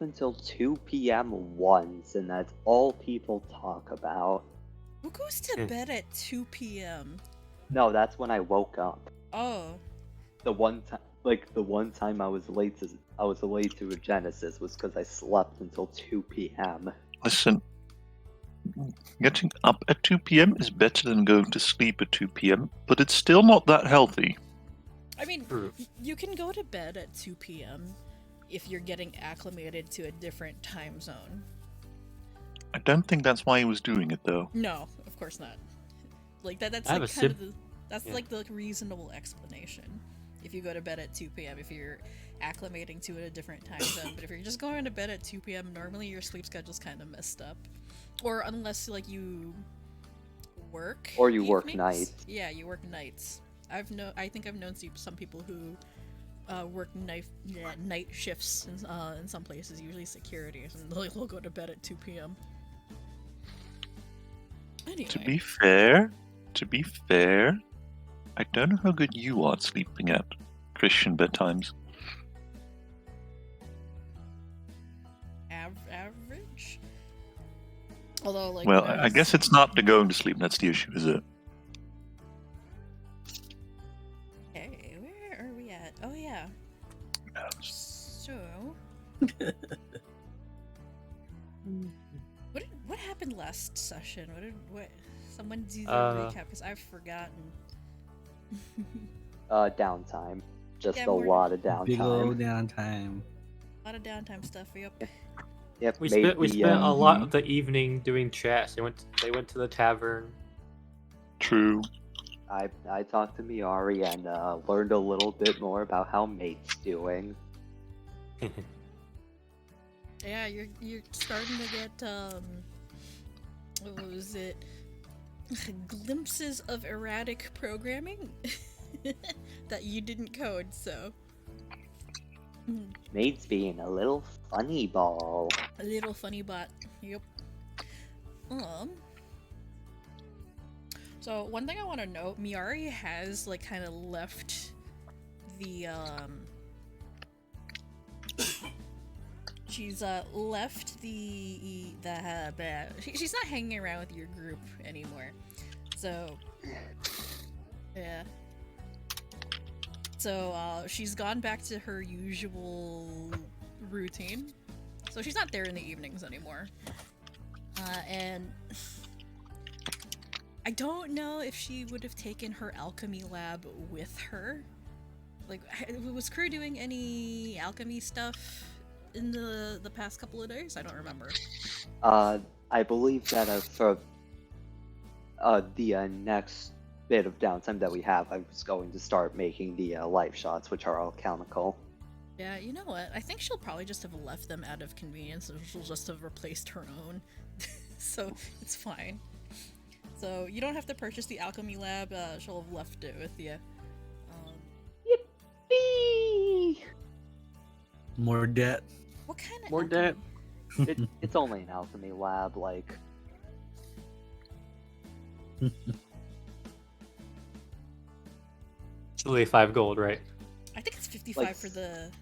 until 2 p.m. once, and that's all people talk about. Who goes to bed at 2 p.m.? No, that's when I woke up. Oh. The one time I was late to ReGenesis was because I slept until 2 p.m. Listen, getting up at 2 p.m. is better than going to sleep at 2 p.m., but it's still not that healthy. I mean, you can go to bed at 2 p.m. if you're getting acclimated to a different time zone. I don't think that's why he was doing it, though. No, of course not. Like that's like kind of like the reasonable explanation. If you go to bed at 2 p.m., if you're acclimating to a different time zone, but if you're just going to bed at 2 p.m., normally your sleep schedule's kind of messed up. Or unless like you work or you evenings. Work nights. Yeah, you work nights. I think I've known some people who work night shifts in some places, usually security, and they'll go to bed at 2 p.m. Anyway. To be fair, I don't know how good you are at sleeping at Christian bedtimes. Average? Although, like, well, I guess it's not the going to sleep that's the issue, is it? Okay, where are we at? Oh, yeah. So... What happened last session? What someone do the recap, because I've forgotten. Downtime. Just a lot of downtime. Big old downtime. A lot of downtime stuff. Yep. We spent a lot of the evening doing chats. They went to the tavern. True. I talked to Myiari and learned a little bit more about how Mate's doing. Yeah, you're starting to get what was it? Glimpses of erratic programming that you didn't code, so. Mate's being a little funny ball. A little funny bot. Yep. So one thing I want to note, Myiari has like kind of left the she's left the she's not hanging around with your group anymore. So yeah. So she's gone back to her usual routine. So she's not there in the evenings anymore. And I don't know if she would have taken her alchemy lab with her. Like, was Croux doing any alchemy stuff in the past couple of days? I don't remember. I believe that for the next bit of downtime that we have, I was going to start making the life shots, which are alchemical. Yeah, you know what? I think she'll probably just have left them out of convenience, and she'll just have replaced her own. So it's fine. So you don't have to purchase the alchemy lab. She'll have left it with you. Yippee! More debt. What kind of more debt? It's only an alchemy lab, like. It's only 5 gold, right? I think it's 55 like, for the.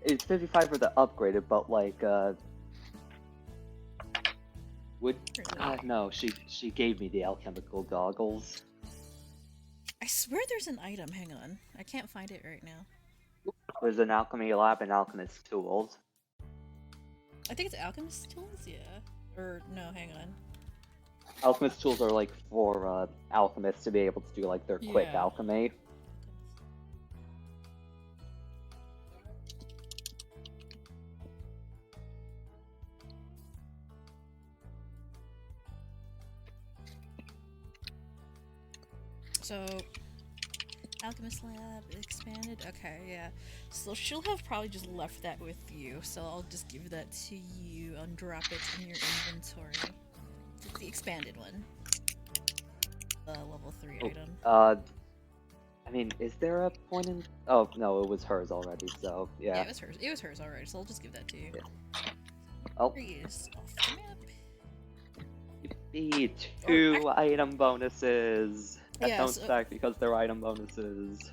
It's 55 for the upgraded, but like no, she gave me the alchemical goggles. I swear there's an item. Hang on, I can't find it right now. There's an alchemy lab and alchemist tools. I think it's alchemist tools, yeah. Or no, hang on. Alchemist tools are like for alchemists to be able to do like their quick alchemy. So, alchemist lab expanded. Okay, yeah. So she'll have probably just left that with you. So I'll just give that to you and drop it in your inventory. It's the expanded one. The level 3 item. I mean, is there a point in? Oh no, it was hers already. So yeah. Yeah, it was hers. It was hers already. So I'll just give that to you. Yeah. Oh. Freeze off the map. Yippee, 2 item bonuses. That Yeah, don't stack because they're item bonuses.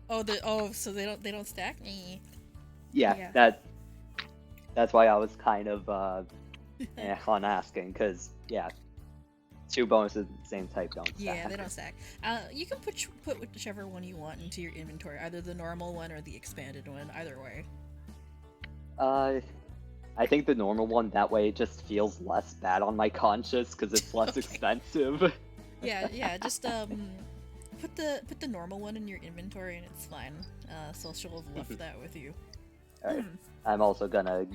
So they don't stack? Yeah, Yeah. that's why I was kind of on asking, because yeah, 2 bonuses of the same type don't stack. Yeah, they don't stack. You can put whichever one you want into your inventory, either the normal one or the expanded one. Either way. I think the normal one, that way it just feels less bad on my conscience because it's less Okay. expensive. Yeah. Just put the normal one in your inventory and it's fine. So she'll have left that with you. Alright. I'm also gonna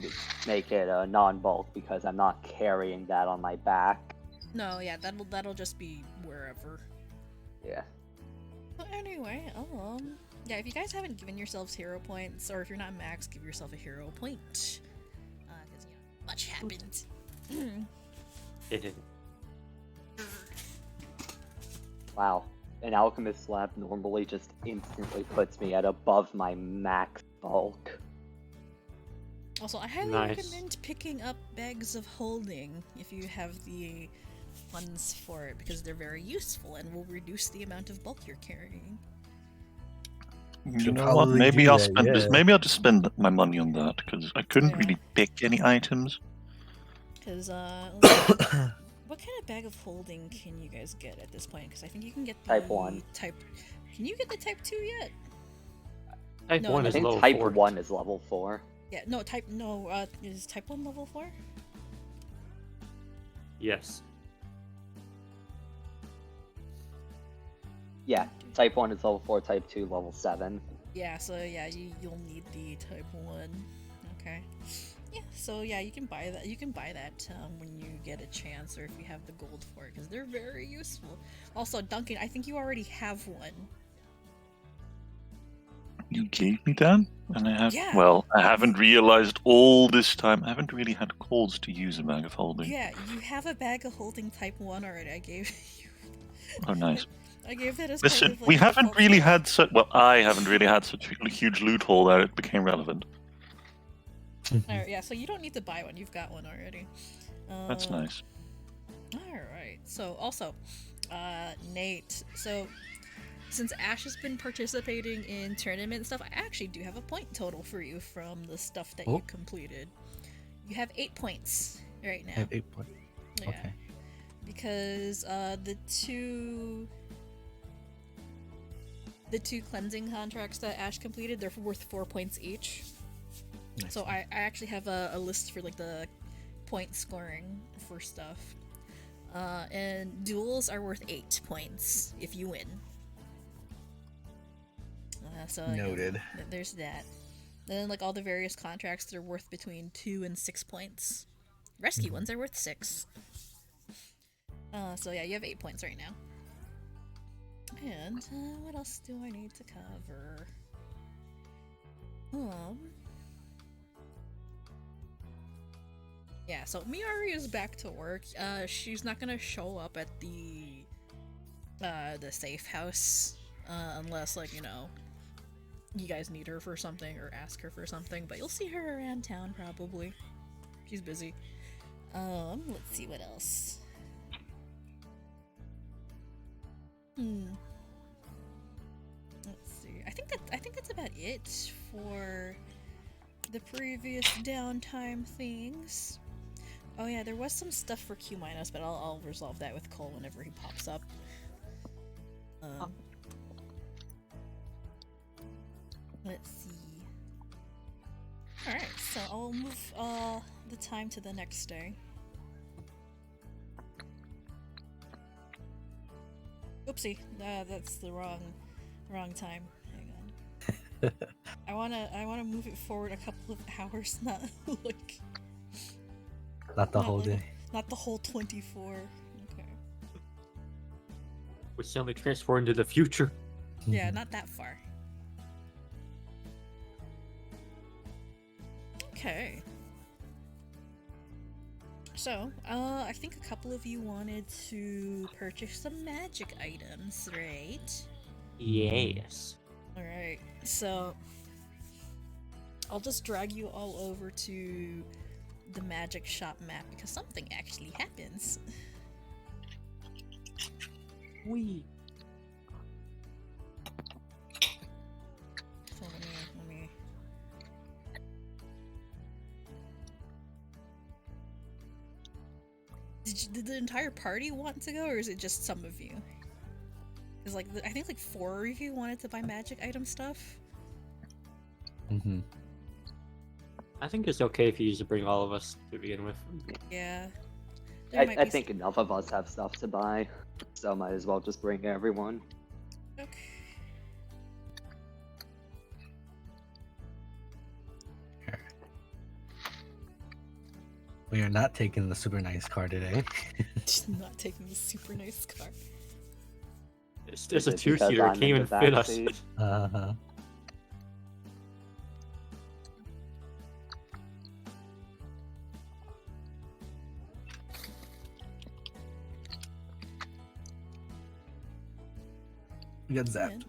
make it a non-bulk because I'm not carrying that on my back. No, yeah, that'll just be wherever. Yeah. But anyway, yeah, if you guys haven't given yourselves hero points, or if you're not max, give yourself a hero point. Because, much happened. It didn't. Wow. An alchemist lab normally just instantly puts me at above my max bulk. Also, I highly recommend picking up bags of holding if you have the funds for it, because they're very useful and will reduce the amount of bulk you're carrying. You know what? Maybe I'll spend this. Maybe I'll just spend my money on that because I couldn't really pick any items. Because what kind of bag of holding can you guys get at this point? Because I think you can get the Type 1. Can you get the type 2 yet? Type 1 is level 4. I think type 1 is level 4. Yeah, is type 1 level 4? Yes. Yeah, type 1 is level 4, type 2 level 7. Yeah, so yeah, you'll need the type 1. Okay. Yeah, so yeah, you can buy that. You can buy that when you get a chance, or if you have the gold for it, because they're very useful. Also, Duncan, I think you already have one. You gave me that? And I have. Yeah. Well, I haven't realized all this time. I haven't really had calls to use a bag of holding. Yeah, you have a bag of holding type 1 already. I gave you. Oh, nice. I gave that as Listen, part of, like, we the haven't default really stuff. had such. Well, I haven't really had such a huge loot haul that it became relevant. Alright, yeah, so you don't need to buy one. You've got one already. That's nice. Alright, so also, Nate, so since Ash has been participating in tournament and stuff, I actually do have a point total for you from the stuff that you completed. You have 8 points right now. I have 8 points. Yeah. Okay. Because the two cleansing contracts that Ash completed, they're worth 4 points each. Nice. So I actually have a list for like the point scoring for stuff. And duels are worth 8 points if you win. So Noted. There's that. And then like all the various contracts, they're worth between 2 and 6 points. Rescue ones are worth 6. So yeah, you have 8 points right now. And what else do I need to cover? Yeah, so Myiari is back to work. She's not gonna show up at the safe house unless, like, you guys need her for something or ask her for something, but you'll see her around town probably. She's busy. Let's see what else. Let's see. I think that's about it for the previous downtime things. Oh yeah, there was some stuff for Q-, but I'll resolve that with Cole whenever he pops up. Let's see. Alright, so I'll move the time to the next day. Oopsie, that's the wrong time. Hang on. I wanna move it forward a couple of hours, not like Not the whole like, day. Not the whole 24. Okay. We suddenly transfer into the future. Yeah, not that far. Okay. So, I think a couple of you wanted to purchase some magic items, right? Yes. Alright, so I'll just drag you all over to the magic shop map because something actually happens. So let me. Did the entire party want to go, or is it just some of you? Because like I think like 4 of you wanted to buy magic item stuff. Mm-hmm. I think it's okay if you just bring all of us to begin with. Yeah. I think enough of us have stuff to buy, so might as well just bring everyone. Okay. We are not taking the super nice car today. Not taking the super nice car. It's Is a it because two-seater. It I'm can't in even the fit us. backseat? Uh-huh. We got zapped. Man.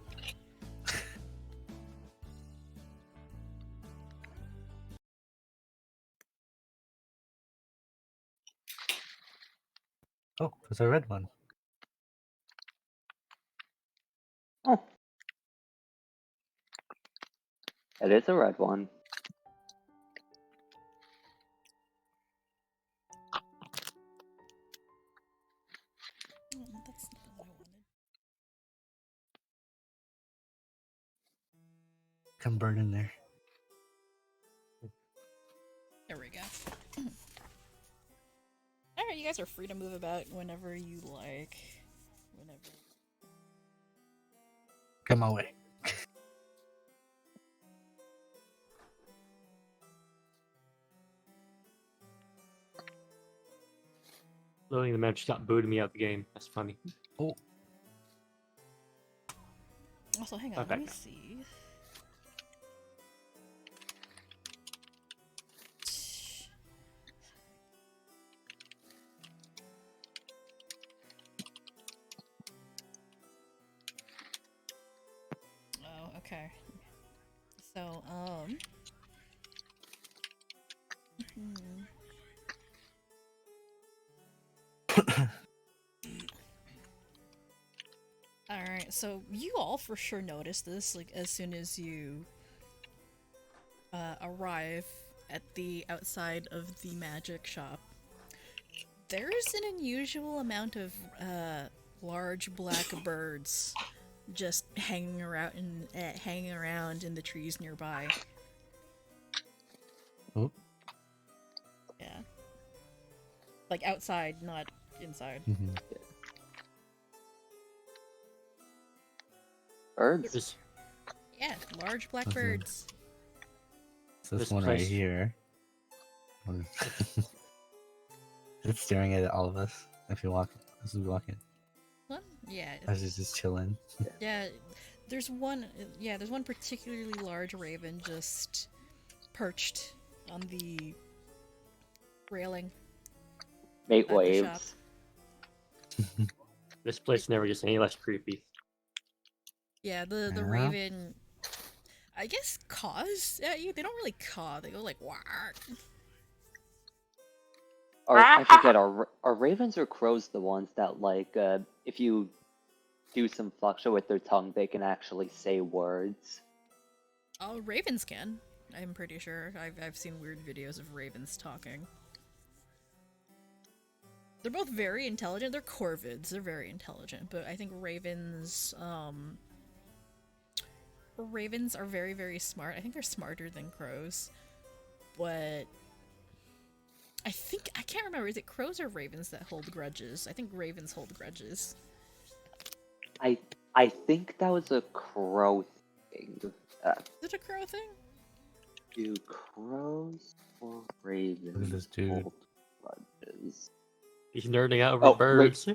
Oh, there's a red one. Oh. It is a red one. Oh, that's not what I wanted. Come bird in there. There we go. Alright, you guys are free to move about whenever you like. Whenever. Come my way. Loading the map just got booted me out the game. That's funny. Oh, Also, hang on, Okay. let me see. Oh, okay. So, Alright, so you all for sure noticed this, like, as soon as you arrive at the outside of the magic shop. There's an unusual amount of large black birds just hanging around in the trees nearby. oh. Yeah. Like outside, not inside. Mm-hmm. Birds? This, Yeah, large black Mhm. birds. So this This one right place- here. It's staring at all of us. If you walk, as we walk in, What? Yeah. as it's just chilling. Yeah, there's one particularly large raven just perched on the railing. Mate At the waves. this place never gets any less creepy. Yeah, the Yeah. raven, I guess, caws at you. They don't really caw. They go like wah. Or, I forget, are ravens or crows the ones that, like, if you do some fluxia with their tongue, they can actually say words? Oh, ravens can. I'm pretty sure. I've seen weird videos of ravens talking. They're both very intelligent. They're corvids. They're very intelligent, but I think ravens are very, very smart. I think they're smarter than crows. But I can't remember, is it crows or ravens that hold grudges? I think ravens hold grudges. I think that was a crow thing. Is it a crow thing? Do crows or Look at ravens this dude. hold grudges? He's nerding out over Oh, birds.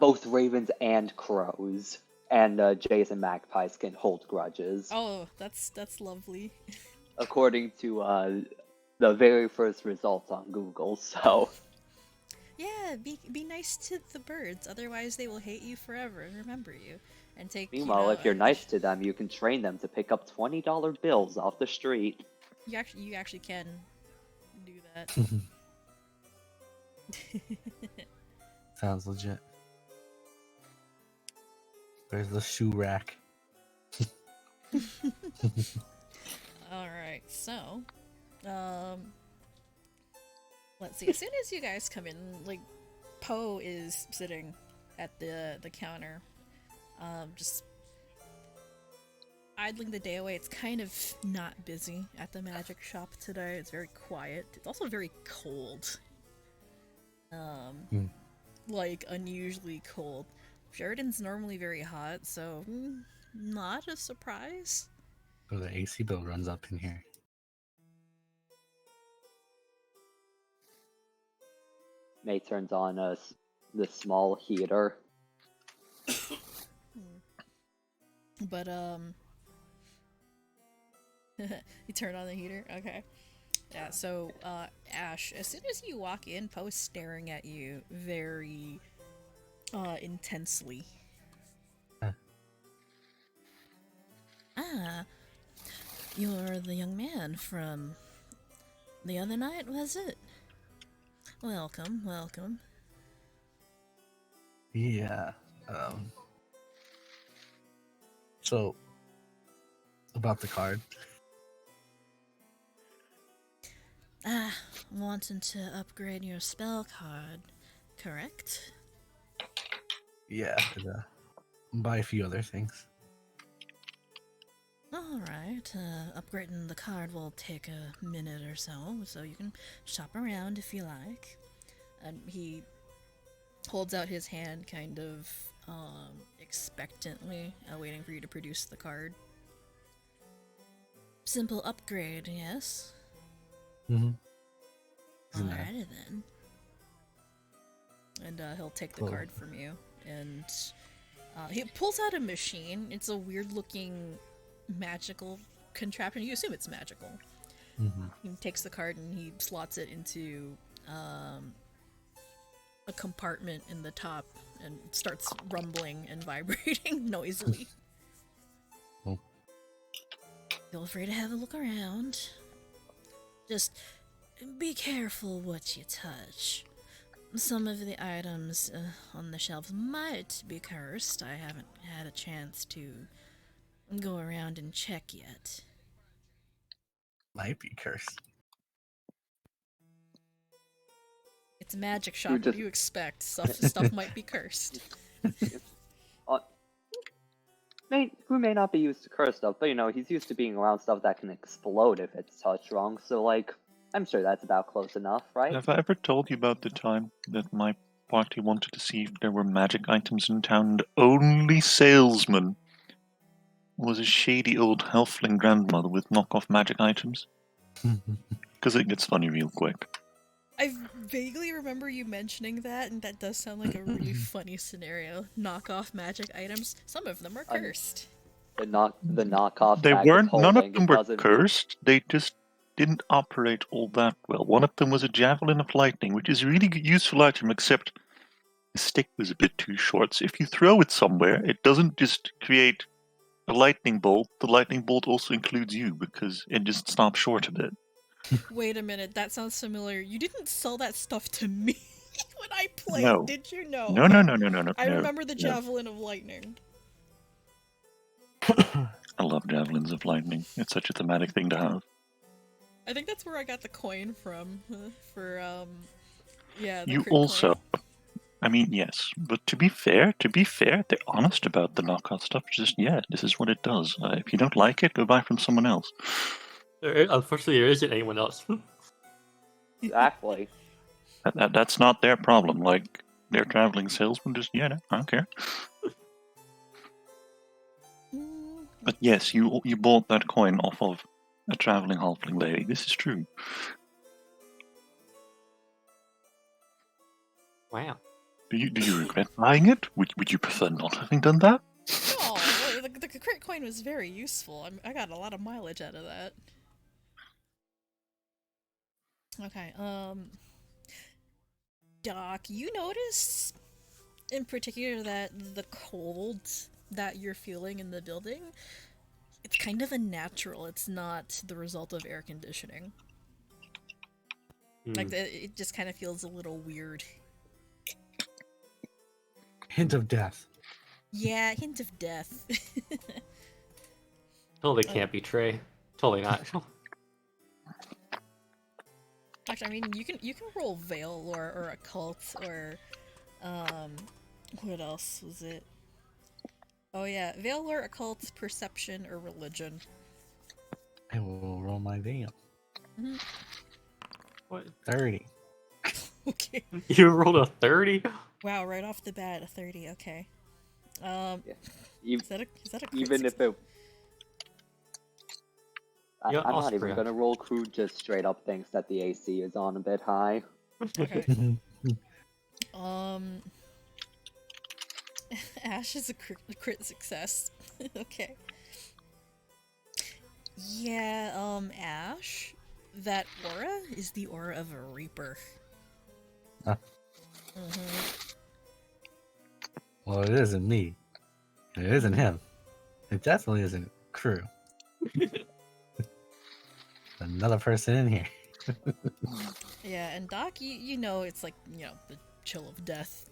Both ravens and crows and jays and magpies can hold grudges. Oh, that's lovely. According to the very first results on Google, so... Yeah, be nice to the birds, otherwise they will hate you forever and remember you. And take. Meanwhile, if you're nice to them, you can train them to pick up $20 bills off the street. You actually can do that. Sounds legit. Where's the shoe rack? Alright, so, let's see. As soon as you guys come in, like, Poe is sitting at the counter, just idling the day away. It's kind of not busy at the magic shop today. It's very quiet. It's also very cold. Like, unusually cold. Sheridan's normally very hot, so not a surprise. So the AC bill runs up in here. May turns on the small heater. But, you turn on the heater? Okay. Yeah, so, Ash, as soon as you walk in, Poe's staring at you very, intensely. Ah, you're the young man from the other night, was it? Welcome, welcome. Yeah. So, about the card. Wanting to upgrade your spell card, correct? Yeah. And, buy a few other things. Alright, upgrading the card will take a minute or so you can shop around if you like. And he holds out his hand kind of, expectantly, waiting for you to produce the card. Simple upgrade, yes? Mm-hmm. Alrighty then. And, he'll take the card from you, and, he pulls out a machine. It's a weird-looking magical contraption. You assume it's magical. Mm-hmm. He takes the card and he slots it into a compartment in the top and starts rumbling and vibrating noisily. Oh. Feel free to have a look around. Just be careful what you touch. Some of the items on the shelves might be cursed. I haven't had a chance to go around and check yet. Might be cursed. It's a magic shop. What do you expect? Stuff might be cursed. Who may not be used to curse stuff, but he's used to being around stuff that can explode if it's touched wrong, so like, I'm sure that's about close enough, right? Have I ever told you about the time that my party wanted to see if there were magic items in town, and the only salesman was a shady old halfling grandmother with knockoff magic items? Because it gets funny real quick. I vaguely remember you mentioning that, and that does sound like a really funny scenario. Knockoff magic items. Some of them are cursed. The knockoff. They weren't. None of them were doesn't... cursed. They just didn't operate all that well. One of them was a javelin of lightning, which is a really useful item, except the stick was a bit too short. So if you throw it somewhere, it doesn't just create a lightning bolt. The lightning bolt also includes you because it just stops short a bit. Wait a minute, that sounds familiar. You didn't sell that stuff to me when I played, No. did you? No. No. I remember the javelin of lightning. I love javelins of lightning. It's such a thematic thing to have. I think that's where I got the coin from. For, yeah, the You crit also... coin. I mean, yes, but to be fair, they're honest about the knockout stuff. Just, this is what it does. If you don't like it, go buy from someone else. Unfortunately, there isn't anyone else. Exactly. That's not their problem. Like, they're traveling salesmen, just, no, I don't care. But yes, you bought that coin off of a traveling halfling lady. This is true. Wow. Do you regret buying it? Would you prefer not having done that? No, the crit coin was very useful. I got a lot of mileage out of that. Okay, Doc, you notice in particular that the cold that you're feeling in the building, it's kind of unnatural. It's not the result of air conditioning. Like, it just kind of feels a little weird. Hint of death. Yeah, hint of death. Totally can't be Trey. Totally not. Actually, I mean, you can roll Veil Lore or Occult or what else was it? Oh yeah, Veil Lore, Occult, Perception, or Religion. I will roll my veil. Mhm. What? 30. Okay. You rolled a 30? Wow, right off the bat, a 30. Okay. Yeah. Is that a crit Even if success? it, Yeah, I'm I'll not even spread. gonna roll. Crew just straight up thinks that the AC is on a bit high. Okay. Ash is a crit success. Okay. Yeah, Ash, that aura is the aura of a Reaper. Ah. Mm-hmm. Well, it isn't me. It isn't him. It definitely isn't Crew. Another person in here. Yeah, and Doc, you know it's like, you know, the chill of death.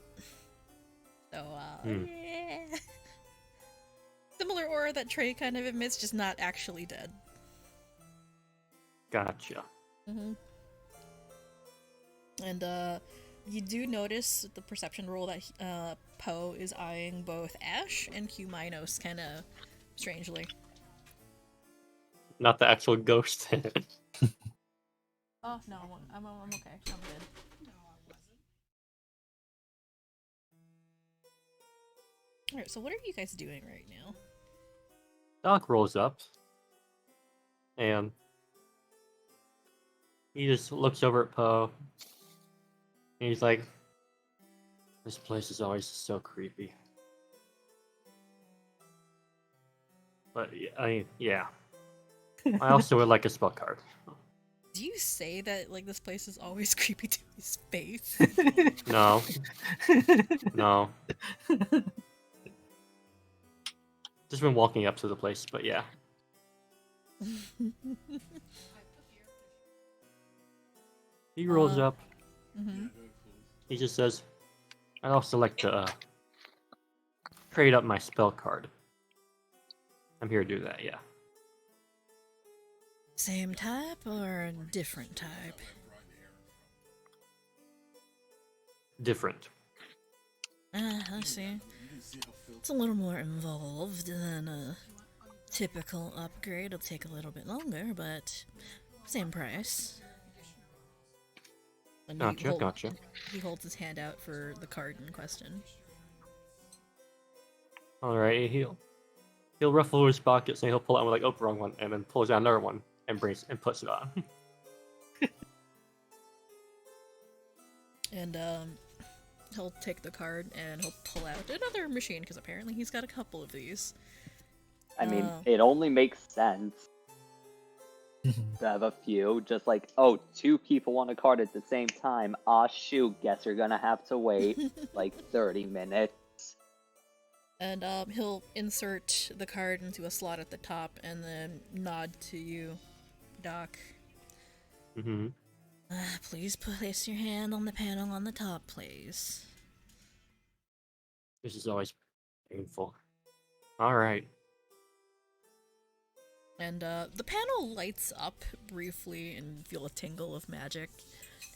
So, yeah. Similar aura that Trey kind of emits, just not actually dead. Gotcha. Mm-hmm. And, you do notice the perception roll that Poe is eyeing both Ash and Huminos kind of strangely. Not the actual ghost. Oh, no, I'm okay. I'm good. Alright, so what are you guys doing right now? Doc rolls up. And he just looks over at Poe. And he's like, this place is always so creepy. But, I mean, yeah. I also would like a spell card. Do you say that, like, this place is always creepy to his face? No. No. Just been walking up to the place, but yeah. He rolls up. Mm-hmm. He just says, I'd also like to trade up my spell card. I'm here to do that, yeah. Same type or a different type? Different. I see. It's a little more involved than a typical upgrade. It'll take a little bit longer, but same price. And Gotcha. He holds his hand out for the card in question. Alright, he'll ruffle his pockets and he'll pull out like, oh, wrong one, and then pulls out another one and puts it on. And he'll take the card and he'll pull out another machine because apparently he's got a couple of these. I mean, it only makes sense to have a few. Just like, oh, 2 people want a card at the same time. Aw, shoot, guess you're gonna have to wait like 30 minutes. And he'll insert the card into a slot at the top and then nod to you, Doc. Mm-hmm. Please place your hand on the panel on the top, please. This is always painful. Alright. And the panel lights up briefly and you feel a tingle of magic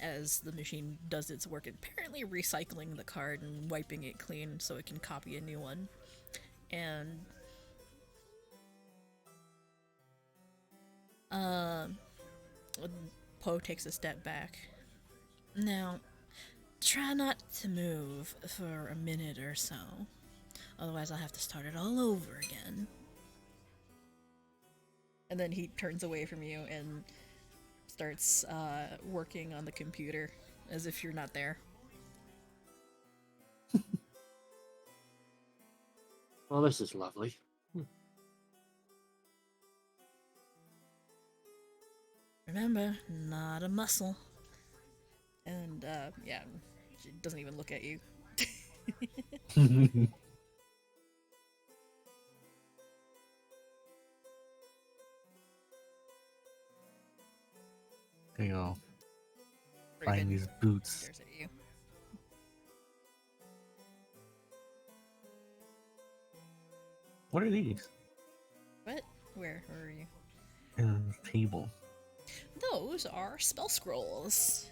as the machine does its work, apparently recycling the card and wiping it clean so it can copy a new one. And Poe takes a step back. Now, try not to move for a minute or so. Otherwise I'll have to start it all over again. And then he turns away from you and starts working on the computer as if you're not there. Well, this is lovely. Remember, not a muscle. And, yeah, she doesn't even look at you. There you go. Raven Find these boots. stares at you. What are these? What? Where are you? In the table. Those are spell scrolls.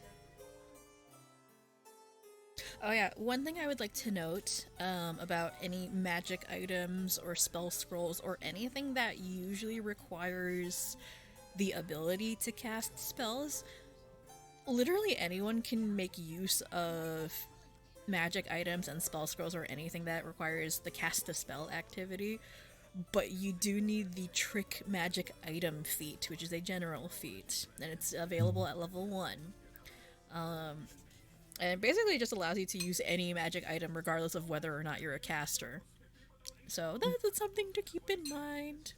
Oh yeah, one thing I would like to note about any magic items or spell scrolls or anything that usually requires the ability to cast spells, literally anyone can make use of magic items and spell scrolls or anything that requires the cast a spell activity, but you do need the trick magic item feat, which is a general feat, and it's available at level 1. And basically it just allows you to use any magic item regardless of whether or not you're a caster. So that's something to keep in mind.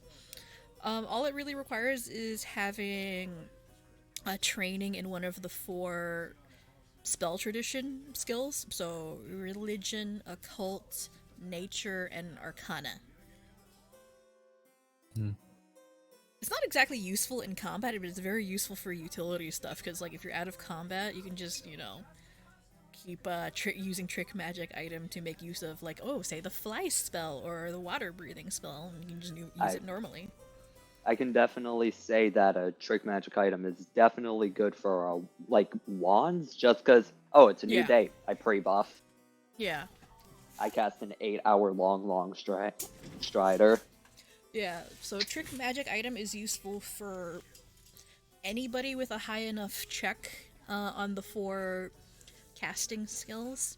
All it really requires is having a training in one of the 4 spell tradition skills. So religion, occult, nature, and arcana. It's not exactly useful in combat, but it's very useful for utility stuff, because like if you're out of combat, you can just, keep using trick magic item to make use of, like, say the fly spell or the water breathing spell, and you can just use it normally. I can definitely say that a trick magic item is definitely good for like wands, just because it's a new day. I pre-buff. Yeah. I cast an 8-hour long strider. Yeah, so trick magic item is useful for anybody with a high enough check on the 4 casting skills,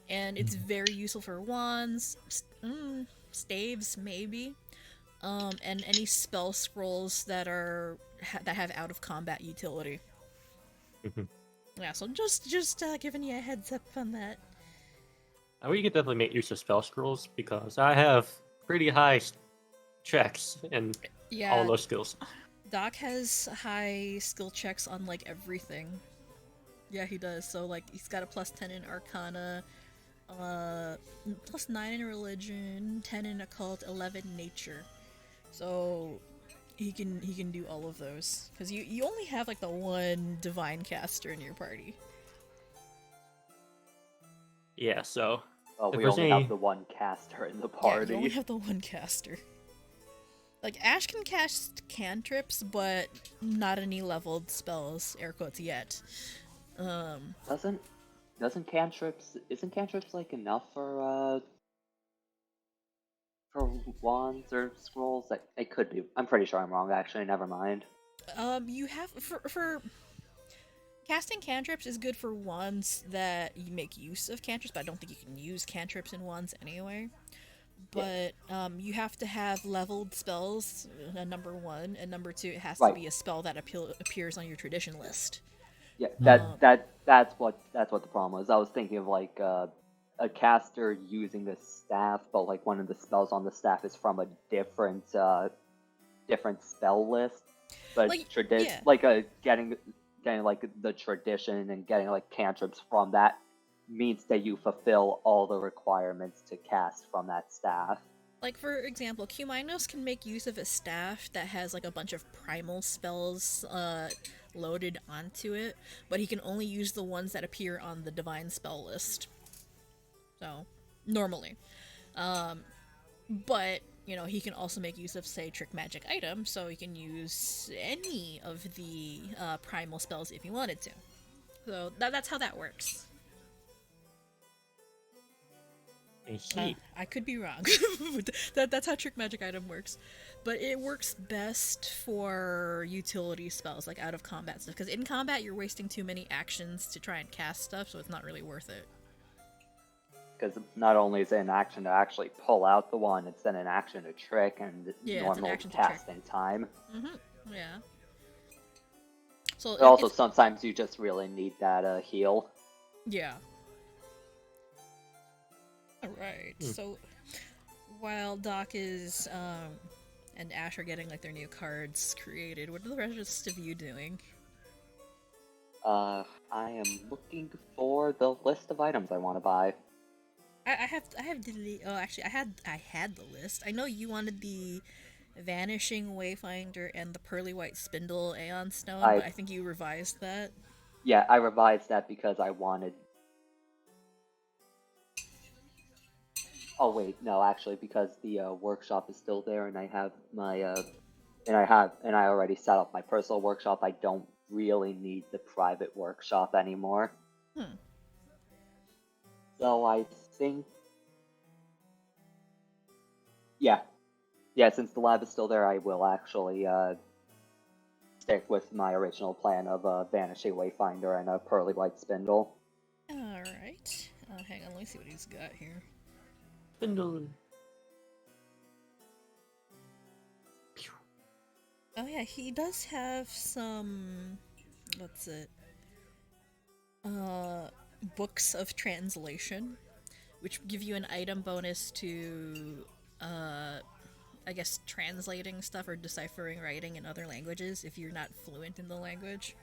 and it's very useful for wands, staves maybe, and any spell scrolls that have out of combat utility. Yeah, so just giving you a heads up on that. We can definitely make use of spell scrolls because I have pretty high checks in all those skills. Doc has high skill checks on like everything. Yeah, he does. So like he's got a +10 in Arcana, +9 in Religion, 10 in Occult, 11 Nature. So he can do all of those because you only have like the one Divine Caster in your party. Yeah, so we only have the one caster in the party. Yeah, you only have the one caster. Like, Ash can cast cantrips, but not any leveled spells, air quotes, yet. Isn't cantrips like enough for wands or scrolls? It could be. I'm pretty sure I'm wrong, actually, never mind. You have, for casting cantrips is good for wands that you make use of cantrips, but I don't think you can use cantrips in wands anyway. But you have to have leveled spells, number 1, and number 2, it has to be a spell that appears on your tradition list. Yeah, that's what the problem was. I was thinking of like a caster using the staff, but like one of the spells on the staff is from a different spell list. But like, getting like the tradition and getting like cantrips from that means that you fulfill all the requirements to cast from that staff. Like, for example, Cuminos can make use of a staff that has like a bunch of primal spells loaded onto it, but he can only use the ones that appear on the divine spell list. So, normally. But, he can also make use of, say, trick magic item, so he can use any of the primal spells if he wanted to. So, that's how that works. I could be wrong. That's how trick magic item works. But it works best for utility spells, like out of combat stuff. Because in combat, you're wasting too many actions to try and cast stuff, so it's not really worth it. Because not only is it an action to actually pull out the one, it's then an action to trick and normal casting time. Mm-hmm. Yeah. So but also, sometimes you just really need that heal. Yeah. Alright, so while Doc is and Ash are getting like their new cards created, what are the rest of you doing? I am looking for the list of items I want to buy. I have the actually I had the list. I know you wanted the Vanishing Wayfinder and the Pearly White Spindle Aeon Stone, but I think you revised that. Yeah, I revised that because I wanted. Oh wait, no, actually, because the workshop is still there, and I have my And I already set up my personal workshop. I don't really need the private workshop anymore. So I think, yeah, since the lab is still there, I will actually stick with my original plan of a Vanishing Wayfinder and a Pearly White Spindle. Alright. Hang on, let me see what he's got here. Spindle. Oh yeah, he does have some... what's it? Books of translation, which give you an item bonus to, I guess, translating stuff or deciphering writing in other languages if you're not fluent in the language.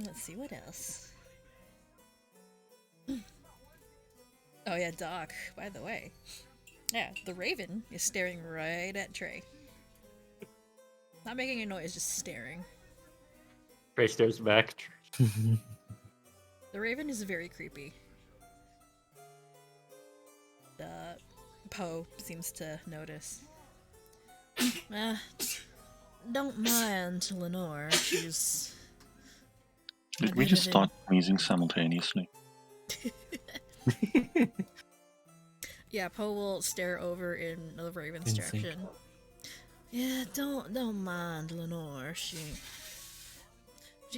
Let's see, what else? Oh yeah, Doc, by the way. Yeah, the Raven is staring right at Trey. Not making a noise, just staring. Trey stares back. The Raven is very creepy. Poe seems to notice. Don't mind Lenore, she's... Did we just start sneezing simultaneously? Yeah, Poe will stare over in the Raven's direction. Yeah, don't mind Lenore. She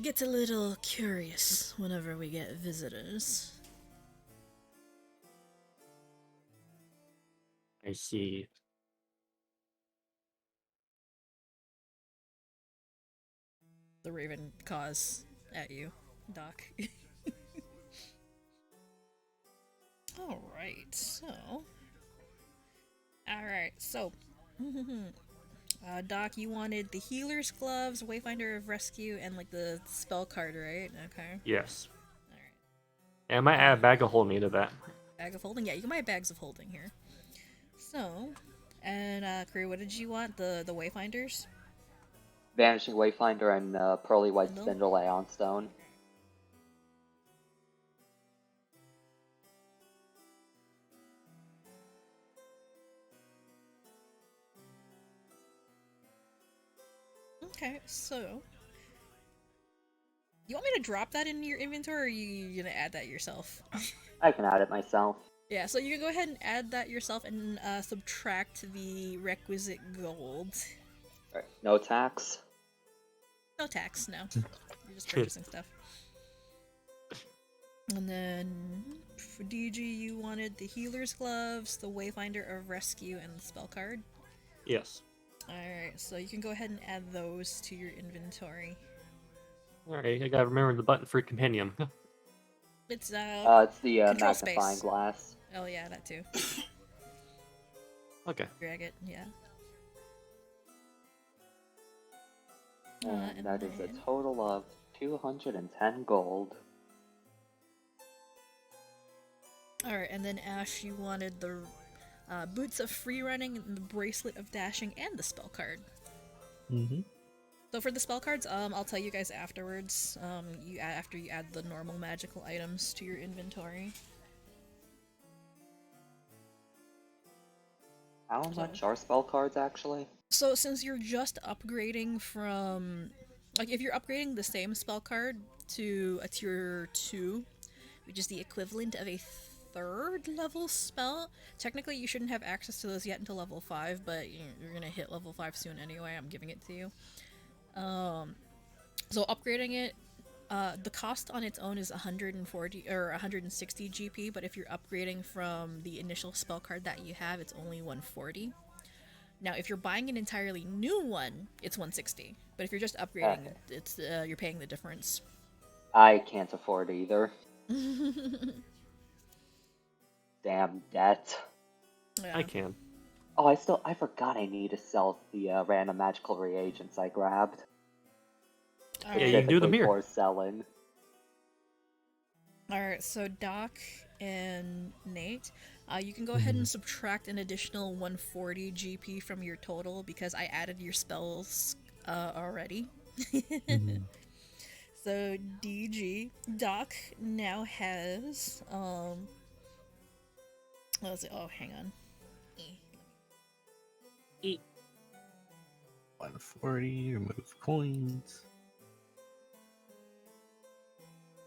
gets a little curious whenever we get visitors. I see. The Raven caws at you, Doc. Alright, so... Doc, you wanted the Healer's Gloves, Wayfinder of Rescue, and, like, the spell card, right? Okay. Yes. Alright. And I might add a bag of holding to that. Bag of holding? Yeah, you can buy bags of holding here. So, and, Croux, what did you want? The Wayfinders? Vanishing Wayfinder and Pearly White Spindle Aeon Stone. Okay, so... You want me to drop that in your inventory, or are you gonna add that yourself? I can add it myself. Yeah, so you can go ahead and add that yourself and subtract the requisite gold. Right. No tax? No tax, no. You're just purchasing stuff. And then for DG, you wanted the Healer's Gloves, the Wayfinder of Rescue, and the spell card? Yes. Alright, so you can go ahead and add those to your inventory. Alright, I gotta remember the button for Compendium. it's It's the control magnifying space. glass. Oh yeah, that too. Okay. Drag it, yeah. And that is a total of 210 gold. Alright, and then Ash, you wanted the Boots of Free Running, and the Bracelet of Dashing, and the spell card. Mm-hmm. So for the spell cards, I'll tell you guys afterwards, after you add the normal magical items to your inventory. How much are spell cards, actually? So since you're just upgrading from... Like, if you're upgrading the same spell card to a tier 2, which is the equivalent of a 3rd level spell, technically you shouldn't have access to those yet until level 5, but you're gonna hit level 5 soon anyway, I'm giving it to you. So upgrading it, the cost on its own is 140 or 160 GP, but if you're upgrading from the initial spell card that you have, it's only 140. Now, if you're buying an entirely new one, it's 160. But if you're just upgrading, it's you're paying the difference. I can't afford either. Damn debt. Yeah. I can. Oh, I forgot I need to sell the random magical reagents I grabbed. Yeah, you can do them here. For selling. Alright, so Doc and Nate, you can go ahead and subtract an additional 140 GP from your total because I added your spells already. So DG, Doc now has, let's see, oh, hang on. Eat. 140, remove coins.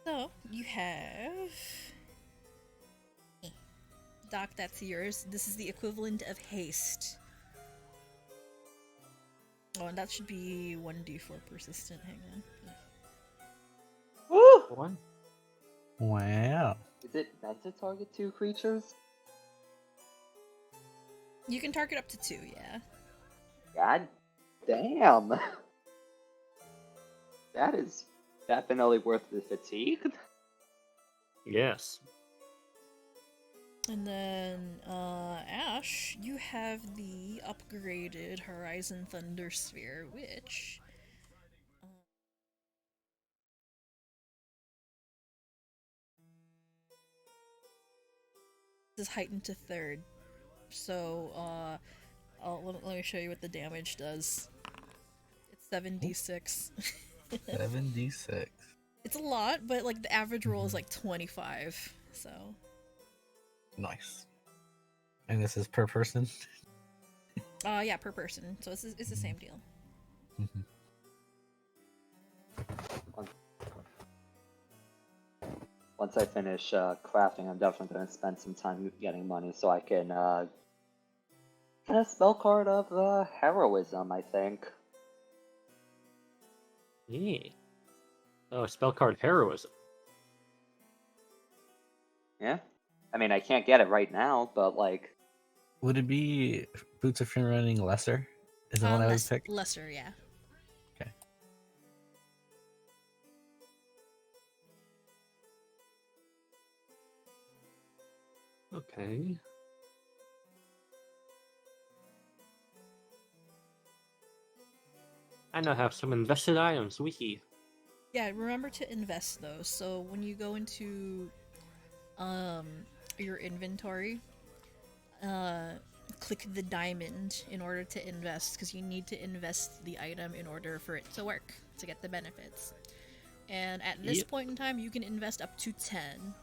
So, you have... Doc, that's yours. This is the equivalent of haste. Oh, and that should be 1d4 persistent. Hang on. Woo! One. Wow. Is it meant to target 2 creatures? You can target up to 2, yeah. God damn. That is definitely worth the fatigue. Yes. And then, Ash, you have the upgraded Horizon Thunder Sphere, which... is heightened to 3rd. So, let me show you what the damage does. It's 7d6. 7d6. It's a lot, but like the average roll is like 25, so... Nice. And this is per person? Yeah, per person. So it's the same deal. Once I finish crafting, I'm definitely going to spend some time getting money so I can get a spell card of heroism, I think. Yeah. Oh, spell card heroism. Yeah? I mean, I can't get it right now, but like... Would it be Boots of Free Running Lesser? Is the one I would pick? Lesser, yeah. Okay. Okay. I now have some invested items. Wiki. Yeah, remember to invest those. So when you go into your inventory, click the diamond in order to invest, because you need to invest the item in order for it to work, to get the benefits. And at this point in time, you can invest up to 10.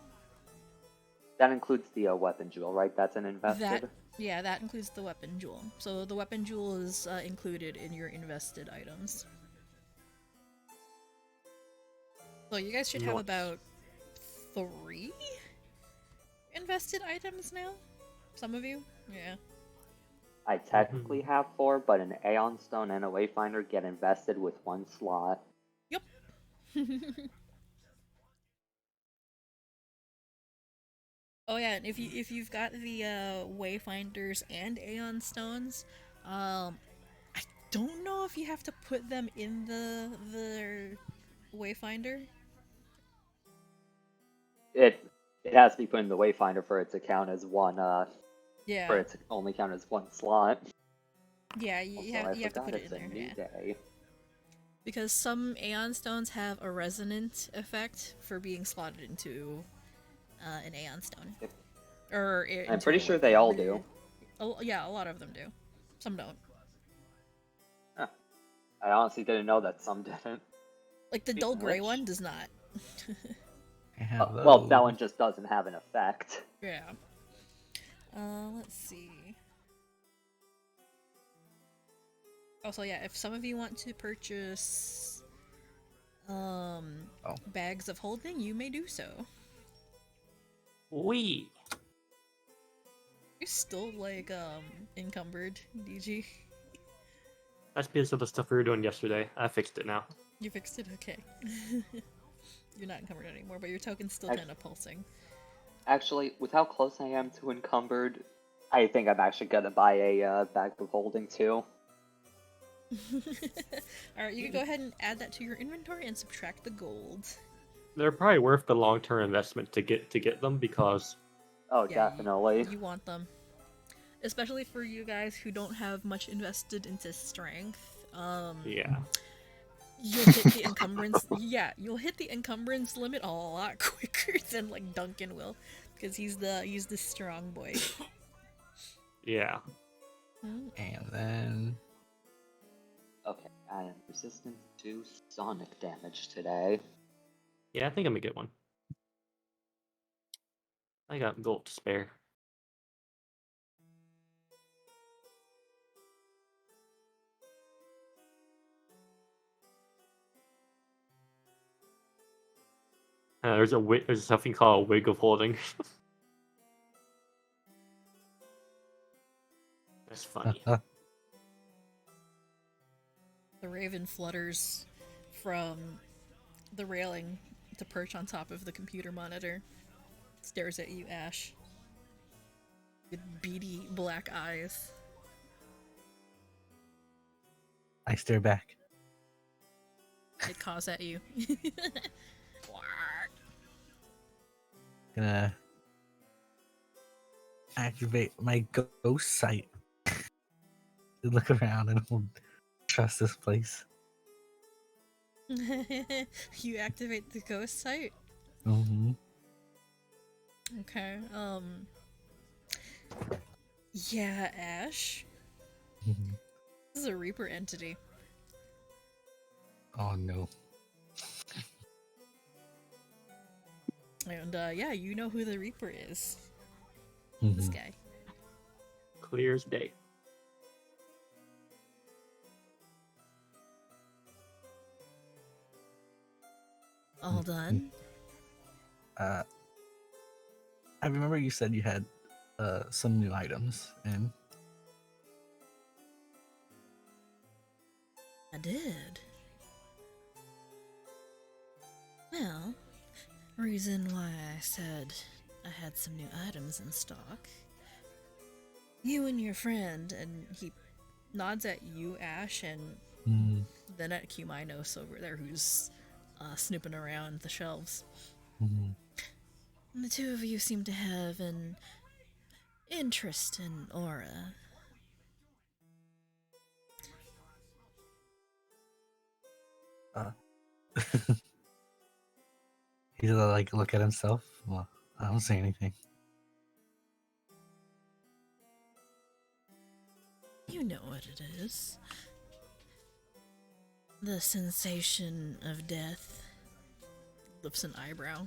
That includes the weapon jewel, right? That's an invested? That includes the weapon jewel. So the weapon jewel is included in your invested items. So you guys should have about 3 invested items now? Some of you? Yeah. I technically have 4, but an Aeon Stone and a Wayfinder get invested with 1 slot. Yep. Oh yeah, and if you've got the Wayfinders and Aeon Stones, I don't know if you have to put them in the Wayfinder. It has to be put in the Wayfinder for it to count as one. Yeah. For it to only count as 1 slot. Yeah, you have to put it in there. New day. Because some Aeon Stones have a resonant effect for being slotted into an Aeon Stone. Yep. Or I'm pretty sure they all do. Yeah, a lot of them do. Some don't. Huh. I honestly didn't know that some didn't. Like the dull gray one does not. Well, that one just doesn't have an effect. Yeah. Let's see. Also, yeah, if some of you want to purchase bags of holding, you may do so. Wee. You're still like encumbered, DG. That's because of the stuff we were doing yesterday. I fixed it now. You fixed it? Okay. You're not encumbered anymore, but your token's still kind of pulsing. Actually, with how close I am to encumbered, I think I'm actually gonna buy a bag of holding too. Alright, you can go ahead and add that to your inventory and subtract the gold. They're probably worth the long-term investment to get them because... Oh, yeah, definitely. You want them. Especially for you guys who don't have much invested into strength. Yeah. You'll hit the encumbrance. Yeah, you'll hit the encumbrance limit a lot quicker than like Duncan will, because he's the strong boy. Yeah. And then... Okay, I am resistant to sonic damage today. Yeah, I think I'm gonna get one. I got gold to spare. There's something called a wig of holding. That's funny. The raven flutters from the railing to perch on top of the computer monitor. Stares at you, Ash. With beady black eyes. I stare back. It caws at you. Gonna activate my ghost sight. Look around and we'll trust this place. You activate the ghost sight? Mm-hmm. Okay, yeah, Ash. Mm-hmm. This is a Reaper entity. Oh no. And, yeah, you know who the Reaper is. Mm-hmm. This guy. Clear as day. All done? I remember you said you had some new items, and I did. Well, reason why I said I had some new items in stock. You and your friend, and he nods at you, Ash, and then at Kuminos over there, who's snooping around the shelves. And the two of you seem to have an interest in aura. he's like look at himself. Well, I don't say anything. You know what it is. The sensation of death. Lifts an eyebrow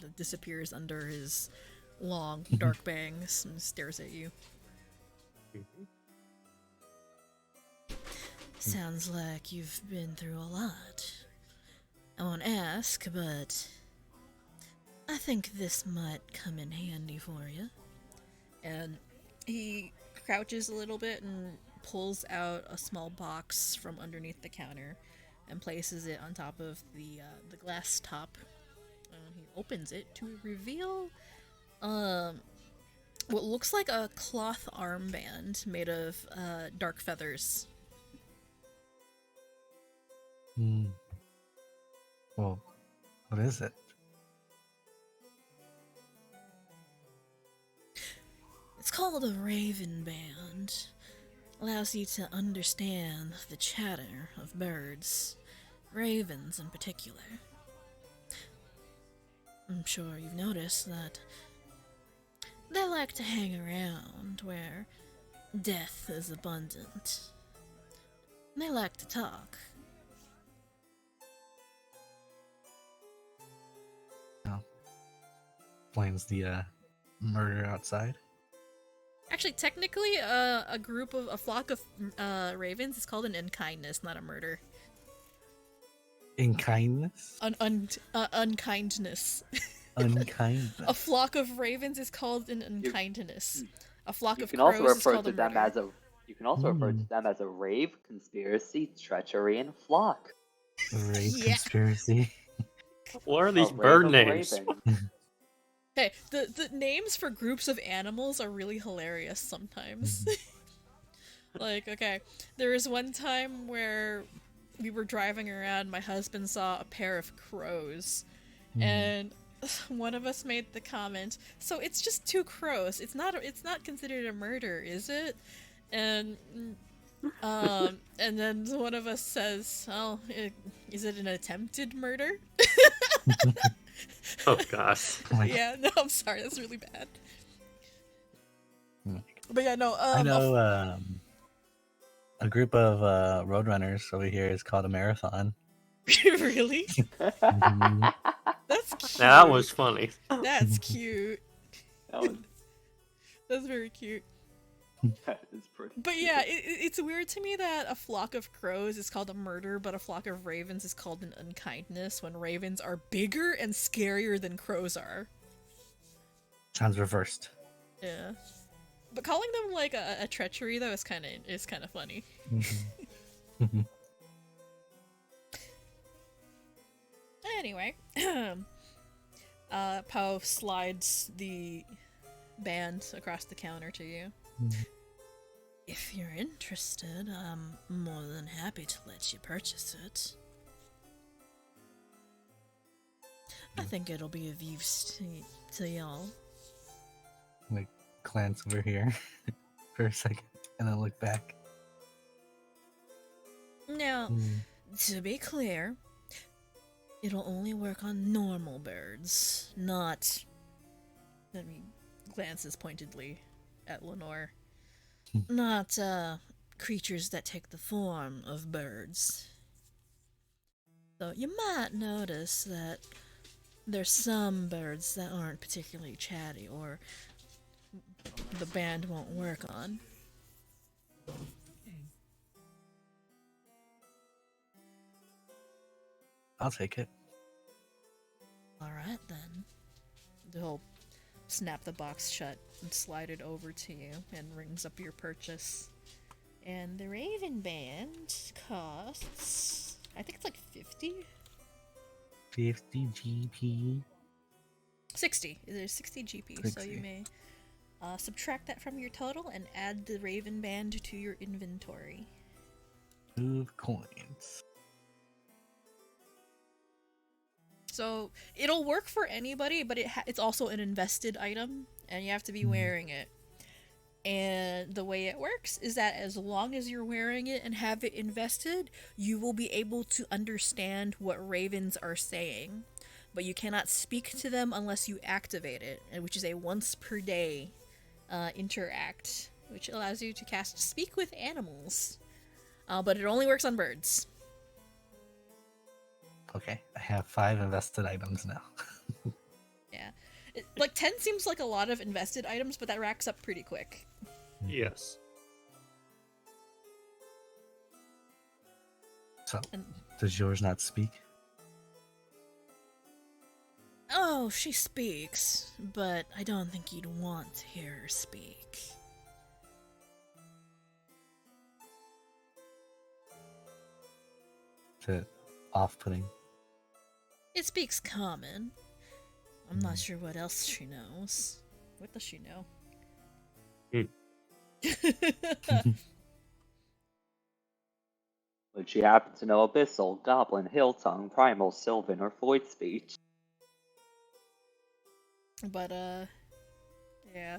that disappears under his long, dark bangs and stares at you. Sounds like you've been through a lot. I won't ask, but I think this might come in handy for you. And he crouches a little bit and pulls out a small box from underneath the counter and places it on top of the glass top. He opens it to reveal what looks like a cloth armband made of dark feathers. Well, what is it? It's called a raven band. Allows you to understand the chatter of birds, ravens in particular. I'm sure you've noticed that they like to hang around where death is abundant. They like to talk. Oh. Explains the murder outside. Actually, technically, a flock of ravens is called an unkindness, not a murder. In kindness? Unkindness. Unkindness. A flock of ravens is called an unkindness. A flock of You can also crows is refer called to a them murder. as a. You can also refer to them as a rave, conspiracy, treachery, and flock. Rape Yeah. conspiracy. What are these A bird rave of names? ravens. Hey, the names for groups of animals are really hilarious sometimes. Like, okay, there was one time where we were driving around, my husband saw a pair of crows, and one of us made the comment, so it's just two crows, it's not considered a murder, is it? And and then one of us says, oh, is it an attempted murder? Oh gosh. Yeah, no, I'm sorry, that's really bad. But yeah, no, I know a group of roadrunners over here is called a marathon. Really? That's cute. That was funny. That's cute. That was That's very cute. That is pretty. But yeah, it's weird to me that a flock of crows is called a murder, but a flock of ravens is called an unkindness when ravens are bigger and scarier than crows are. Sounds reversed. Yeah. But calling them like a treachery though is kind of funny. Mm-hmm. Anyway, Poe slides the band across the counter to you. Mm-hmm. If you're interested, I'm more than happy to let you purchase it. I think it'll be of use to y'all. Like, glance over here for a second, and then look back. Now, to be clear, it'll only work on normal birds, not... Let me glances pointedly at Lenore. Not, creatures that take the form of birds. So you might notice that there's some birds that aren't particularly chatty, or the band won't work on. I'll take it. Alright then. He'll snap the box shut and slide it over to you and rings up your purchase. And the Raven Band costs... I think it's like 50? 50 GP. 60. There's 60 GP, 60. so you may subtract that from your total and add the Raven Band to your inventory. Move coins. So it'll work for anybody, but it's also an invested item, and you have to be wearing it. And the way it works is that as long as you're wearing it and have it invested, you will be able to understand what ravens are saying. But you cannot speak to them unless you activate it, which is a once per day interact, which allows you to cast Speak with Animals. But it only works on birds. Okay, I have 5 invested items now. Yeah. Like 10 seems like a lot of invested items, but that racks up pretty quick. Yes. So, does yours not speak? Oh, she speaks, but I don't think you'd want to hear her speak. Is it off-putting? It speaks common. I'm not sure what else she knows. What does she know? Would she happen to know Abyssal, Goblin, Hill Tongue, Primal, Sylvan, or Void Speech? But, yeah.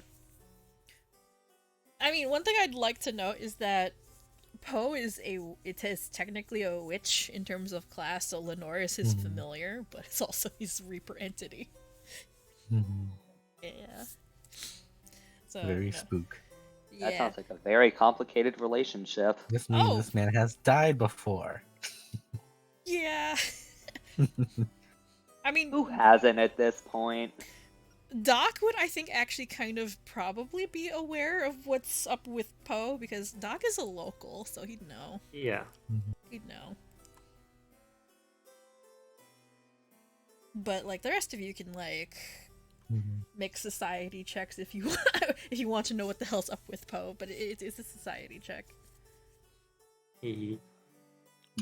I mean, one thing I'd like to note is that Poe is technically a witch in terms of class, so Lenore is his familiar, but it's also his Reaper entity. Yeah. So, Very spook. Yeah. That sounds like a very complicated relationship. This means this man has died before. Yeah. I mean, Who hasn't at this point? Doc would, I think, actually kind of probably be aware of what's up with Poe, because Doc is a local, so he'd know. Yeah. He'd know. But, like, the rest of you can, like, make society checks if you if you want to know what the hell's up with Poe, but it's a society check. We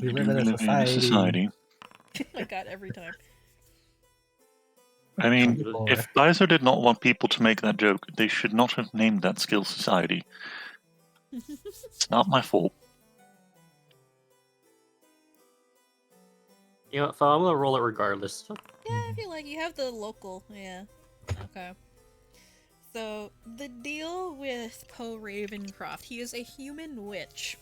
We live do in a live in a society. Oh my god, every time. I mean, Or- if Bizer did not want people to make that joke, they should not have named that skill society. It's not my fault. You know, so I'm gonna roll it regardless. Yeah, I feel like you have the local, yeah. Okay. So, the deal with Poe Ravencroft, he is a human witch,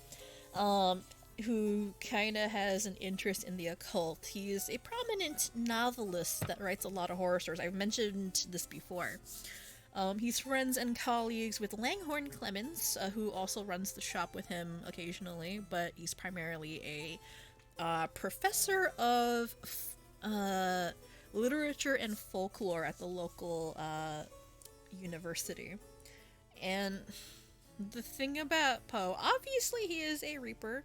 who kinda has an interest in the occult. He is a prominent novelist that writes a lot of horror stories. I've mentioned this before. He's friends and colleagues with Langhorne Clemens, who also runs the shop with him occasionally, but he's primarily a professor of literature and folklore at the local university. And the thing about Poe, obviously he is a Reaper,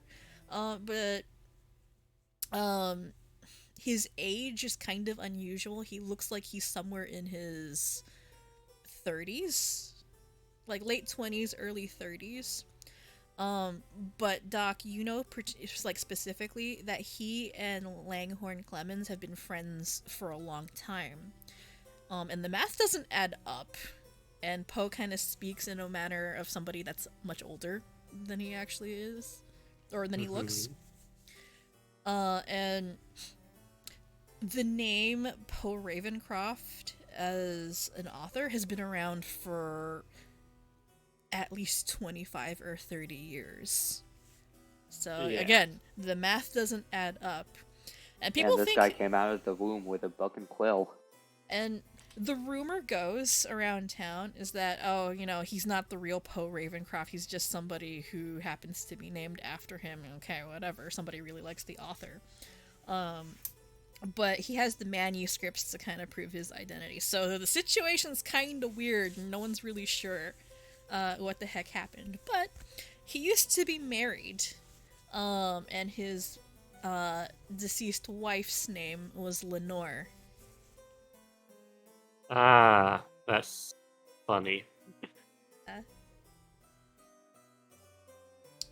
but his age is kind of unusual. He looks like he's somewhere in his 30s, like late 20s, early 30s. But Doc, you know, like specifically that he and Langhorne Clemens have been friends for a long time. And the math doesn't add up. And Poe kind of speaks in a manner of somebody that's much older than he actually is, or than he looks. And the name Poe Ravencroft as an author has been around for at least 25 or 30 years. So Yeah. again, the math doesn't add up. And people this think guy came out of the womb with a book and quill. And the rumor goes around town is that, oh, you know, he's not the real Poe Ravencroft, he's just somebody who happens to be named after him. Okay, whatever. Somebody really likes the author. But he has the manuscripts to kind of prove his identity. So the situation's kind of weird, and no one's really sure what the heck happened. But he used to be married, and his deceased wife's name was Lenore. Ah, that's funny.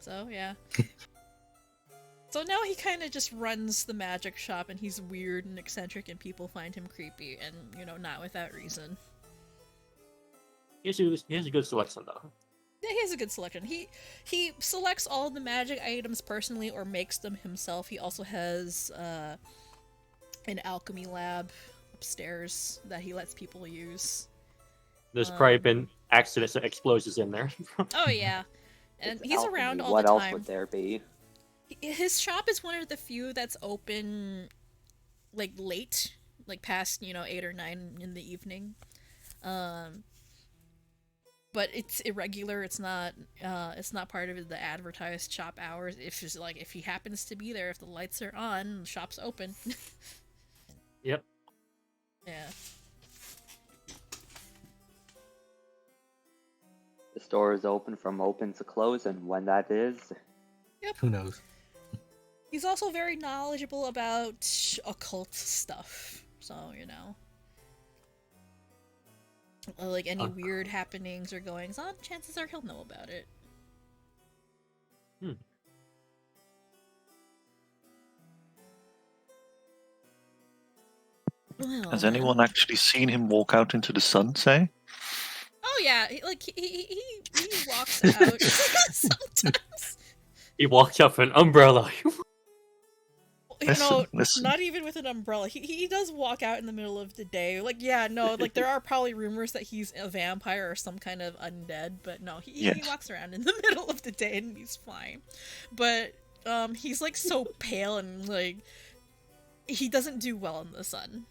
So, yeah. So now he kind of just runs the magic shop, and he's weird and eccentric, and people find him creepy, and, you know, not without reason. He has a good selection, though. Yeah, he has a good selection. He selects all the magic items personally or makes them himself. He also has an alchemy lab upstairs that he lets people use. There's probably been accidents and explosions in there. Oh yeah, and he's alchemy. around all what the time. What else would there be? His shop is one of the few that's open, like late, like past 8 or 9 in the evening. But it's irregular. It's not part of the advertised shop hours. If he happens to be there, if the lights are on, the shop's open. Yep. Yeah. The store is open from open to close, and when that is... Yep. Who knows? He's also very knowledgeable about occult stuff, so, like any weird happenings or goings on, chances are he'll know about it. Well, Has anyone actually seen him walk out into the sun, say? Oh yeah, he walks out sometimes. He walks up with an umbrella. Listen. Not even with an umbrella. He does walk out in the middle of the day. There are probably rumors that he's a vampire or some kind of undead, but no, he walks around in the middle of the day and he's fine. But he's like so pale and like he doesn't do well in the sun.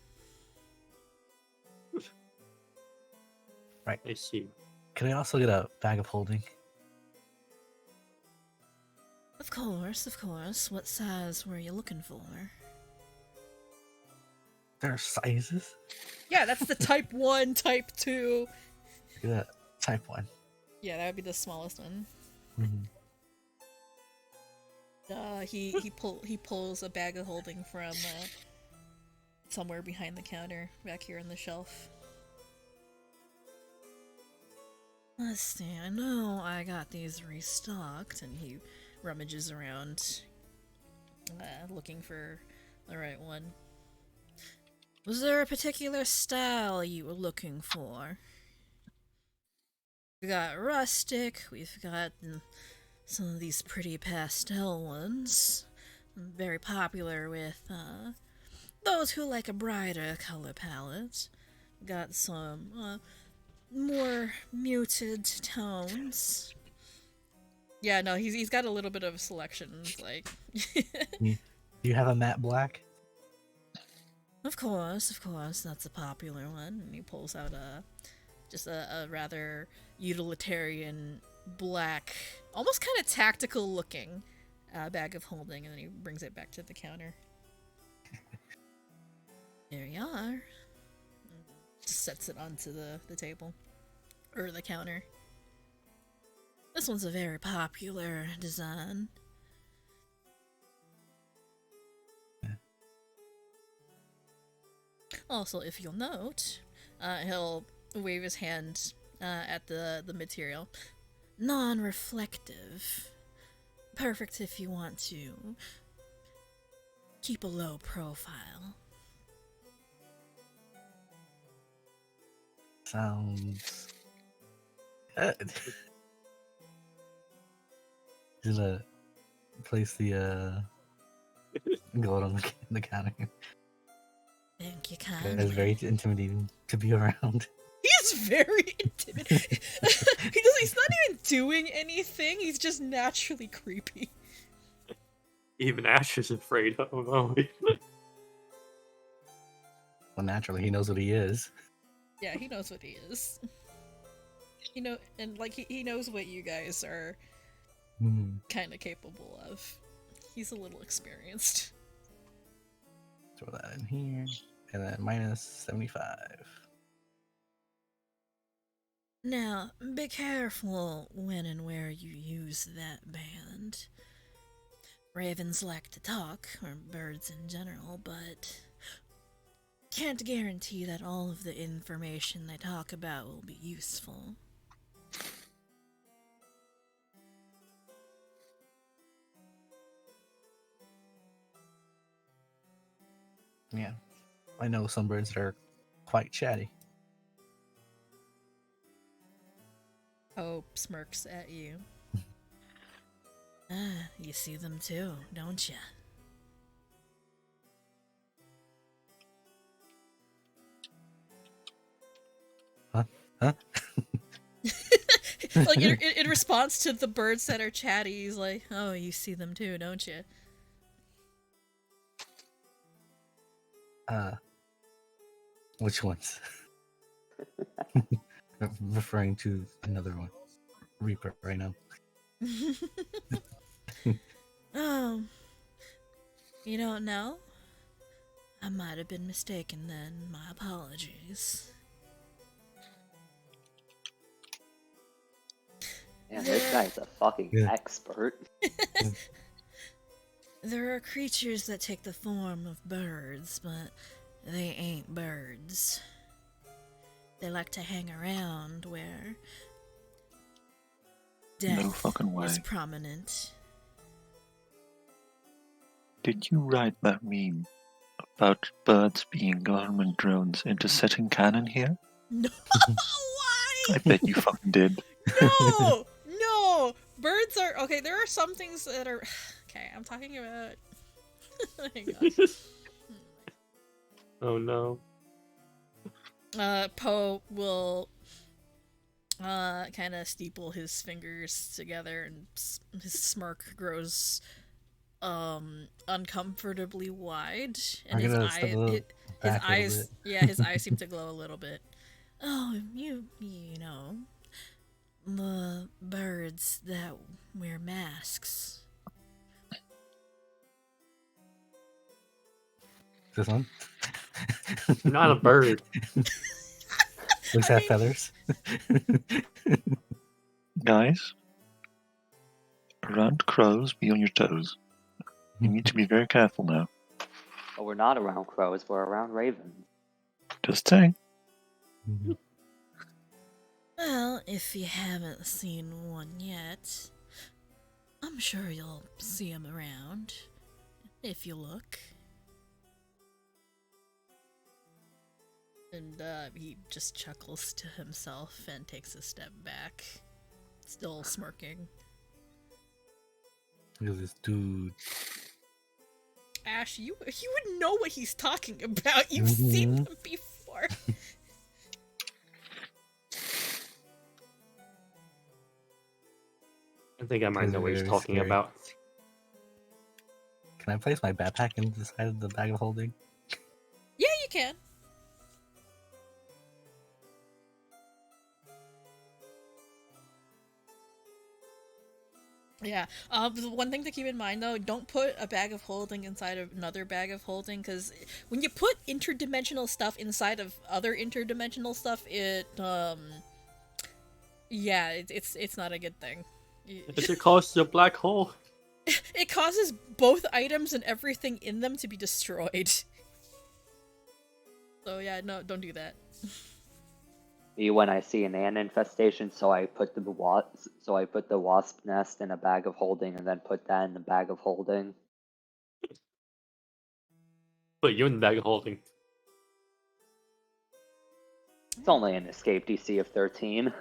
Right. I see. Can I also get a bag of holding? Of course. What size were you looking for? There are sizes? Yeah, that's the type 1, type 2. Look at that. Type 1. Yeah, that would be the smallest one. Mm-hmm. He pulls a bag of holding from somewhere behind the counter, back here on the shelf. Let's see, I know I got these restocked, and he rummages around, looking for the right one. Was there a particular style you were looking for? We got rustic, we've got some of these pretty pastel ones, very popular with those who like a brighter color palette. Got some more muted tones. Yeah, no, he's got a little bit of selections, like. Do you have a matte black? Of course, that's a popular one. And he pulls out just a rather utilitarian black, almost kind of tactical looking bag of holding, and then he brings it back to the counter. There you are. Just sets it onto the table. Or the counter. This one's a very popular design. Also, if you'll note, he'll wave his hand at the material. Non-reflective. Perfect if you want to keep a low profile. Sounds good. Just place the gold on the counter. Thank you It's kindly. very intimidating to be around. He's very intimidating. He's not even doing anything. He's just naturally creepy. Even Ash is afraid of him. Oh, Well, naturally, he knows what he is. Yeah, he knows what he is. And like he knows what you guys are kind of capable of. He's a little experienced. Throw that in here, and then minus 75. Now, be careful when and where you use that band. Ravens like to talk, or birds in general, but can't guarantee that all of the information they talk about will be useful. Yeah, I know some birds that are quite chatty. Poe smirks at you. You see them too, don't ya? Huh? Like in response to the birds that are chatty, he's like, "Oh, you see them too, don't you?" Which ones? Referring to another one. Reaper right now. Oh, you don't know? I might have been mistaken then. My apologies. Man, this guy's a fucking expert. There are creatures that take the form of birds, but they ain't birds. They like to hang around where death No fucking way. is prominent. Did you write that meme about birds being government drones intercepting cannon here? No, why? I bet you fucking did. No, no. Birds are okay. There are some things that are okay. I'm talking about. Hang on. oh no. Poe will kind of steeple his fingers together, and his smirk grows uncomfortably wide, and his eyes his eyes seem to glow a little bit. Oh, you know, the birds that wear masks. This one? Not a bird. Looks have feathers. Guys, around crows, be on your toes. You need to be very careful now. But we're not around crows, we're around ravens. Just saying. Well, if you haven't seen one yet, I'm sure you'll see them around if you look. And he just chuckles to himself and takes a step back, still smirking. Look at this dude. Ash, you would know what he's talking about. You've seen them before. I think I might know what he's Very talking scary. about. Can I place my backpack into the side of the bag of holding? Yeah, you can. Yeah. The one thing to keep in mind though, don't put a bag of holding inside of another bag of holding, because when you put interdimensional stuff inside of other interdimensional stuff, it's not a good thing. It causes a black hole. It causes both items and everything in them to be destroyed. So yeah, no, don't do that. Me when I see an ant infestation, so I put the wasp nest in a bag of holding and then put that in the bag of holding. Put you in the bag of holding. It's only an escape DC of 13.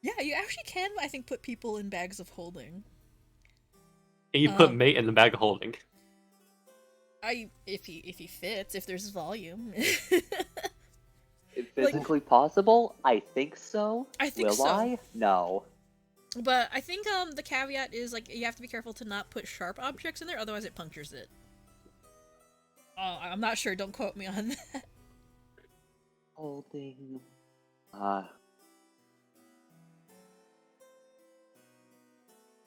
Yeah, you actually can, I think, put people in bags of holding. And you put mate in the bag of holding. If he fits, if there's volume. Physically possible? I think so. I think Will so. I? No. But I think the caveat is like you have to be careful to not put sharp objects in there, otherwise it punctures it. I'm not sure. Don't quote me on that. Holding. You're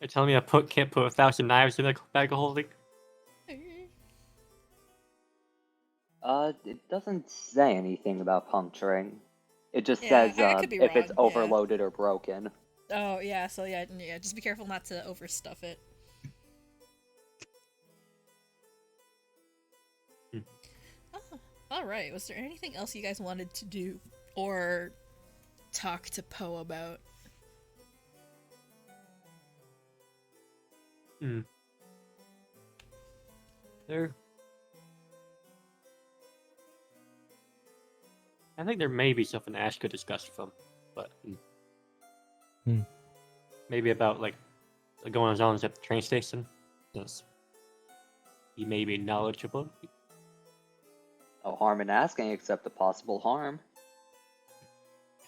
telling me I can't put 1,000 knives in a bag of holding? It doesn't say anything about puncturing. It just Yeah, says I could be if it's wrong, yeah. overloaded or broken. Oh yeah, so yeah, just be careful not to overstuff it. Oh, all right. Was there anything else you guys wanted to do or talk to Poe about? I think there may be something Ash could discuss with him, but maybe about like going on at the train station, since he may be knowledgeable. No harm in asking, except the possible harm.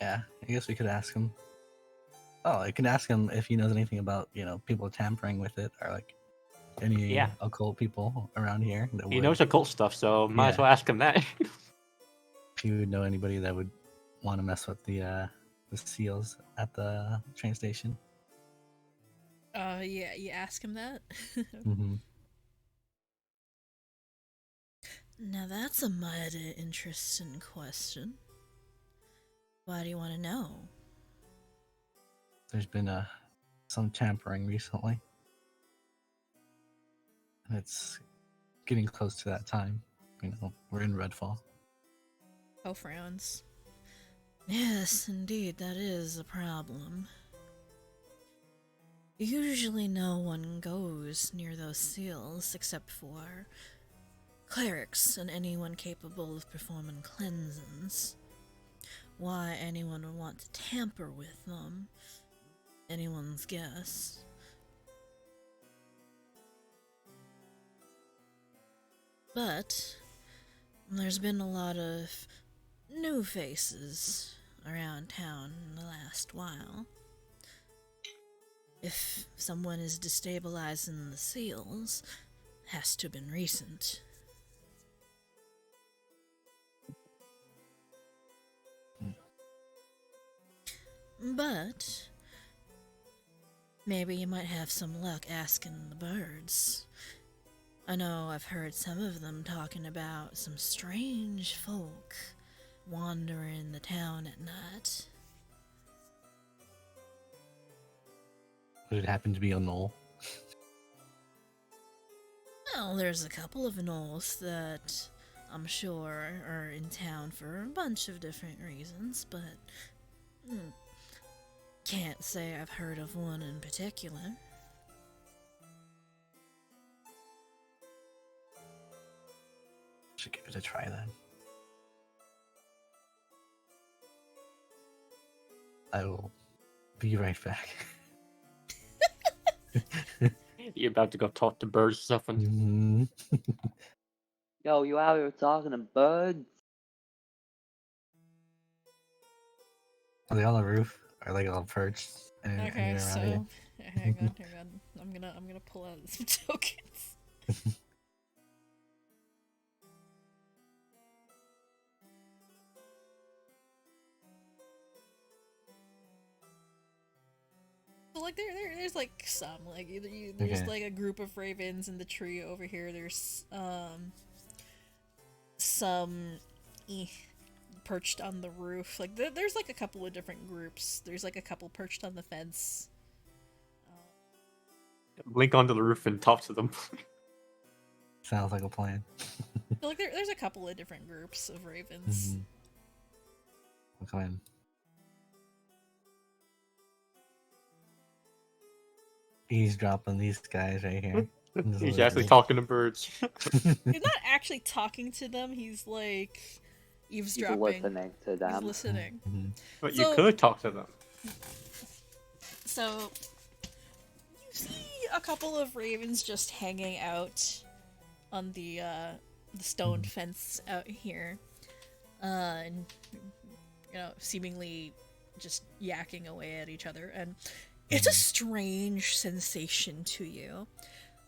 Yeah, I guess we could ask him. Oh, I can ask him if he knows anything about, people tampering with it, or like any occult people around here. He knows occult stuff, so might as well ask him that. If you would know anybody that would want to mess with the seals at the train station. Yeah, you ask him that? Mm-hmm. Now that's a mighty interesting question. Why do you want to know? There's been some tampering recently. And it's getting close to that time. We're in Redfall. Oh, frowns. Yes, indeed, that is a problem. Usually no one goes near those seals except for clerics and anyone capable of performing cleansings. Why anyone would want to tamper with them, anyone's guess. But there's been a lot of new faces around town in the last while. If someone is destabilizing the seals, has to have been recent. But maybe you might have some luck asking the birds. I know I've heard some of them talking about some strange folk wandering the town at night. Would it happen to be a knoll? Well, there's a couple of gnolls that I'm sure are in town for a bunch of different reasons, but can't say I've heard of one in particular. Should give it a try then. I will be right back. You're about to go talk to birds or something. Mm-hmm. Yo, you out here talking to birds? Are they on the roof? Are they all perched? Okay, so hang on. I'm gonna pull out some tokens. So like there's like some like there's like a group of ravens in the tree over here. There's some perched on the roof. Like there's like a couple of different groups. There's like a couple perched on the fence. blink onto the roof and talk to them. Sounds like a plan. I feel like there's a couple of different groups of ravens. We'll come in. Eavesdropping these guys right here. He's actually talking to birds. He's not actually talking to them. He's like eavesdropping. He's listening to them. He's listening. But you could talk to them. So you see a couple of ravens just hanging out on the stone fence out here, and seemingly just yakking away at each other, and it's a strange sensation to you.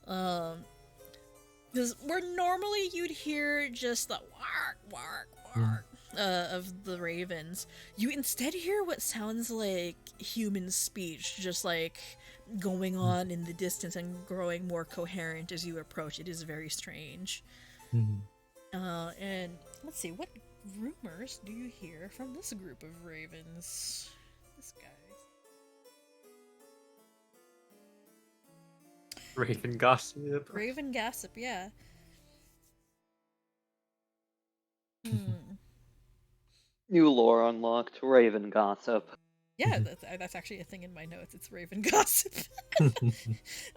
Because where normally you'd hear just the wark, wark, wark of the ravens, you instead hear what sounds like human speech, just like going on in the distance and growing more coherent as you approach. It is very strange. And let's see, what rumors do you hear from this group of ravens? This guy. Raven gossip. Raven gossip, yeah. New lore unlocked. Raven gossip. Yeah, that's actually a thing in my notes. It's Raven gossip.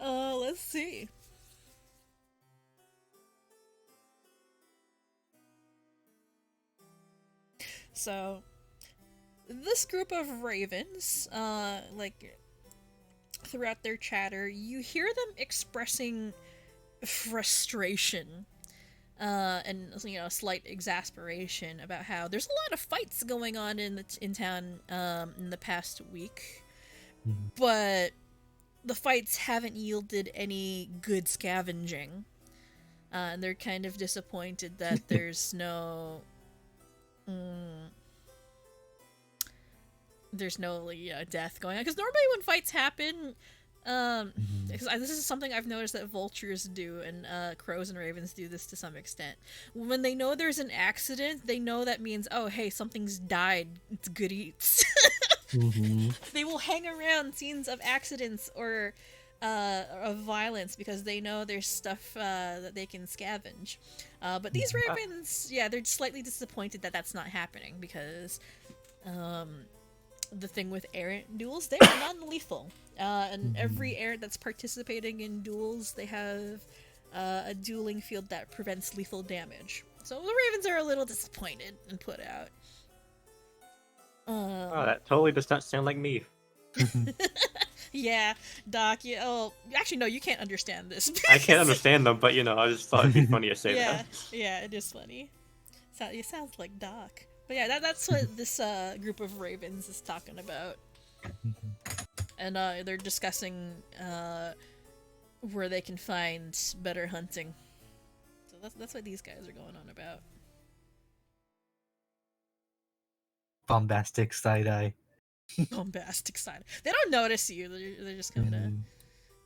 Let's see. So, this group of ravens, throughout their chatter, you hear them expressing frustration and slight exasperation about how there's a lot of fights going on in town in the past week, but the fights haven't yielded any good scavenging, and they're kind of disappointed that there's no death going on, because normally when fights happen, because this is something I've noticed that vultures do, and crows and ravens do this to some extent. When they know there's an accident, they know that means, oh hey, something's died, it's good eats. They will hang around scenes of accidents or of violence because they know there's stuff that they can scavenge. But these ravens, they're slightly disappointed that that's not happening, because the thing with errant duels, they are non-lethal. And every errant that's participating in duels, they have a dueling field that prevents lethal damage. So the ravens are a little disappointed and put out. Oh, that totally does not sound like me. Yeah, Doc, actually, no, you can't understand this. I can't understand them, but, I just thought it'd be funny to say that. Yeah, it is funny. It sounds like Doc. But yeah, that's what this group of ravens is talking about. And they're discussing where they can find better hunting. So that's what these guys are going on about. Bombastic side-eye. Bombastic side. They don't notice you. They're just kind of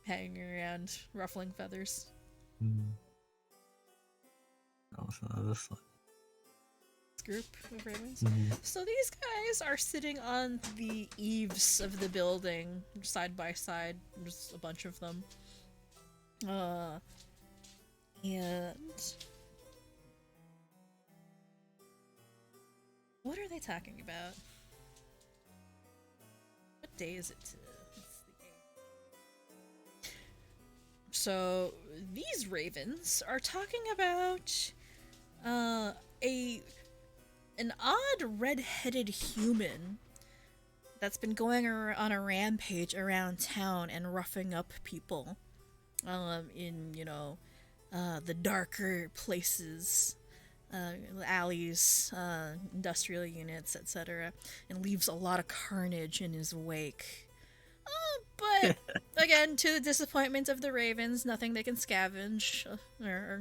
hanging around, ruffling feathers. Oh, so this one. Group of ravens. So these guys are sitting on the eaves of the building, side by side. There's a bunch of them. And what are they talking about? What day is it? It's the 8th. So these ravens are talking about an odd red-headed human that's been going on a rampage around town and roughing up people in the darker places, alleys, industrial units, etc., and leaves a lot of carnage in his wake. But again, to the disappointment of the ravens, nothing they can scavenge, or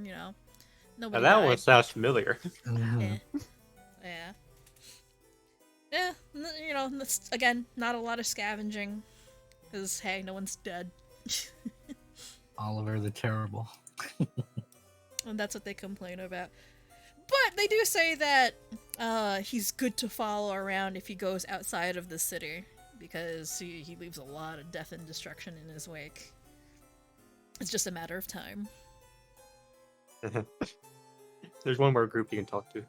nobody. Now that one sounds familiar. Yeah, again, not a lot of scavenging, because, hey, no one's dead. Oliver the Terrible. And that's what they complain about. But they do say that he's good to follow around if he goes outside of the city, because he leaves a lot of death and destruction in his wake. It's just a matter of time. There's one more group you can talk to.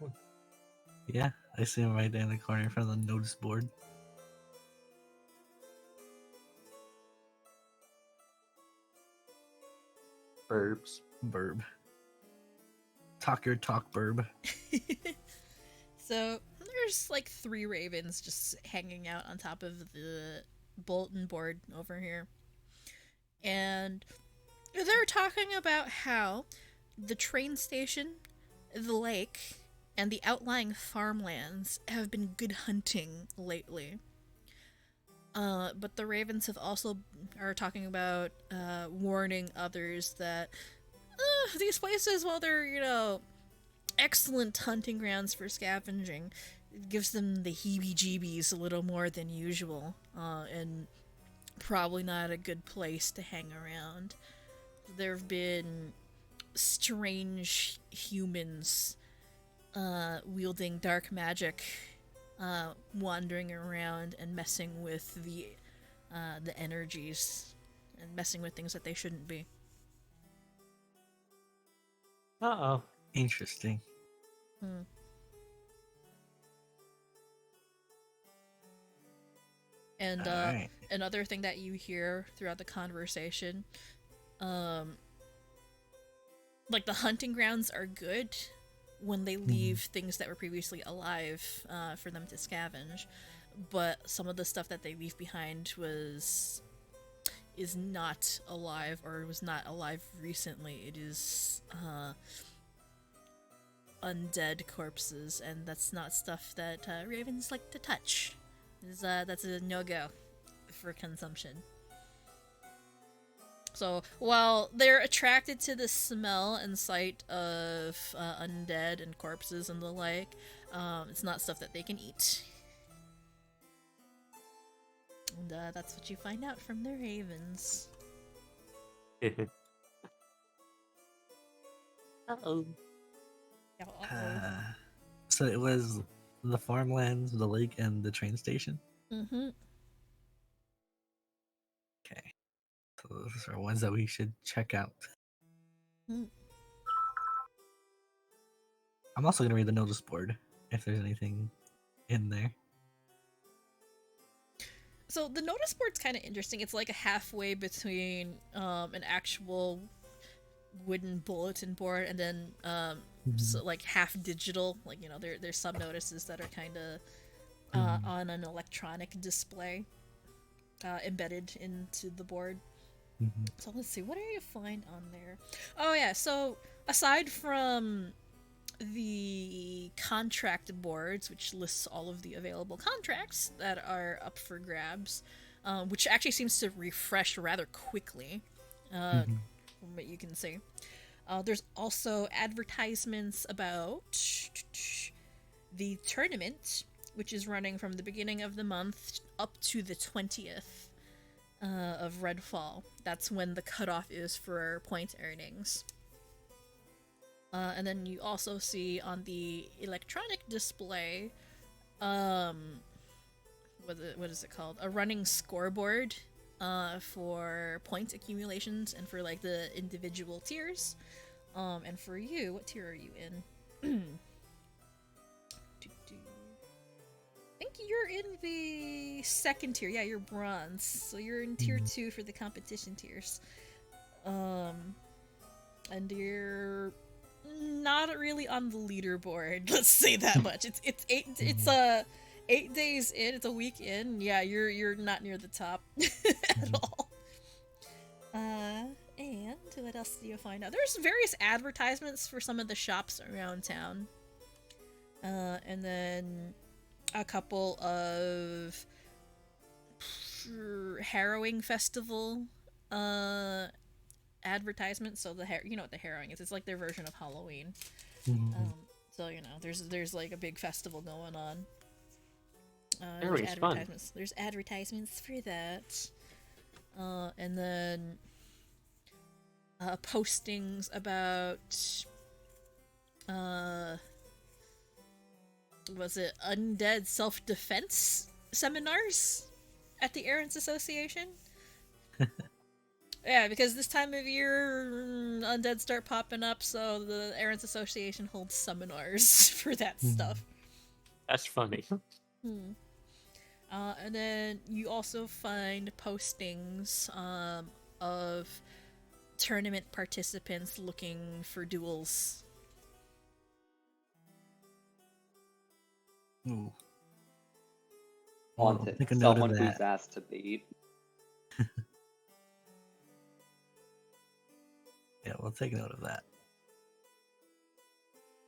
Yeah, I see him right there in the corner in front of the notice board. Burbs. Burb. Talk your talk, burb. So there's like 3 ravens just hanging out on top of the bulletin board over here. And they're talking about how the train station, the lake, and the outlying farmlands have been good hunting lately. But the ravens have also are talking about warning others that these places, while they're, you know, excellent hunting grounds for scavenging, it gives them the heebie-jeebies a little more than usual, and probably not a good place to hang around. There have been strange humans wielding dark magic, wandering around and messing with the energies and messing with things that they shouldn't be. Uh-oh. Interesting. And Alright. another thing that you hear throughout the conversation, like the hunting grounds are good when they leave things that were previously alive for them to scavenge, but some of the stuff that they leave behind is not alive, or was not alive recently. It is undead corpses, and that's not stuff that ravens like to touch. That's a no-go for consumption. So while they're attracted to the smell and sight of undead and corpses and the like, it's not stuff that they can eat. And that's what you find out from the ravens. Uh-oh. So it was the farmlands, the lake, and the train station? Mm-hmm. Okay. So those are ones that we should check out. Mm. I'm also going to read the notice board if there's anything in there. So the notice board's kind of interesting. It's like a halfway between an actual wooden bulletin board and then so like half digital. Like, you know, there's some notices that are kind of on an electronic display embedded into the board. So let's see, what do you find on there? Oh yeah, so aside from the contract boards, which lists all of the available contracts that are up for grabs, which actually seems to refresh rather quickly, from what you can see. There's also advertisements about the tournament, which is running from the beginning of the month up to the 20th of Redfall. That's when the cutoff is for point earnings. And then you also see on the electronic display, what is it called? A running scoreboard for point accumulations and for like the individual tiers. And for you, what tier are you in? I think you're in the second tier. Yeah, you're bronze. So you're in tier 2 for the competition tiers. And you're not really on the leaderboard. Let's say that much. It's 8 days in. It's a week in. Yeah, you're not near the top at all. And what else do you find out? There's various advertisements for some of the shops around town. And then a couple of harrowing festival advertisements. So you know what the harrowing is. It's like their version of Halloween. So you know, there's like a big festival going on. Harrowing's fun. There's advertisements for that. And then postings about was it undead self-defense seminars at the Errands Association? Yeah, because this time of year, undead start popping up, so the Errands Association holds seminars for that stuff. That's funny. And then you also find postings of tournament participants looking for duels. Ooh. Wanted take a note someone of who's that. asked to beat. Yeah, we'll take note of that.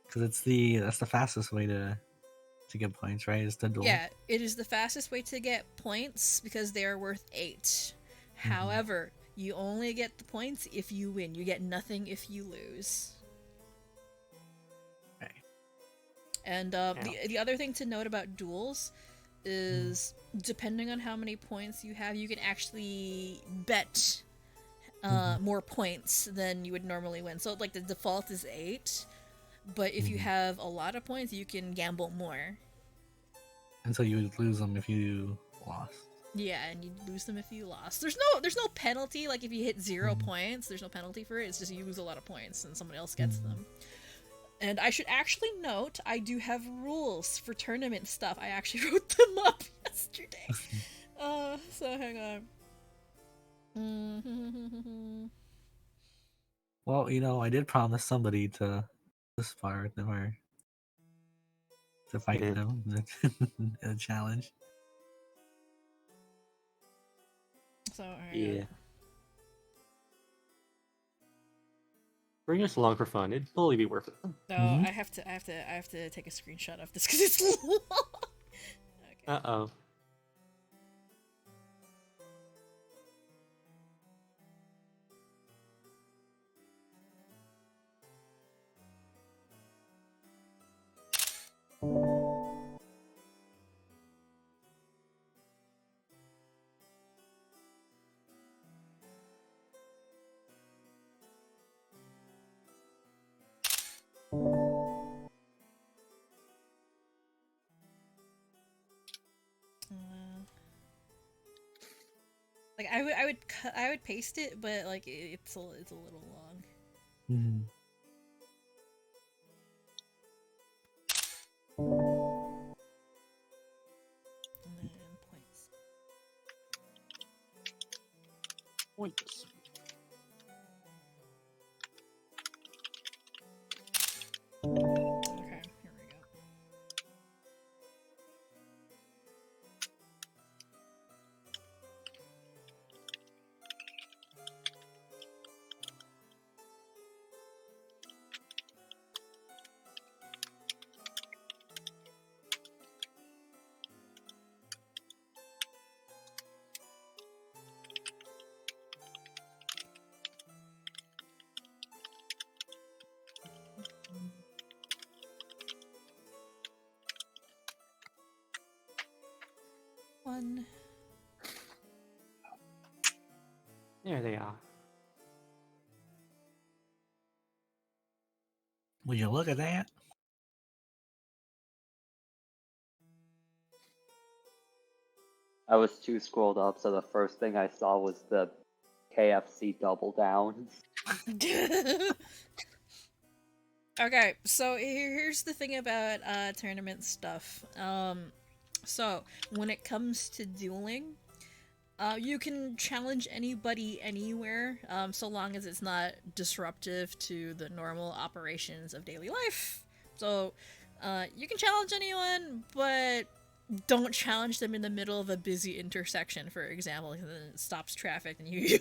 Because that's the fastest way to get points, right? Is to duel. Yeah, it is the fastest way to get points because they are worth 8. However, you only get the points if you win. You get nothing if you lose. Okay. And the other thing to note about duels is depending on how many points you have, you can actually bet more points than you would normally win. So like the default is 8, but if you have a lot of points, you can gamble more. And so you would lose them if you lost. Yeah, and you lose them if you lost. There's no penalty. Like if you hit 0 points, there's no penalty for it. It's just you lose a lot of points and someone else gets them. And I should actually note, I do have rules for tournament stuff. I actually wrote them up yesterday. So hang on. Well, I did promise somebody to spar with them or to fight them in a challenge. So yeah. Bring us along for fun. It'd totally be worth it. No, I have to take a screenshot of this because it's long. Okay. Uh-oh. Like I would paste it, but like it's a little long. And then points. Points. Okay, here we go. One. There they are. Would you look at that? I was too scrolled up, so the first thing I saw was the KFC double downs. Okay, so here's the thing about tournament stuff. So when it comes to dueling, you can challenge anybody anywhere, so long as it's not disruptive to the normal operations of daily life. So you can challenge anyone, but don't challenge them in the middle of a busy intersection, for example, because then it stops traffic and you'll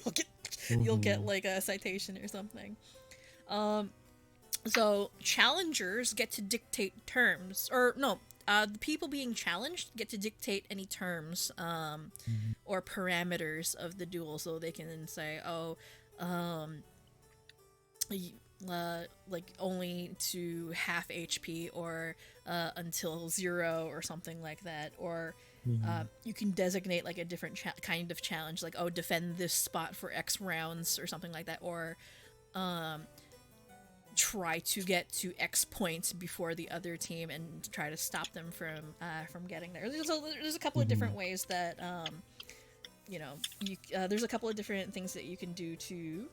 get like a citation or something. So challengers get to dictate terms, or no, the people being challenged get to dictate any terms or parameters of the duel, so they can then say, like only to half HP or until 0 or something like that, or you can designate like a different kind of challenge, like defend this spot for X rounds or something like that, or try to get to X points before the other team and try to stop them from getting there. There's a couple of different ways that you know, there's a couple of different things that you can do to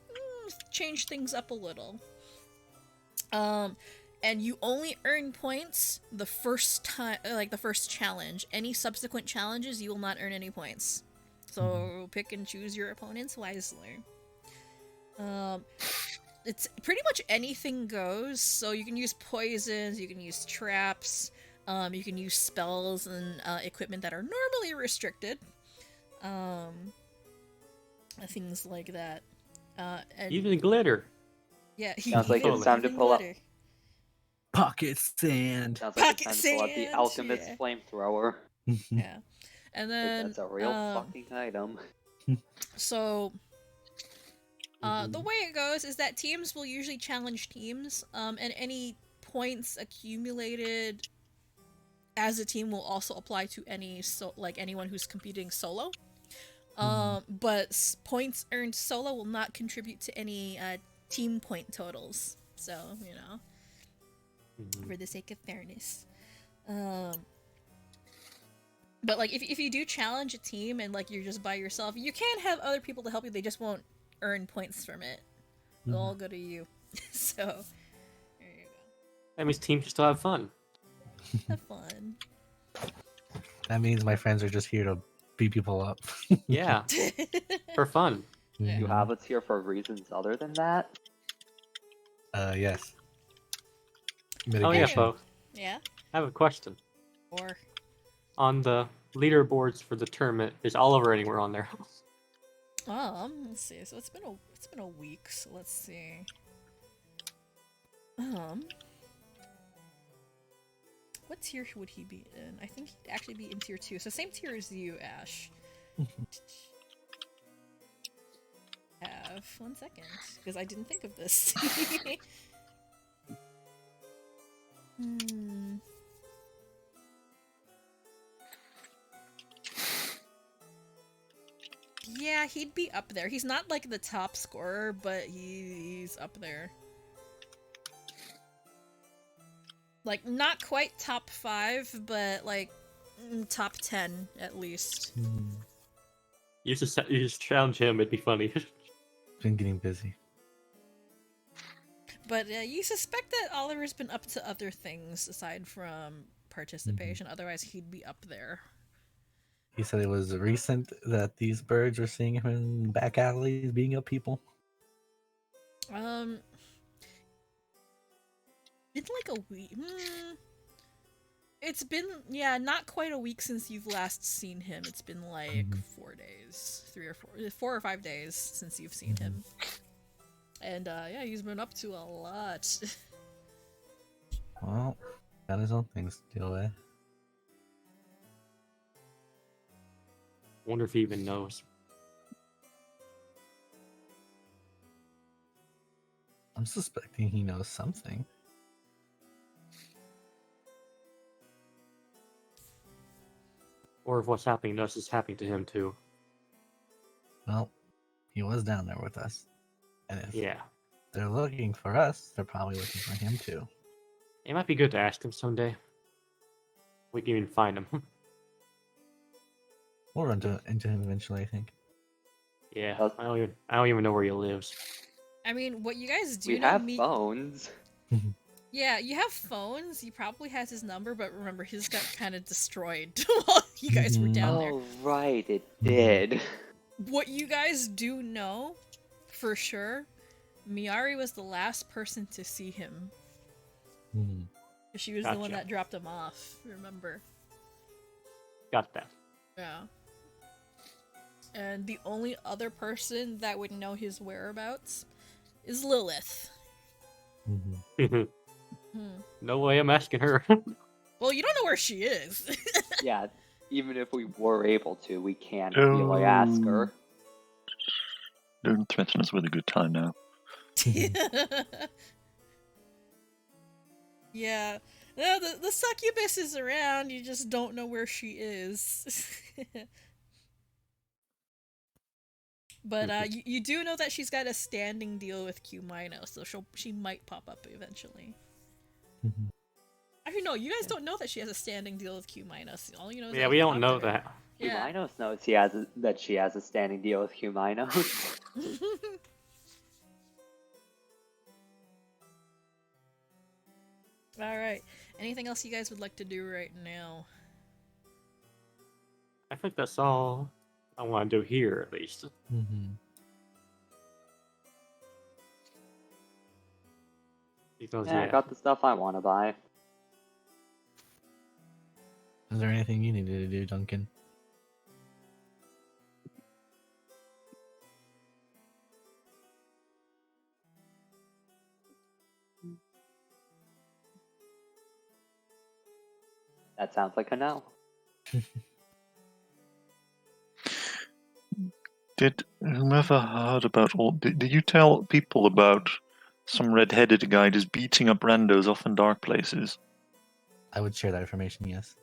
change things up a little. And you only earn points the first time, like the first challenge. Any subsequent challenges, you will not earn any points. So pick and choose your opponents wisely. It's pretty much anything goes. So you can use poisons, you can use traps, you can use spells and equipment that are normally restricted. Things like that. And even glitter. yeah, Sounds like it's time to pull up. Pocket sand. Sounds like it's time to pull out the alchemist flamethrower. Yeah, and then That's a real fucking item. So, the way it goes is that teams will usually challenge teams, and any points accumulated as a team will also apply to anyone who's competing solo. But points earned solo will not contribute to any team point totals. So, you know, for the sake of fairness. But like if you do challenge a team and like you're just by yourself, you can have other people to help you. They just won't earn points from it. They'll all go to you. So there you go. That means teams still have fun. Have fun. That means my friends are just here to beat people up. Yeah, for fun. Yeah. You have us here for reasons other than that? Yes. Oh yeah, Poe. Yeah. I have a question. Or On the leaderboards for the tournament, is Oliver anywhere on there? let's see. So it's been a week. So let's see. What tier would he be in? I think he'd actually be in tier 2. So same tier as you, Ash. Have 1 second, because I didn't think of this. Yeah, he'd be up there. He's not like the top scorer, but he's up there. Like, not quite top 5, but like top 10 at least. You just challenge him, it'd be funny. Been getting busy. But you suspect that Oliver's been up to other things aside from participation. Otherwise, he'd be up there. He said it was recent that these birds were seeing him in back alleys beating up people. Been like a week. It's been, not quite a week since you've last seen him. It's been like 4 days, 4 or 5 days since you've seen him. And he's been up to a lot. Well, got his own things to deal with. Wonder if he even knows. I'm suspecting he knows something. Or if what's happening to us is happening to him too. Well, he was down there with us. And if Yeah. they're looking for us, they're probably looking for him too. It might be good to ask him someday. We can even find him. We'll run into him eventually, I think. Yeah, I don't even know where he lives. I mean, what you guys do We know, have phones. Yeah, you have phones. He probably has his number, but remember, his got kind of destroyed while you guys were down there. Oh, right, it did. What you guys do know, for sure, Myiari was the last person to see him. She was the one that dropped him off, remember? Got that. Yeah. And the only other person that would know his whereabouts is Lilith. No way I'm asking her. Well, you don't know where she is. Yeah, even if we were able to, we can't really ask her. Don't threaten us with a good time now. Yeah. No, the succubus is around, you just don't know where she is. But you do know that she's got a standing deal with Q Mino, so she might pop up eventually. I mean, no, you guys don't know that she has a standing deal with Q Minus. All you know is Yeah, we don't know that. Yeah. Huminos knows that she has a standing deal with Huminos. Alright. Anything else you guys would like to do right now? I think that's all I want to do here, at least. Because, Yeah, I got the stuff I want to buy. Is there anything you needed to do, Duncan? That sounds like a no. Did whomever heard about all? Did you tell people about some red-headed guy just beating up randos off in dark places? I would share that information, yes.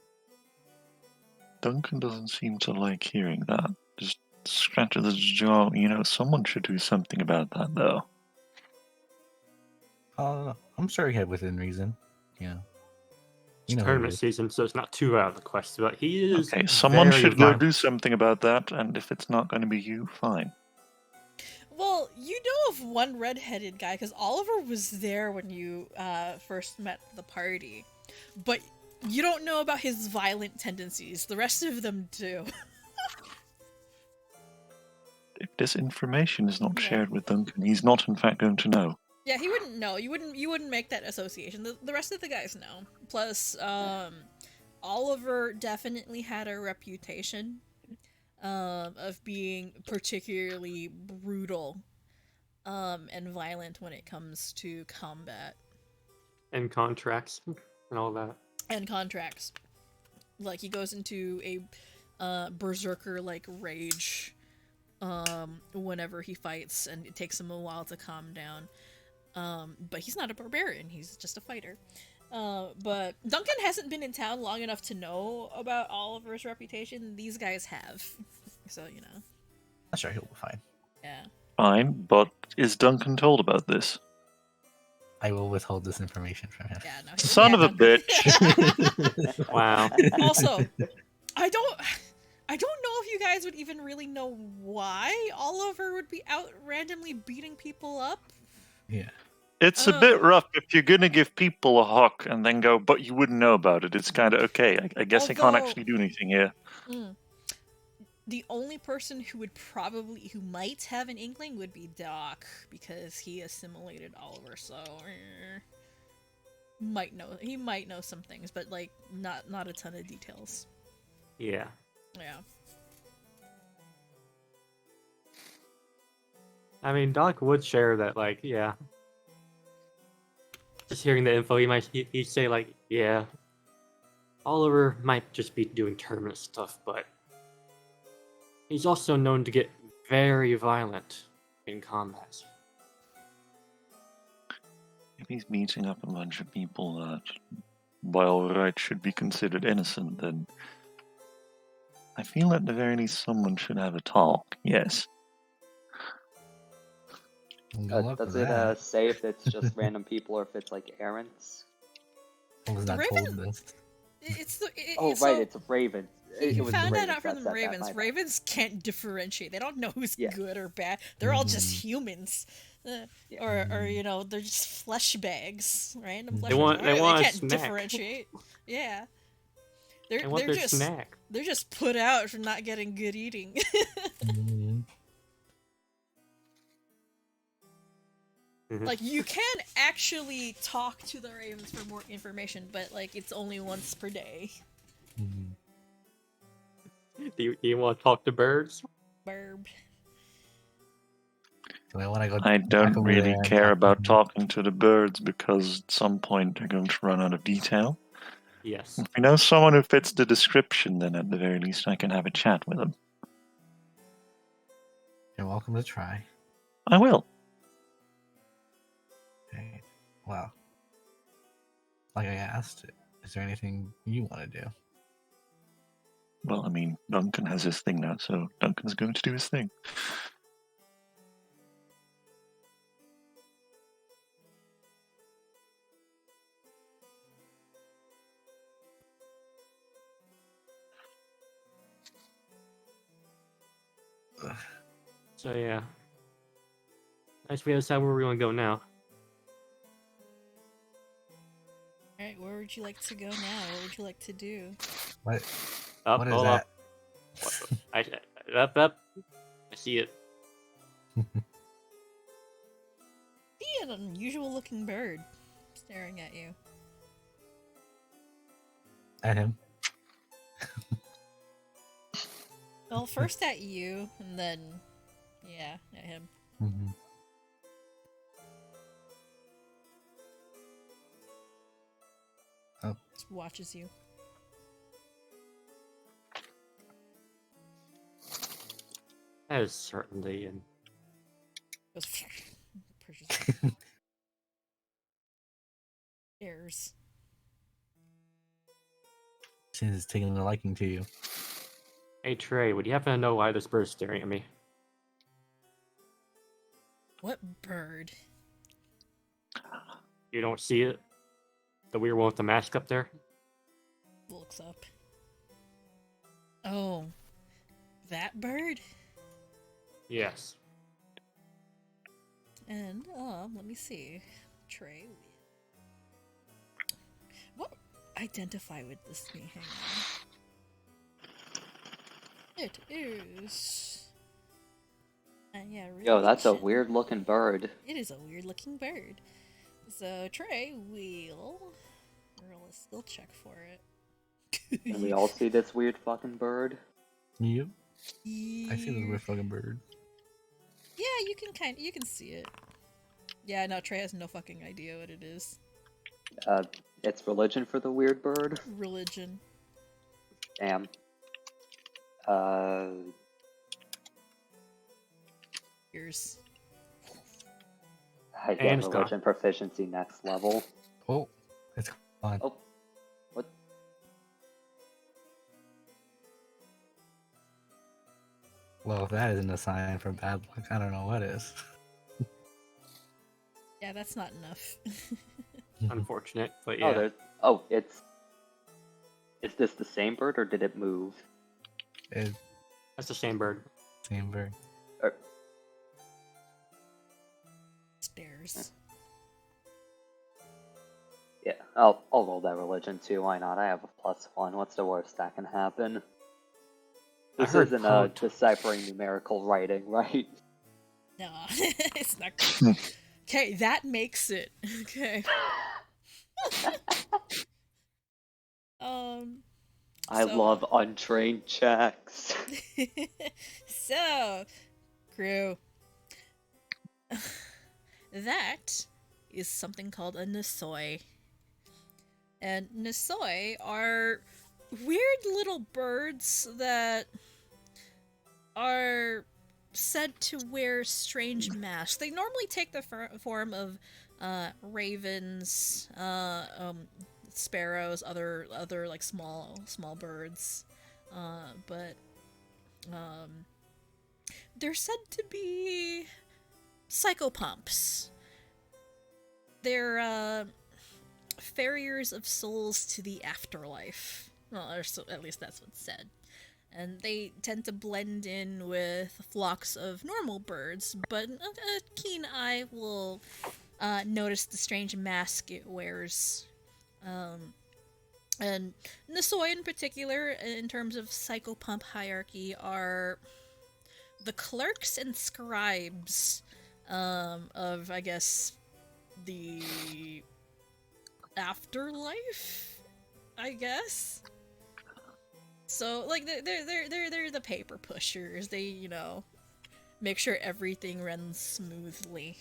Duncan doesn't seem to like hearing that. Just scratches his jaw. Someone should do something about that, though. I'm sure he had within reason. Yeah. It's tournament season, so it's not too out of the question, but he is. Okay, someone should go violent. do something about that, and if it's not going to be you, fine. Well, you know of one red-headed guy, because Oliver was there when you first met the party. But you don't know about his violent tendencies. The rest of them do. If this information is not shared with Duncan, he's not in fact going to know. Yeah, he wouldn't know. You wouldn't make that association. The rest of the guys know. Plus, Oliver definitely had a reputation of being particularly brutal and violent when it comes to combat. And contracts and all that. And contracts. Like, he goes into a berserker-like rage whenever he fights, and it takes him a while to calm down. But he's not a barbarian, he's just a fighter. But Duncan hasn't been in town long enough to know about Oliver's reputation. These guys have. So, I'm sure he'll be fine. Yeah. Fine, but is Duncan told about this? I will withhold this information from him. Yeah, no, Son of a bitch! Wow. Also, I don't know if you guys would even really know why Oliver would be out randomly beating people up. Yeah. It's a bit rough if you're going to give people a hock and then go, but you wouldn't know about it. It's kind of okay. I guess I can't actually do anything here. The only person who might have an inkling would be Doc, because he assimilated Oliver, so he might know some things, but like not a ton of details. Yeah. Yeah. I mean, Doc would share that, like, yeah. Just hearing the info, he'd say, like, yeah, Oliver might just be doing tournament stuff, but he's also known to get very violent in combat. If he's meeting up a bunch of people that, by all rights, should be considered innocent, then I feel at the very least someone should have a talk, yes. Does it say if it's just random people or if it's like errands? I was not told this. It's Ravens. You found that out from the Ravens. Ravens can't differentiate. They don't know who's good or bad. They're all just humans. Or they're just flesh bags. Random flesh bags. They can't snack. differentiate. Yeah. They're just snack. They're just put out for not getting good eating. Like, you can actually talk to the Ravens for more information, but like it's only once per day. Do you want to talk to birds? Burb. I don't really care about talking to the birds because at some point they're going to run out of detail. Yes. If we know someone who fits the description, then at the very least I can have a chat with them. You're welcome to try. I will. Okay. Well, like I asked, is there anything you want to do? Well, I mean, Duncan has his thing now, so Duncan's going to do his thing. So yeah. Nice we decide where we're gonna go now. Alright, where would you like to go now? What would you like to do? What? Up, What is hold that? up. Up. I see it. See an unusual looking bird staring at you. At him. Well, first at you, and then, yeah, at him. Mm-hmm. Oh. Just watches you. That is certainly and Goes pushes Airs. She's taking a liking to you. hey Trey, would you happen to know why this bird's staring at me? What bird? You don't see it? The weird one with the mask up there? Looks up. Oh, that bird? Yes. And, let me see. Trey. What? Identify with this thing. Hang on. It is. Yeah, Yo, that's a relation. weird looking bird. It is a weird looking bird. So, Trey will roll a skill check for it. And we all see this weird fucking bird. You? I see this weird fucking bird. Yeah, you can see it. Yeah, no, Trey has no fucking idea what it is. It's religion for the weird bird. Religion. Damn. Ears. I get And it's religion proficiency next level. Oh, it's gone. Oh, what? Well, if that isn't a sign for bad luck, I don't know what is. Yeah, that's not enough. Unfortunate, but Oh, yeah. there's. Oh, it's. Is this the same bird or did it move? It's That's the same bird. same bird. Or, Stairs. yeah, I'll roll that religion too. Why not? I have a +1. What's the worst that can happen? I This heard isn't Poe deciphering numerical writing, right? No, it's not. Okay, that makes it. Okay. I So- love untrained checks. So, Croux. That is something called a Nisoi. And Nisoi are weird little birds that are said to wear strange masks. They normally take the form of ravens, sparrows, other like small birds, but they're said to be psychopomps. They're farriers of souls to the afterlife. Well, or so, at least that's what's said. And they tend to blend in with flocks of normal birds, but a keen eye will notice the strange mask it wears. And Nisoi in particular, in terms of psychopomp hierarchy, are the clerks and scribes of, I guess, the afterlife, I guess. So, like, they're the paper pushers. They, you know, make sure everything runs smoothly.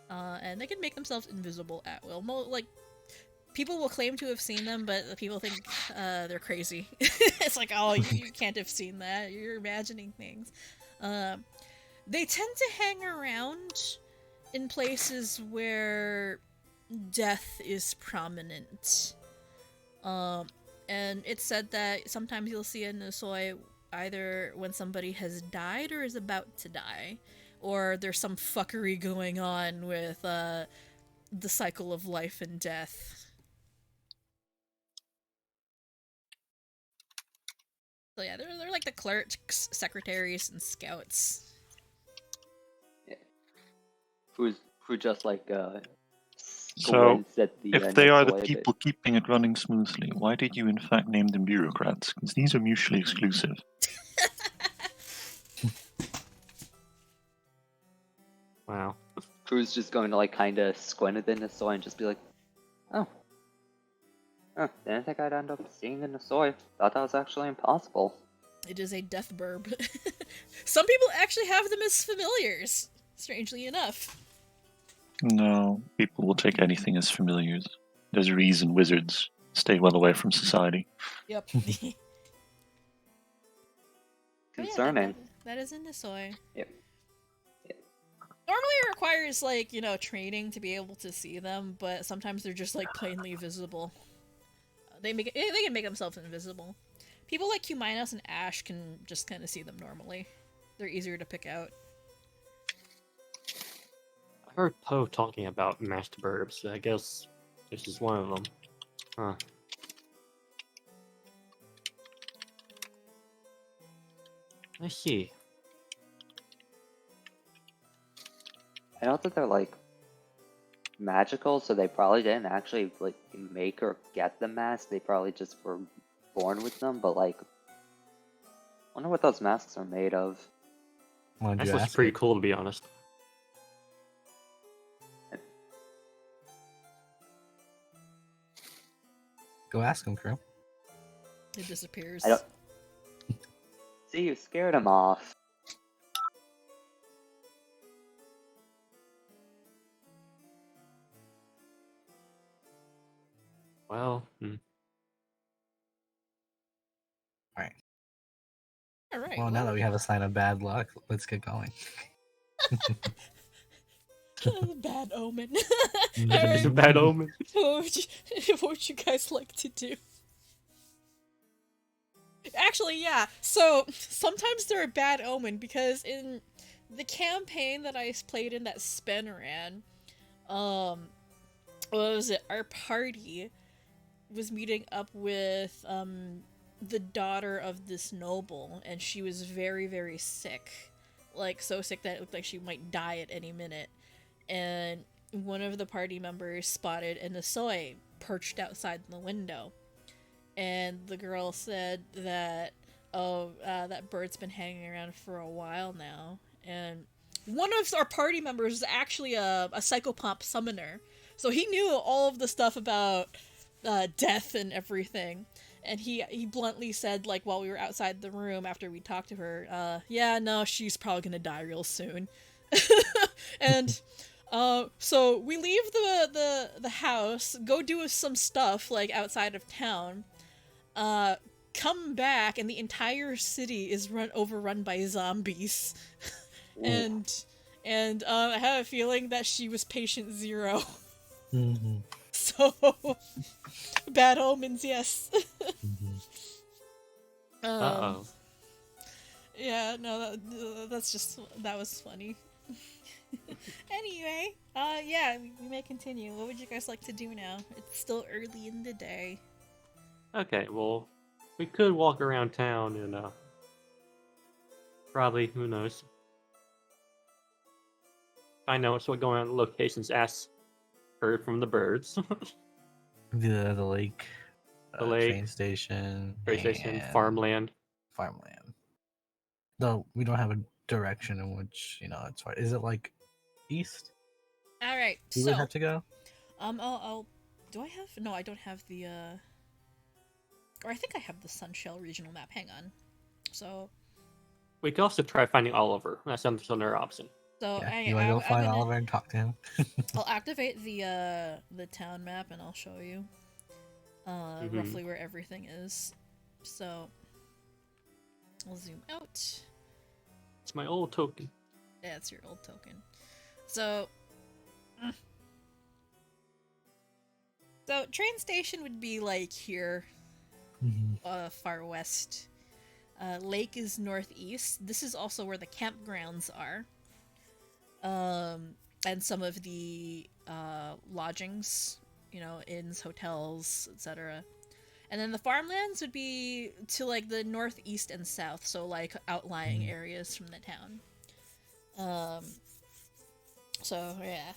And they can make themselves invisible at will. Like, people will claim to have seen them, but people think they're crazy. It's like, oh, you can't have seen that. You're imagining things. They tend to hang around in places where death is prominent. And it's said that sometimes you'll see a Nisoi either when somebody has died or is about to die, or there's some fuckery going on with the cycle of life and death. So yeah, they're like the clerks, secretaries, and scouts who just like So, squints at the if they are the Nisoy bit. people keeping it running smoothly, why did you in fact name them bureaucrats? Because these are mutually exclusive. Wow. Croux just going to like kind of squint at the Nisoy and just be like, oh. Didn't think I'd end up seeing the Nisoy. Thought that was actually impossible. It is a death burb. Some people actually have them as familiars, strangely enough. No, people will take anything as familiars. There's a reason wizards stay well away from society. Yep. Concerning. That is in Nisoy. Yep. Normally it requires, like, you know, training to be able to see them, but sometimes they're just, like, plainly visible. They can make themselves invisible. People like Q-Minos and Ash can just kind of see them normally. They're easier to pick out. I heard Poe talking about masked burbs, so I guess this is one of them. Huh. I see. I know that they're like magical, so they probably didn't actually like make or get the mask. They probably just were born with them. But like, I wonder what those masks are made of. That looks pretty cool, to be honest. Go ask him, Croux. It disappears. I don't. See, you scared him off. Well, Alright. Well, now that we have a sign of bad luck, let's get going. Bad omen. it's a bad omen. what would you guys like to do? Actually, yeah. So, sometimes they're a bad omen, because in the campaign that I played in that Spen ran, what was it? Our party was meeting up with, the daughter of this noble, and she was very, very sick. Like, so sick that it looked like she might die at any minute. And one of the party members spotted a Nisoy perched outside the window. And the girl said that, that bird's been hanging around for a while now. And one of our party members is actually a psychopomp summoner. So he knew all of the stuff about death and everything. And he bluntly said, like, while we were outside the room after we talked to her, yeah, no, she's probably gonna die real soon. And so we leave the house, go do some stuff, like, outside of town, come back, and the entire city is overrun by zombies. and I have a feeling that she was patient zero. Mm-hmm. So, bad omens, yes. Uh-oh. Yeah, no, that was funny. Anyway, yeah, we may continue. What would you guys like to do now? It's still early in the day. Okay, well, we could walk around town and, probably, who knows, find out what's going on at the locations, ask heard from the birds. The lake, The lake, train station, farmland. Though we don't have a direction in which, it's far. Is it like east? All right, We would have to go. Do I have? No, I don't have the. Or I think I have the Sunshale regional map. Hang on. So. We could also try finding Oliver. That's another option. So Yeah. You want to go find Oliver and talk to him? I'll activate the town map and I'll show you roughly where everything is. So I'll zoom out. It's my old token. Yeah, it's your old token. So train station would be like here, far west. Lake is northeast. This is also where the campgrounds are. And some of the lodgings, inns, hotels, etc. And then the farmlands would be to like the northeast and south, so like outlying areas from the town. So yeah.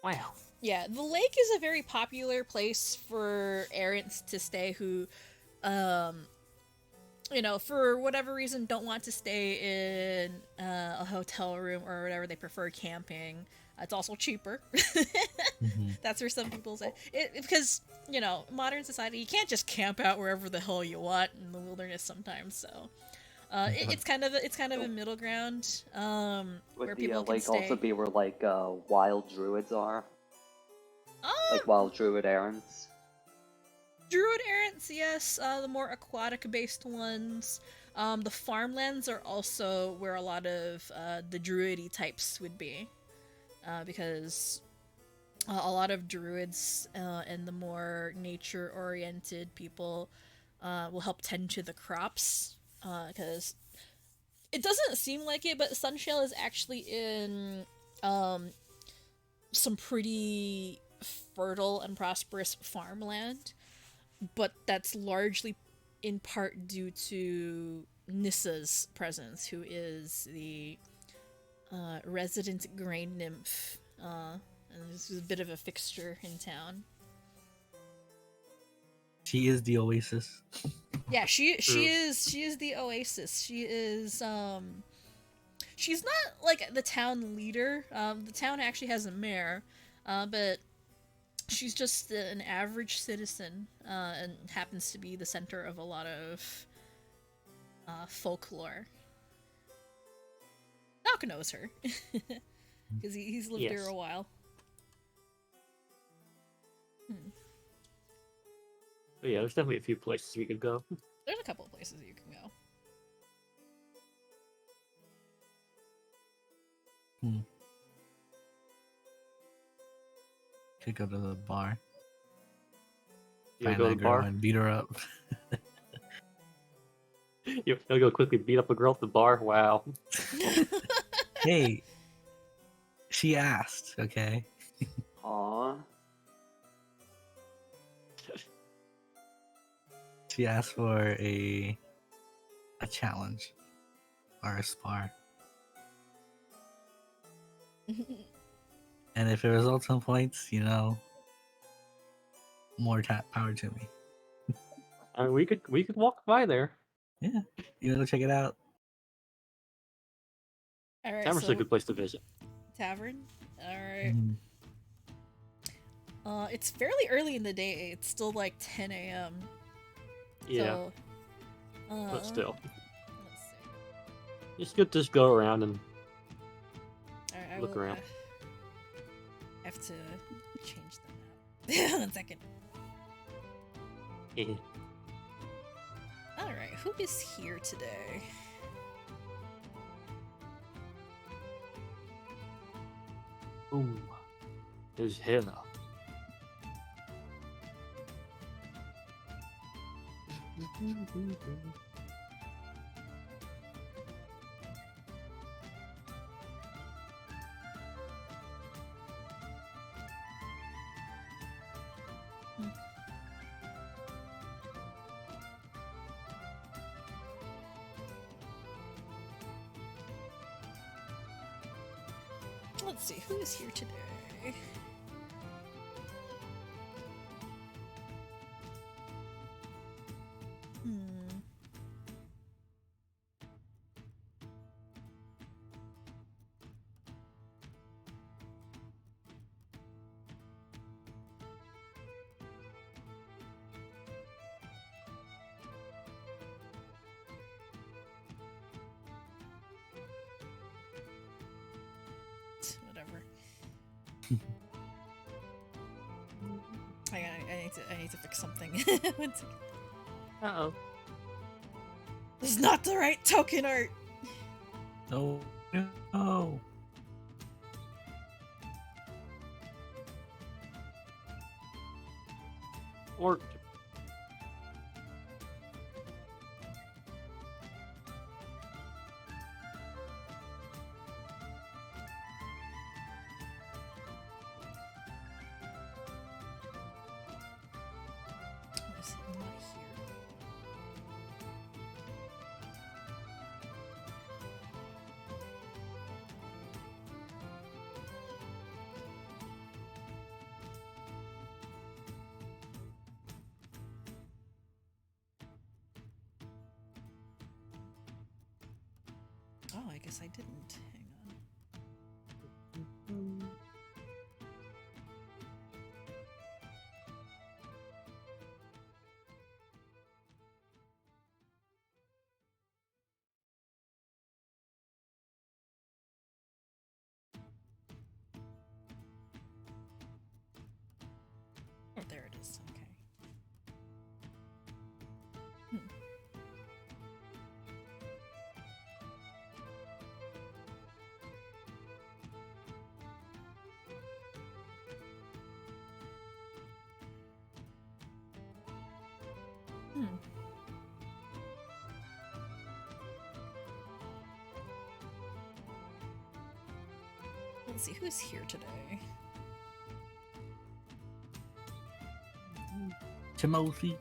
Wow. Yeah, the lake is a very popular place for errants to stay who, for whatever reason don't want to stay in a hotel room or whatever. They prefer camping. It's also cheaper. That's where some people say it, because modern society, you can't just camp out wherever the hell you want in the wilderness sometimes. So it's kind of a middle ground where people can lake stay. also be where wild druids are? Like wild druid errands? Druid errants, yes. The more aquatic-based ones. The farmlands are also where a lot of the druidy types would be, because a lot of druids and the more nature-oriented people will help tend to the crops. Because it doesn't seem like it, but Sunshale is actually in some pretty fertile and prosperous farmland. But that's largely in part due to Nissa's presence, who is the resident grain nymph, and this is a bit of a fixture in town. She is the oasis. Yeah, she is the oasis. She is she's not like the town leader. The town actually has a mayor, but she's just an average citizen, and happens to be the center of a lot of folklore. Doc knows her, because he's lived here a while. But yeah, there's definitely a few places we could go. There's a couple of places you can go. Could go to the bar. You'll Find go to that the girl bar and beat her up. You'll go quickly beat up a girl at the bar? Wow. Hey, she asked, okay? Aww. She asked for a challenge or a spar. And if it results in points, more power to me. I mean, we could walk by there. Yeah, check it out. All right, Tavern's a good place to visit. Tavern. All right. It's fairly early in the day. It's still like 10 a.m. Yeah. So, But still, let's see. it's good to just go around and Alright, look around. I have to change them out. 1 second. Yeah. Alright, who is here today? Ooh, there's Hannah. Let's see, who is here today? Whatever. I need to fix something. 1 second. Uh-oh. This is not the right token art. No. No. Or Is it not here? Oh, I guess I didn't. Hang on. Oh, there it is. Okay. Let's see who's here today. Timothy.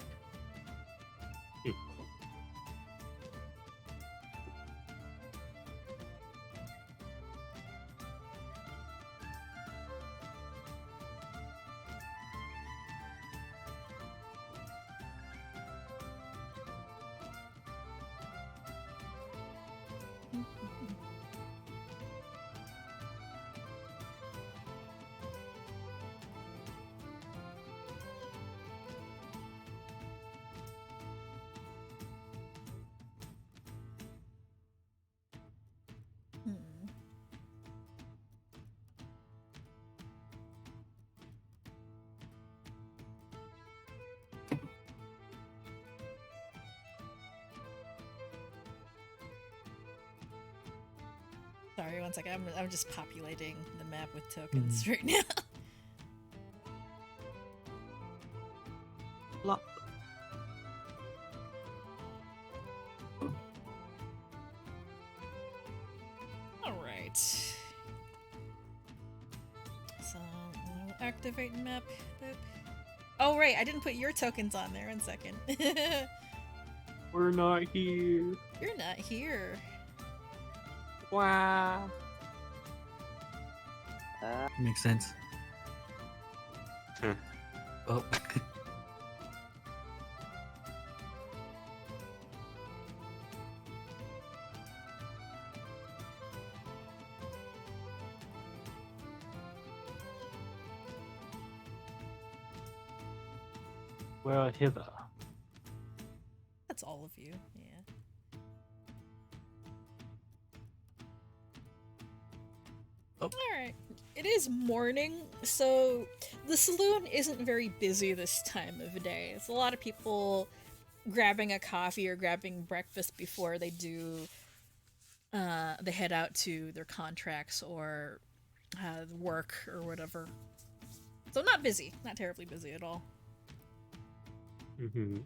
Sorry, one second. I'm just populating the map with tokens right now. Alright. So, we'll activate map. Oh, right, I didn't put your tokens on there. 1 second. We're not here. You're not here. Wow. Makes sense. Oh. Well, hither. That's all of you, yeah. Oh. Alright. It is morning, so the saloon isn't very busy this time of day. It's a lot of people grabbing a coffee or grabbing breakfast before they they head out to their contracts or work or whatever. So not busy, not terribly busy at all. Mm-hmm.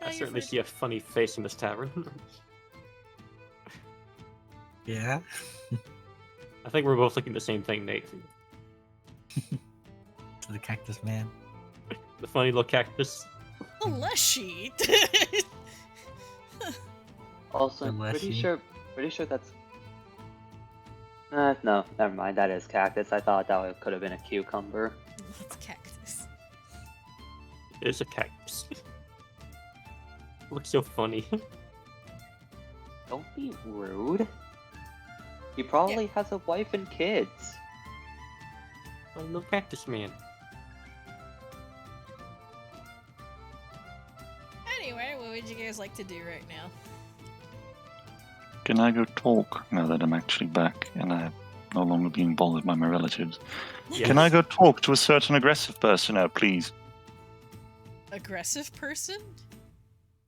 I certainly see a funny face in this tavern. Yeah. I think we're both looking at the same thing, Nate. The cactus man. The funny little cactus. The leshy. Also, I'm pretty sure that's. No, never mind. That is cactus. I thought that could have been a cucumber. It's cactus. It is a cactus. Looks so funny. Don't be rude. He probably has a wife and kids. Oh, no cactus man. Anyway, what would you guys like to do right now? Can I go talk now that I'm actually back and I'm no longer being bothered by my relatives? Yes. Can I go talk to a certain aggressive person now, please? Aggressive person?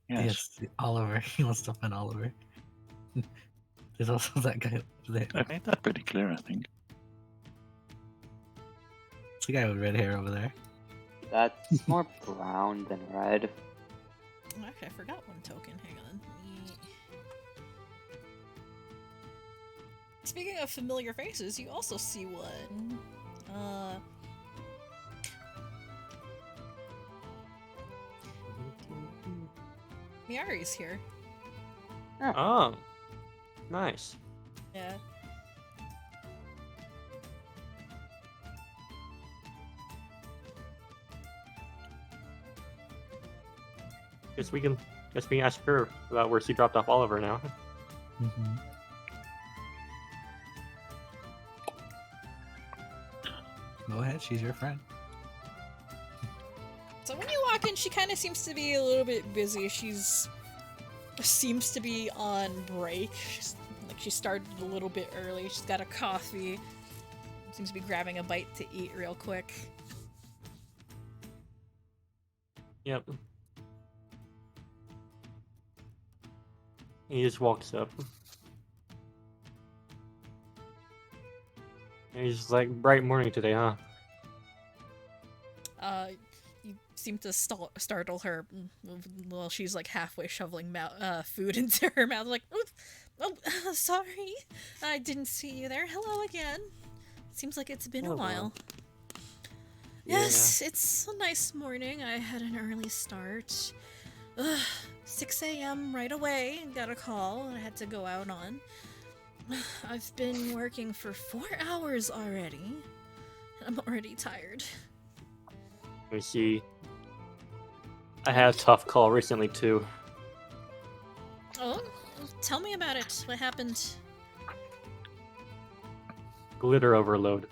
Yes. Yes, Oliver. He wants to find Oliver. There's also that guy over there. I made that pretty clear, I think. It's the guy with red hair over there. That's more brown than red. Oh, actually, I forgot one token. Hang on. Speaking of familiar faces, you also see one. Myiari's here. Oh. Nice. Yeah. Guess we can guess we can ask her about where she dropped off Oliver now. Mm-hmm. Go ahead, she's your friend. So when you walk in, she kind of seems to be a little bit busy. Seems to be on break. She started a little bit early. She's got a coffee. Seems to be grabbing a bite to eat real quick. Yep. He just walks up. And he's just like, bright morning today, huh? You seem to startle her while she's like halfway shoveling food into her mouth. Like, oh, sorry, I didn't see you there. Hello again. Seems like it's been a while. Yes, it's a nice morning. I had an early start. 6 a.m. right away. Got a call I had to go out on. I've been working for 4 hours already. I'm already tired. Let me see. I had a tough call recently too. Oh, tell me about it. What happened? Glitter overload.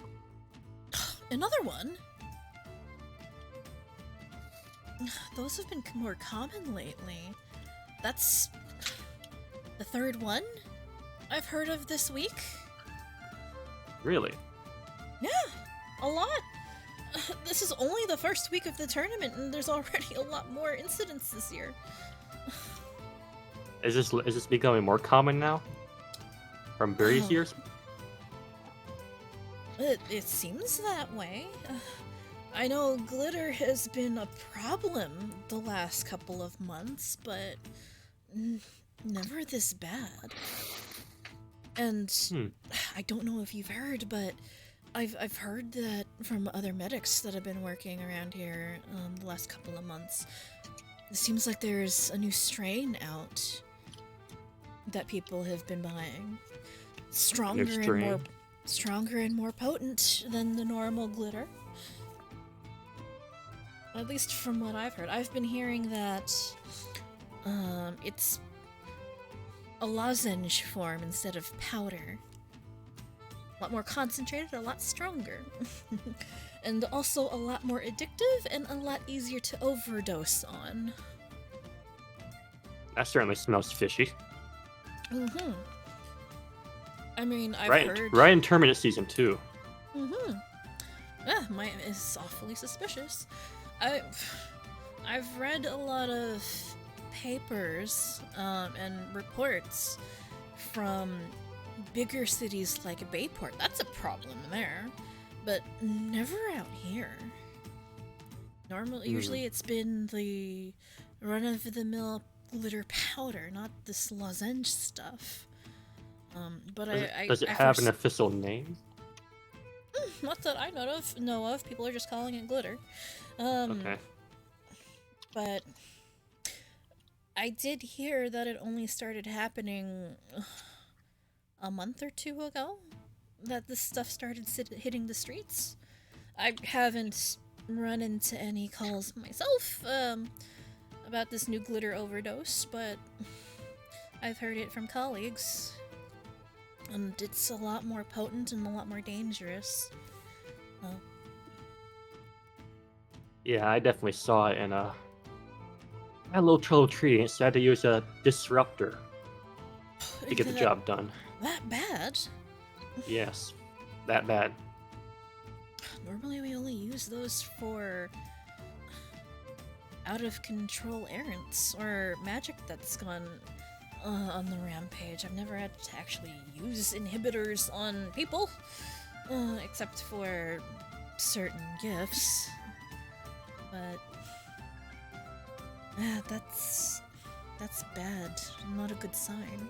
Another one? Those have been more common lately. That's the third one I've heard of this week. Really? Yeah, a lot. This is only the first week of the tournament, and there's already a lot more incidents this year. Is this becoming more common now? From previous years? It seems that way. I know glitter has been a problem the last couple of months, but never this bad. And I don't know if you've heard, but I've heard that from other medics that have been working around here the last couple of months. It seems like there's a new strain out that people have been buying. Stronger and more potent than the normal glitter. At least from what I've heard. I've been hearing that it's a lozenge form instead of powder. A lot more concentrated, a lot stronger. And also a lot more addictive and a lot easier to overdose on. That certainly smells fishy. Mm-hmm. I mean, I've heard... Right in Terminus Season 2. Mm-hmm. Yeah, mine is awfully suspicious. I've read a lot of papers and reports from bigger cities like Bayport. That's a problem there, but never out here. Usually it's been the run-of-the-mill glitter powder, not this lozenge stuff. But does it have an official name? Not that I know of. People are just calling it glitter. Okay. But I did hear that it only started happening a month or two ago, that this stuff started hitting the streets. I haven't run into any calls myself about this new glitter overdose, but I've heard it from colleagues. And it's a lot more potent and a lot more dangerous. Yeah, I definitely saw it, and I had a little trouble treating it, so I had to use a disruptor to get the job done. That bad? Yes, that bad. Normally we only use those for out-of-control errants, or magic that's gone on the rampage. I've never had to actually use inhibitors on people, except for certain gifts. But yeah, that's bad. Not a good sign.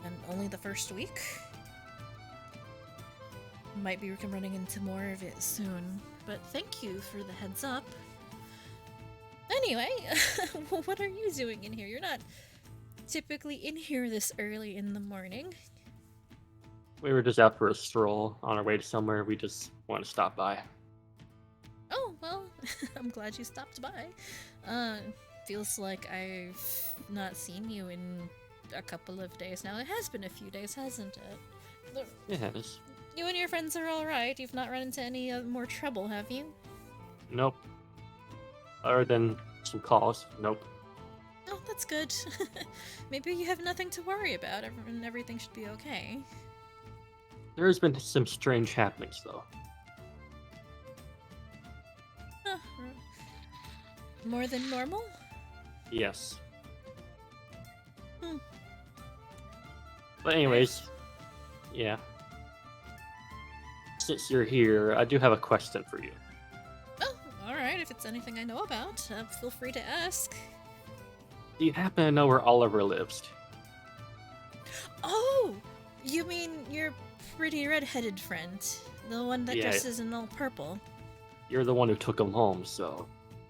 And only the first week? Might be running into more of it soon. But thank you for the heads up. Anyway, what are you doing in here? You're not typically in here this early in the morning. We were just out for a stroll on our way to somewhere. We just wanted to stop by. Oh, well, I'm glad you stopped by. feels like I've not seen you in a couple of days now. It has been a few days, hasn't it? It has. You and your friends are alright. You've not run into any more trouble, have you? Nope. Other than some calls, nope. Oh, that's good. Maybe you have nothing to worry about, and everything should be okay. There's been some strange happenings, though. Huh. More than normal? Yes. Hmm. But anyways, yeah. Since you're here, I do have a question for you. Oh, alright. If it's anything I know about, feel free to ask. Do you happen to know where Oliver lives? Oh! You mean your pretty red-headed friend? The one that Yeah. dresses in all purple? You're the one who took him home, so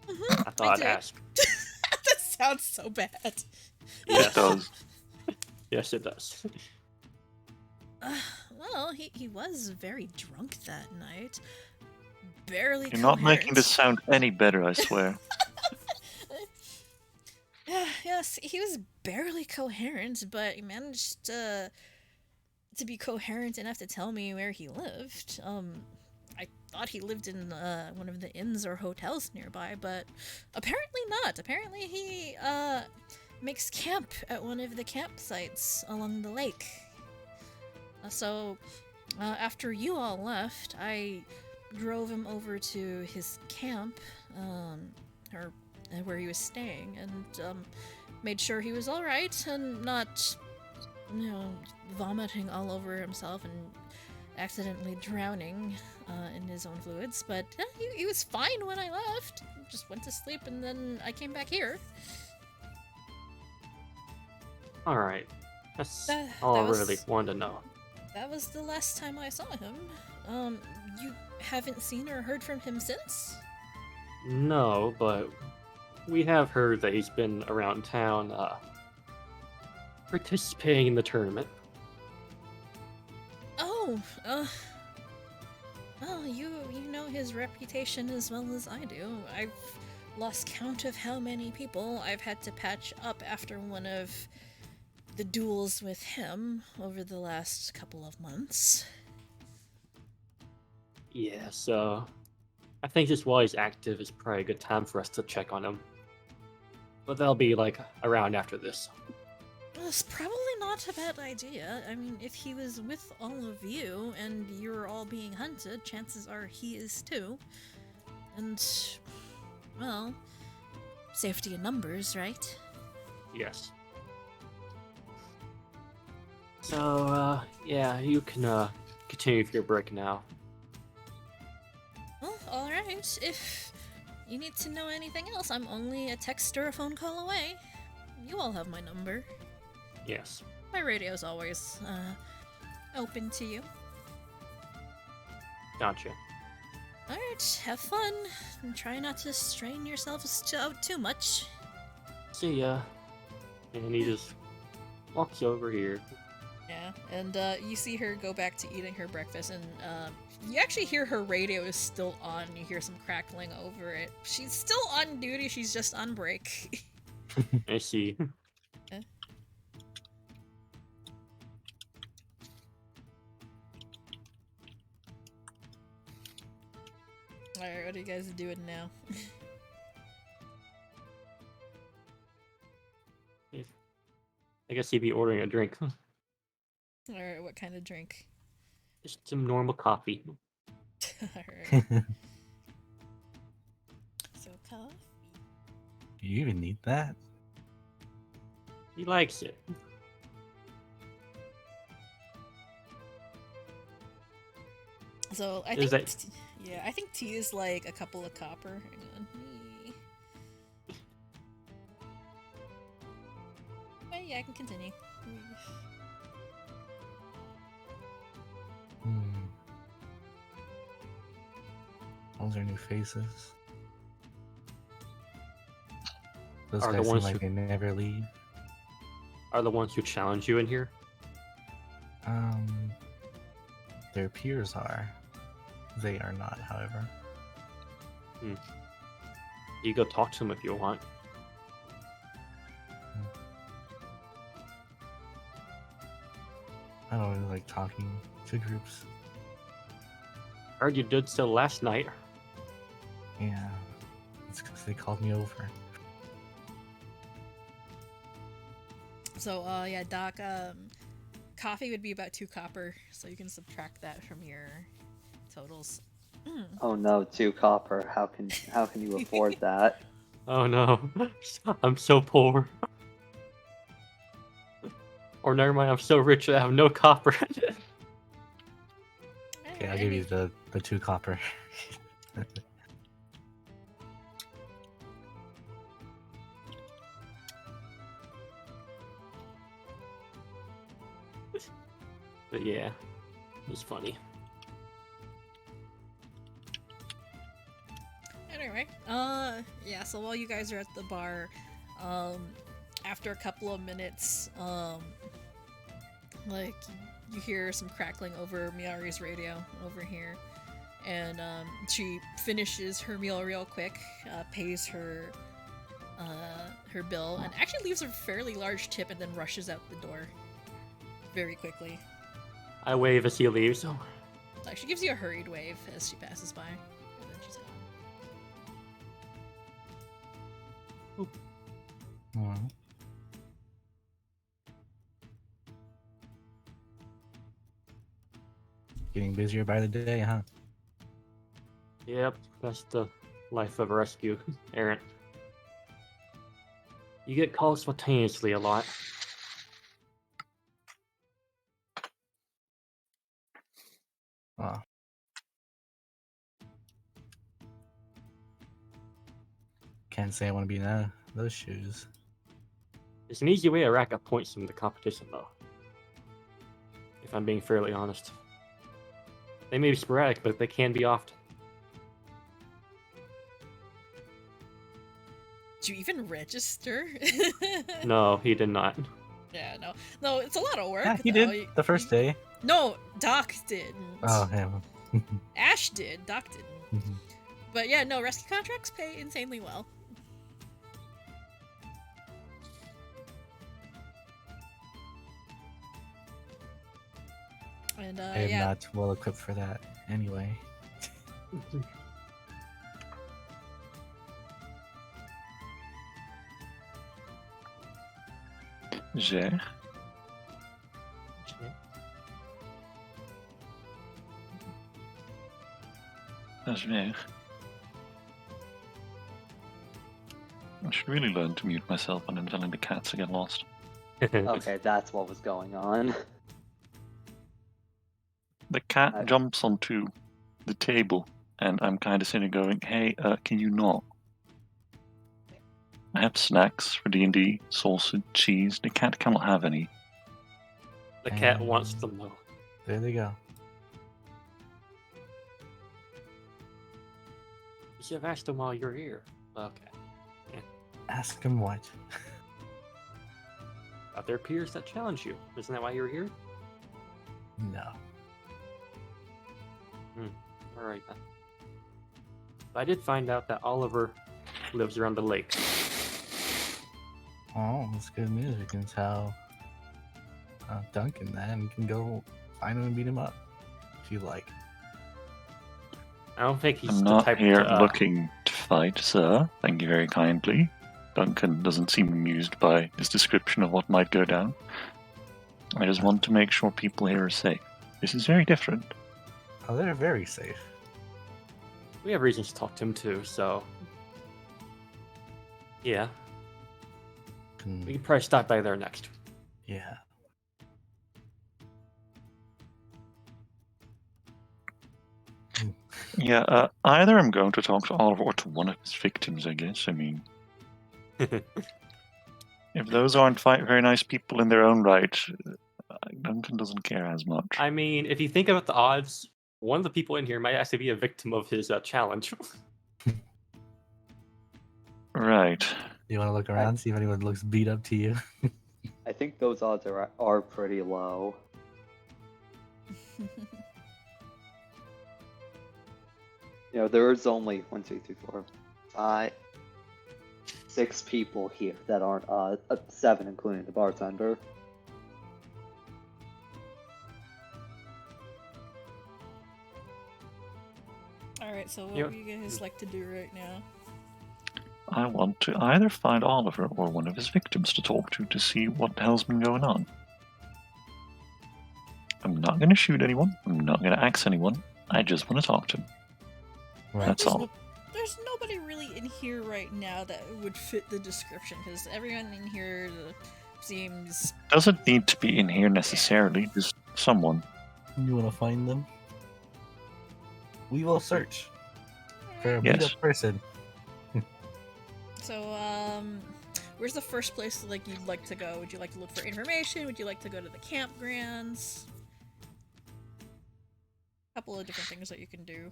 I thought I'd did. ask. That sounds so bad. Yes. It does. Yes, it does. Well, he was very drunk that night. Barely You're not making coherent. this sound any better, I swear. Yes, he was barely coherent, but he managed to be coherent enough to tell me where he lived. I thought he lived in one of the inns or hotels nearby, but apparently not. Apparently he makes camp at one of the campsites along the lake. So after you all left, I drove him over to his camp, or where he was staying, and made sure he was all right and not, vomiting all over himself and accidentally drowning in his own fluids. But he was fine when I left. Just went to sleep, and then I came back here. All right. That's That all I was- really wanted to know. That was the last time I saw him. You haven't seen or heard from him since? No, but we have heard that he's been around town participating in the tournament. Oh, well, you know his reputation as well as I do. I've lost count of how many people I've had to patch up after one of the duels with him over the last couple of months. Yeah, so I think just while he's active is probably a good time for us to check on him. But that'll be like around after this. It's probably not a bad idea. I mean, if he was with all of you and you're all being hunted, chances are he is too. And, well, safety in numbers, right? Yes. So, yeah, you can continue with your break now. Well, alright. If you need to know anything else, I'm only a text or a phone call away. You all have my number. Yes. My radio's always, open to you. Gotcha. Alright, have fun. And try not to strain yourselves out too much. See ya. And he just walks over here. Yeah, and you see her go back to eating her breakfast, and you actually hear her radio is still on. You hear some crackling over it. She's still on duty, she's just on break. I see. Alright, what are you guys doing now? I guess he'd be ordering a drink. Alright, what kind of drink? Just some normal coffee. Alright. So, coffee. Do you even need that? He likes it. So, I Is think... that- Yeah, I think tea is like a couple of copper. Hang on. Oh, yeah, I can continue. Those are new faces. Those Are the guys seem ones like who- they never leave. Are the ones who challenge you in here? Their peers are. They are not, however. You go talk to them if you want. I don't really like talking to groups. Heard you did so last night. Yeah, it's because they called me over. So, yeah, Doc, coffee would be about 2 copper, so you can subtract that from your totals. Oh no, 2 copper. How can you afford that? Oh no, I'm so poor. Or never mind, I'm so rich I have no copper. Okay, I'll give you the 2 copper. But yeah, it was funny. Anyway, yeah, so while you guys are at the bar, after a couple of minutes, like, you hear some crackling over Myiari's radio over here, and, she finishes her meal real quick, pays her bill, and actually leaves a fairly large tip and then rushes out the door very quickly. I wave as he leaves. Like, she gives you a hurried wave as she passes by, and then she's gone. Alright. Getting busier by the day, huh? Yep, that's the life of a rescue errant. You get called spontaneously a lot. Oh. Can't say I want to be in those shoes. It's an easy way to rack up points from the competition, though. If I'm being fairly honest. They may be sporadic, but they can be often. Did you even register? No, he did not. Yeah, no, it's a lot of work. Yeah, he though. did the first day. No, Doc didn't. Oh, yeah. Ash did. Doc didn't. But yeah, no, rescue contracts pay insanely well. And I am not well equipped for that anyway. Zeg. Dat is weg. I should really learn to mute myself when I'm telling the cats to get lost. Okay, that's what was going on. The cat jumps onto the table, and I'm kind of sitting going, hey, can you not? I have snacks for D&D, sausage, cheese. The cat cannot have any. The cat wants them, though. There they go. You should have asked them while you're here. Okay. Yeah. Ask him what? About their peers that challenge you. Isn't that why you're here? No. Alright then. But I did find out that Oliver lives around the lake. Oh, that's good news. We can tell Duncan that and can go find him and beat him up if you like. I don't think he's I'm the not type here to, looking to fight, sir. Thank you very kindly. Duncan doesn't seem amused by his description of what might go down. I just want to make sure people here are safe. This is very different. Oh, they're very safe. We have reasons to talk to him too, so... Yeah. We can probably stop by there next. Yeah. Yeah, either I'm going to talk to Oliver or to one of his victims, I guess. I mean... if those aren't very nice people in their own right, Duncan doesn't care as much. I mean, if you think about the odds, one of the people in here might actually be a victim of his challenge. Right. You want to look around, see if anyone looks beat up to you? I think those odds are pretty low. You know, there's only 1, 2, 3, 4, 5, 6 people here that aren't 7, including the bartender. Alright, so what do you guys like to do right now? I want to either find Oliver or one of his victims to talk to see what the hell's been going on. I'm not going to shoot anyone. I'm not going to axe anyone. I just want to talk to him. Right. That's all. There's nobody really in here right now that would fit the description, because everyone in here seems... Doesn't need to be in here necessarily, just someone. You want to find them? We will search for a Yes. beat-up person. So, where's the first place like you'd like to go? Would you like to look for information? Would you like to go to the campgrounds? A couple of different things that you can do.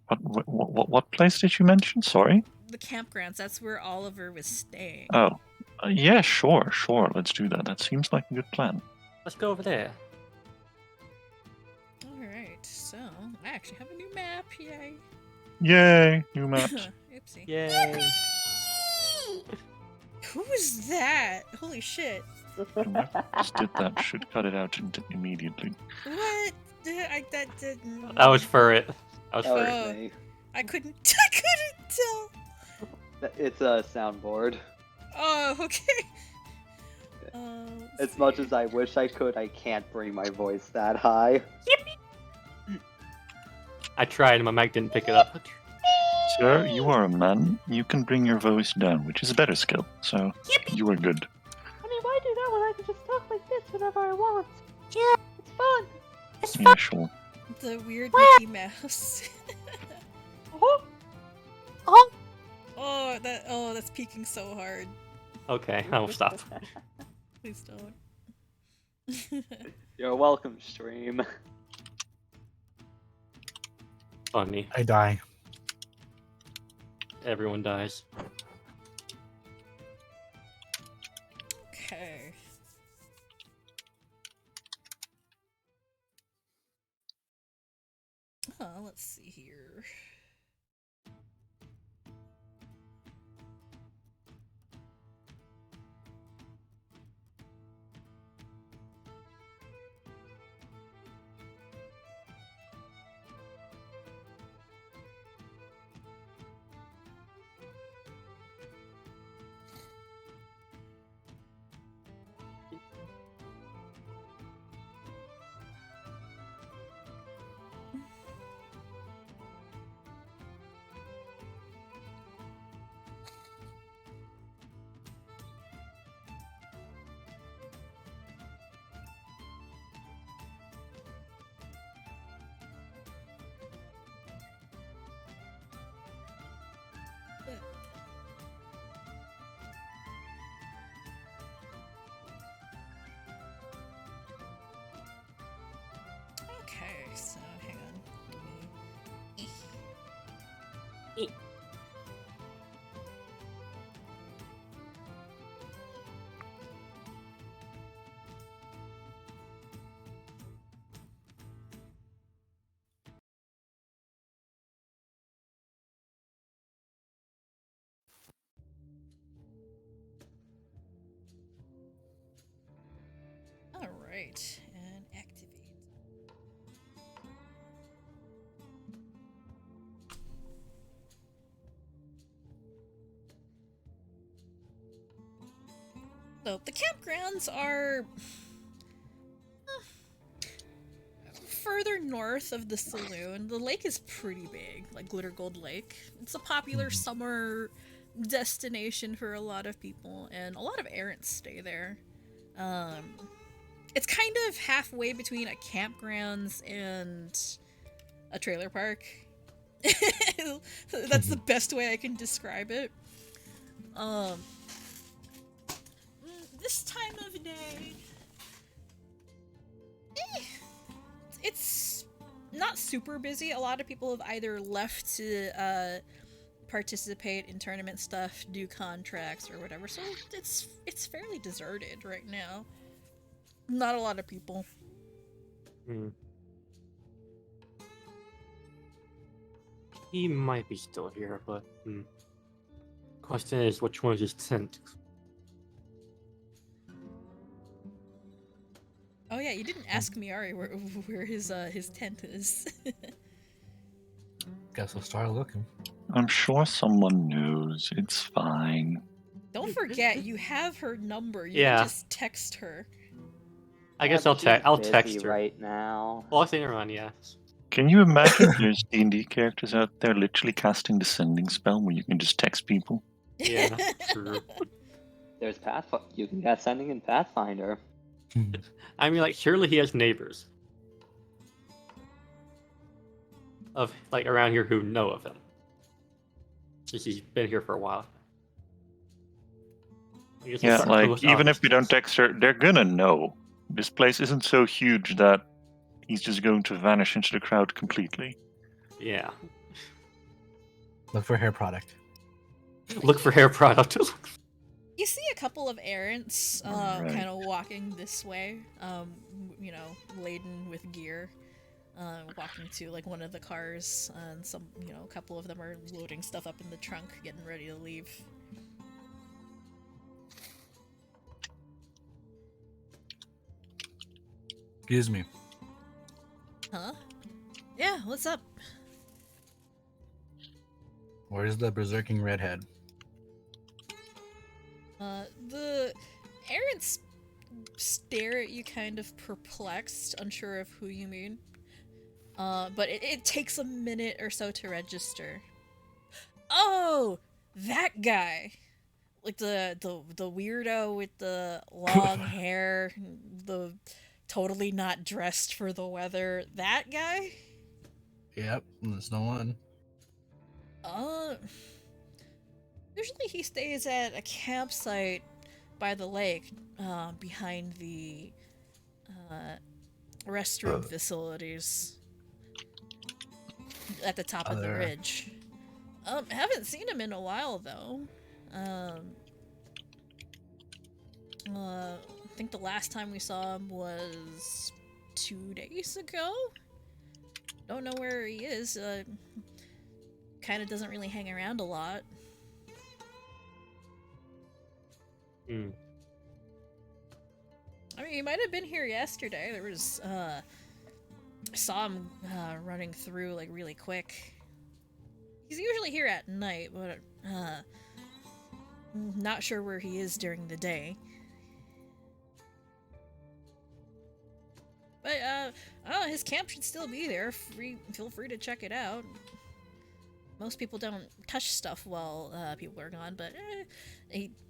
What place did you mention? Sorry? The campgrounds, that's where Oliver was staying. Oh. Yeah, sure. Let's do that. That seems like a good plan. Let's go over there. Alright, so, I actually have a new map, yay. Yay! New maps. Oopsie. Yay! Who was that? Holy shit. Just did that. Should cut it out immediately. What? That didn't... That was for it. That was That for was it. me. I couldn't tell. It's a soundboard. Oh, okay. As much as I wish I could, I can't bring my voice that high. I tried and my mic didn't pick it up. Sir, you are a man. You can bring your voice down, which is a better skill. So, you are good. I mean, why do that when I can just talk like this whenever I want? Yeah, it's fun. It's Yeah, sure. The weird Mickey Mouse. Oh, that's peaking so hard. Okay, I will stop. Please don't. You're welcome, stream. Funny. I die. Everyone dies. Okay. Let's see here. Okay, so hang on. Alright, and activate. So, the campgrounds are further north of the saloon. The lake is pretty big, like Glitter Gold Lake. It's a popular summer destination for a lot of people, and a lot of errants stay there. It's kind of halfway between a campgrounds and a trailer park. That's the best way I can describe it. This time of day, it's not super busy. A lot of people have either left to participate in tournament stuff, do contracts or whatever, so it's fairly deserted right now. Not a lot of people. He might be still here, but question is, which one is his tent? Oh yeah, you didn't ask Myiari where his tent is. Guess we'll start looking. I'm sure someone knows. It's fine. Don't forget, you have her number. You Yeah. can just text her. I guess but I'll she's text busy her. right now. Well, I think around, yeah. Can you imagine there's D&D characters out there literally casting the sending spell where you can just text people? Yeah, true. There's Pathfinder. You can get sending in Pathfinder. I mean, like, surely he has neighbors of like around here who know of him, since he's been here for a while. I guess Yeah, it's like, most even if obvious we don't case. text her, they're gonna know. This place isn't so huge that he's just going to vanish into the crowd completely. Yeah. Look for hair product. Look for hair product. You see a couple of errants Right. kind of walking this way, you know, laden with gear, walking to like one of the cars, and some, you know, a couple of them are loading stuff up in the trunk, getting ready to leave. Excuse me. Huh? Yeah, what's up? Where's the berserking redhead? The errants stare at you kind of perplexed, unsure of who you mean. But it takes a minute or so to register. Oh, that guy! Like the weirdo with the long hair, the totally not dressed for the weather. That guy? Yep, that's the one. Usually he stays at a campsite by the lake, behind the restroom facilities at the top of the Other- ridge. Haven't seen him in a while though. I think the last time we saw him was 2 days ago. Don't know where he is. Kind of doesn't really hang around a lot. Hmm. I mean, he might have been here yesterday. There was, I saw him running through like really quick. He's usually here at night, but not sure where he is during the day. But oh, his camp should still be there. Feel free to check it out. Most people don't touch stuff while people are gone, but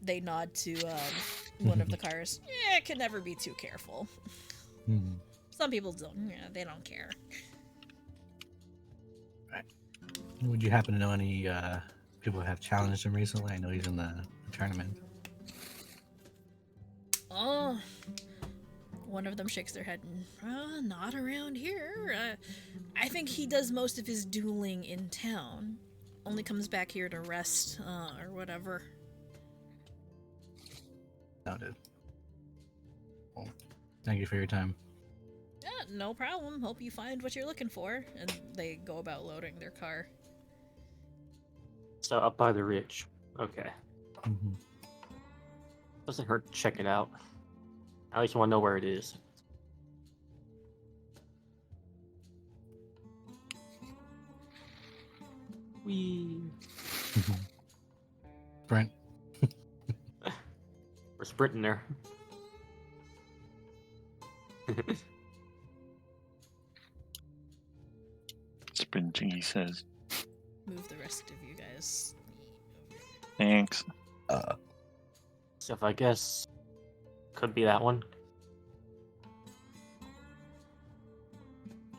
they nod to one of the cars. Yeah, can never be too careful. Some people don't. Yeah, they don't care. Would you happen to know any people who have challenged him recently? I know he's in the tournament. Oh, one of them shakes their head. Not around here. I think he does most of his dueling in town. Only comes back here to rest, or whatever. Noted. Well, thank you for your time. Yeah, no problem. Hope you find what you're looking for. And they go about loading their car. So up by the ridge. Okay. Mm-hmm. Doesn't hurt to check it out. I at least want to know where it is. Wee. Brent. We're sprinting there. Sprinting, he says. Move the rest of you guys. Thanks. So if I guess could be that one.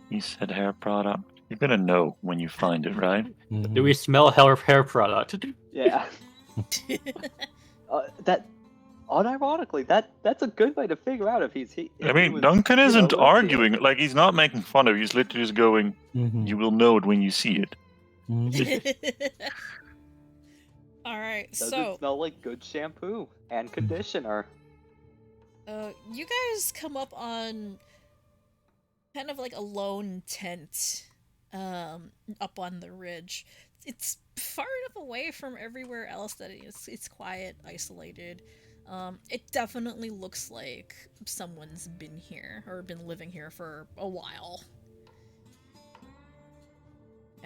He said hair product. You're gonna know when you find it, right? Mhm. Do we smell hair product? Yeah. That, unironically, that's a good way to figure out if he's. I mean, Duncan isn't arguing. Like, he's not making fun of you. He's literally just going, Mhm. you will know it when you see it. Mhm. Alright, Does so it smell like good shampoo and conditioner? you guys come up on kind of like a lone tent up on the ridge. It's far enough away from everywhere else that it's quiet, isolated. It definitely looks like someone's been here or been living here for a while.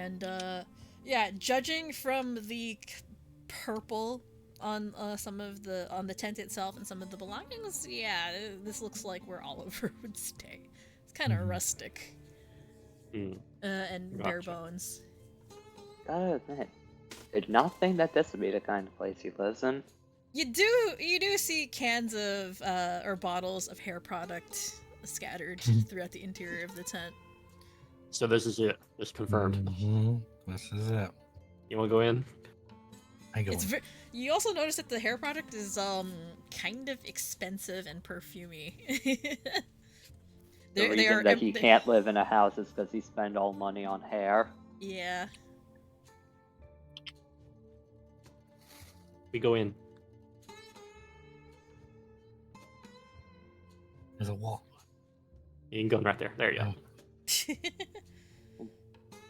And yeah, judging from the purple on on the tent itself and some of the belongings, yeah, this looks like where Oliver would stay. It's kind of rustic and bare bones. Gotta admit, did not think that this would be the kind of place he lives in. You do see cans of or bottles of hair product scattered throughout the interior of the tent. So this is it. It's confirmed. This is it. You want to go in? I go. You also notice that the hair product is kind of expensive and perfumey. The reason that he can't live in a house is because he spent all money on hair. Yeah. We go in. There's a wall. You can go in right there. There you go. Oh.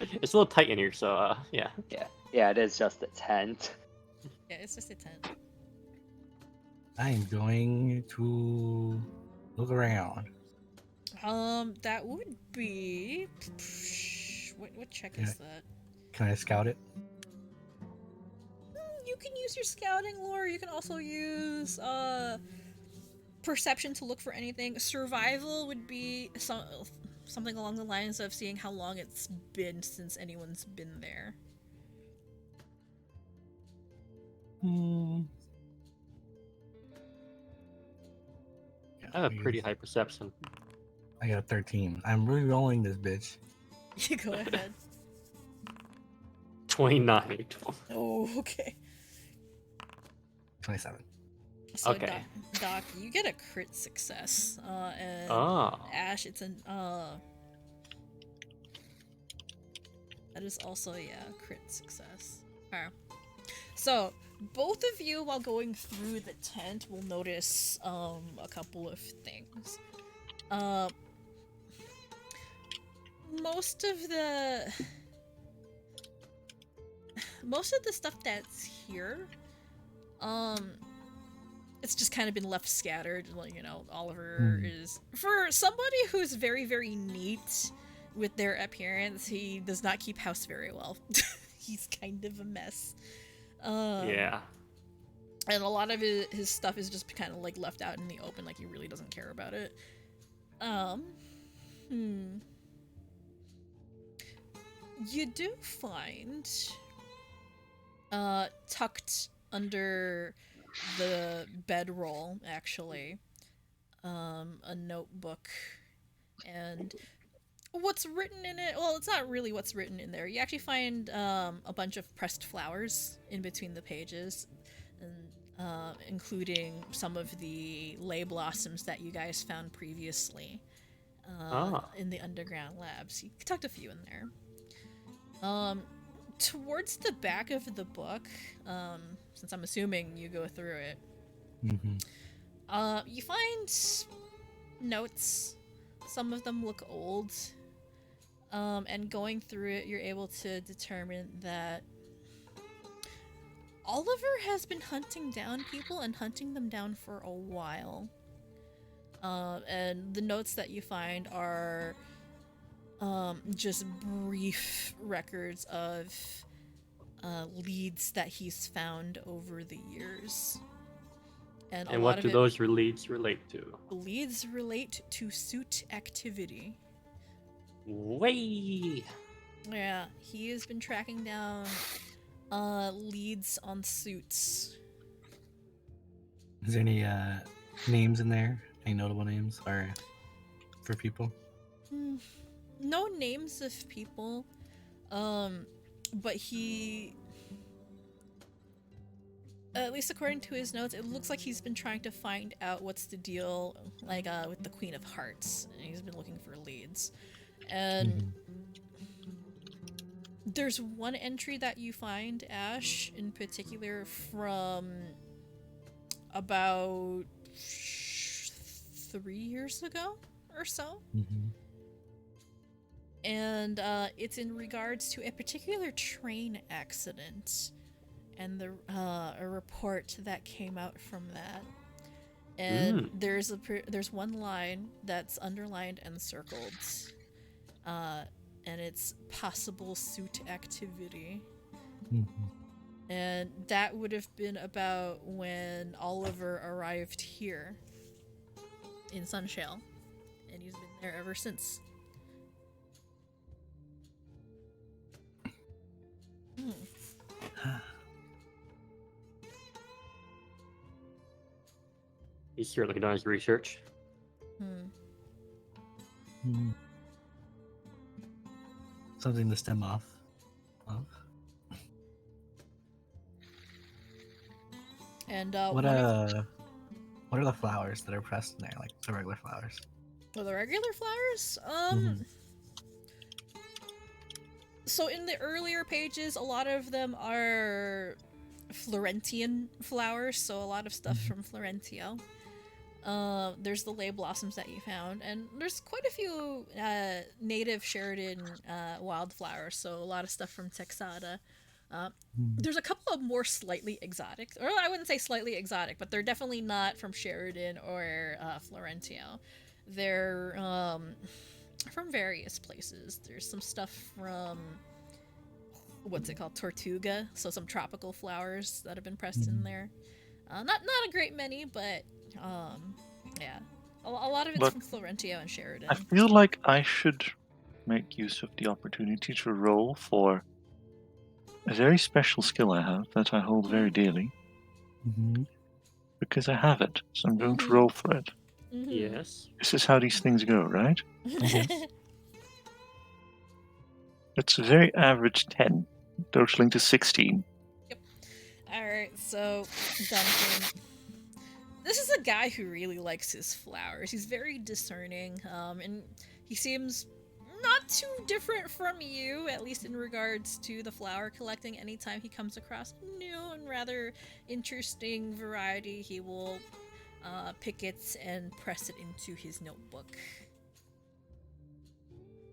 It's a little tight in here, so yeah. Yeah, it is just a tent. Yeah, it's just a tent. I'm going to look around. That would be. What check is that? Can I scout it? You can use your scouting lore. You can also use perception to look for anything. Survival would be something along the lines of seeing how long it's been since anyone's been there. I have a pretty high perception. I got a 13. I'm re-rolling this bitch. Go ahead. 29. Oh, okay. 27. So okay. Doc, you get a crit success. And Ash, it's an that is also crit success. Alright. So both of you, while going through the tent, will notice a couple of things. Most of the stuff that's here, it's just kind of been left scattered. Like, you know, Oliver is, for somebody who's very, very neat with their appearance, he does not keep house very well. He's kind of a mess. Yeah. And a lot of his stuff is just kind of like left out in the open, like he really doesn't care about it. You do find tucked under the bedroll, actually, a notebook, and what's written in it, well, it's not really what's written in there. You actually find a bunch of pressed flowers in between the pages, and including some of the ley blossoms that you guys found previously in the underground labs. You tucked a few in there. Towards the back of the book, since I'm assuming you go through it, you find notes. Some of them look old. And going through it, you're able to determine that Oliver has been hunting down people and hunting them down for a while. And the notes that you find are just brief records of leads that he's found over the years. And what do those leads relate to? Leads relate to suit activity. Way. Yeah, he has been tracking down leads on suits. Is there any names in there? Any notable names or for people? No names of people, but he, at least according to his notes, it looks like he's been trying to find out what's the deal, like, with the Queen of Hearts, and he's been looking for leads. And there's one entry that you find, Ash, in particular, from about 3 years ago or so. And it's in regards to a particular train accident and a report that came out from that. And there's one line that's underlined and circled. and its possible suit activity. Mm-hmm. And that would have been about when Oliver arrived here in Sunshale, and he's been there ever since. He's certainly done his research. Something to stem off of. And what are the flowers that are pressed in there, like the regular flowers? Oh, the regular flowers? So in the earlier pages, a lot of them are Florentian flowers, so a lot of stuff from Florentia. There's the lay blossoms that you found, and there's quite a few native Sheridan wildflowers, so a lot of stuff from Texada. There's a couple of more slightly exotic, or I wouldn't say slightly exotic, but they're definitely not from Sheridan or Florentia. They're from various places. There's some stuff from, what's it called, Tortuga, so some tropical flowers that have been pressed in there. Not a great many, but yeah, a lot of it's from Florentia and Sheridan. I feel like I should make use of the opportunity to roll for a very special skill I have that I hold very dearly. Because I have it, so I'm going to roll for it. Yes. This is how these things go, right? It's a very average 10, totaling to 16. Yep. Alright, so Duncan. This is a guy who really likes his flowers. He's very discerning, and he seems not too different from you, at least in regards to the flower collecting. Anytime he comes across a new and rather interesting variety, he will pick it and press it into his notebook.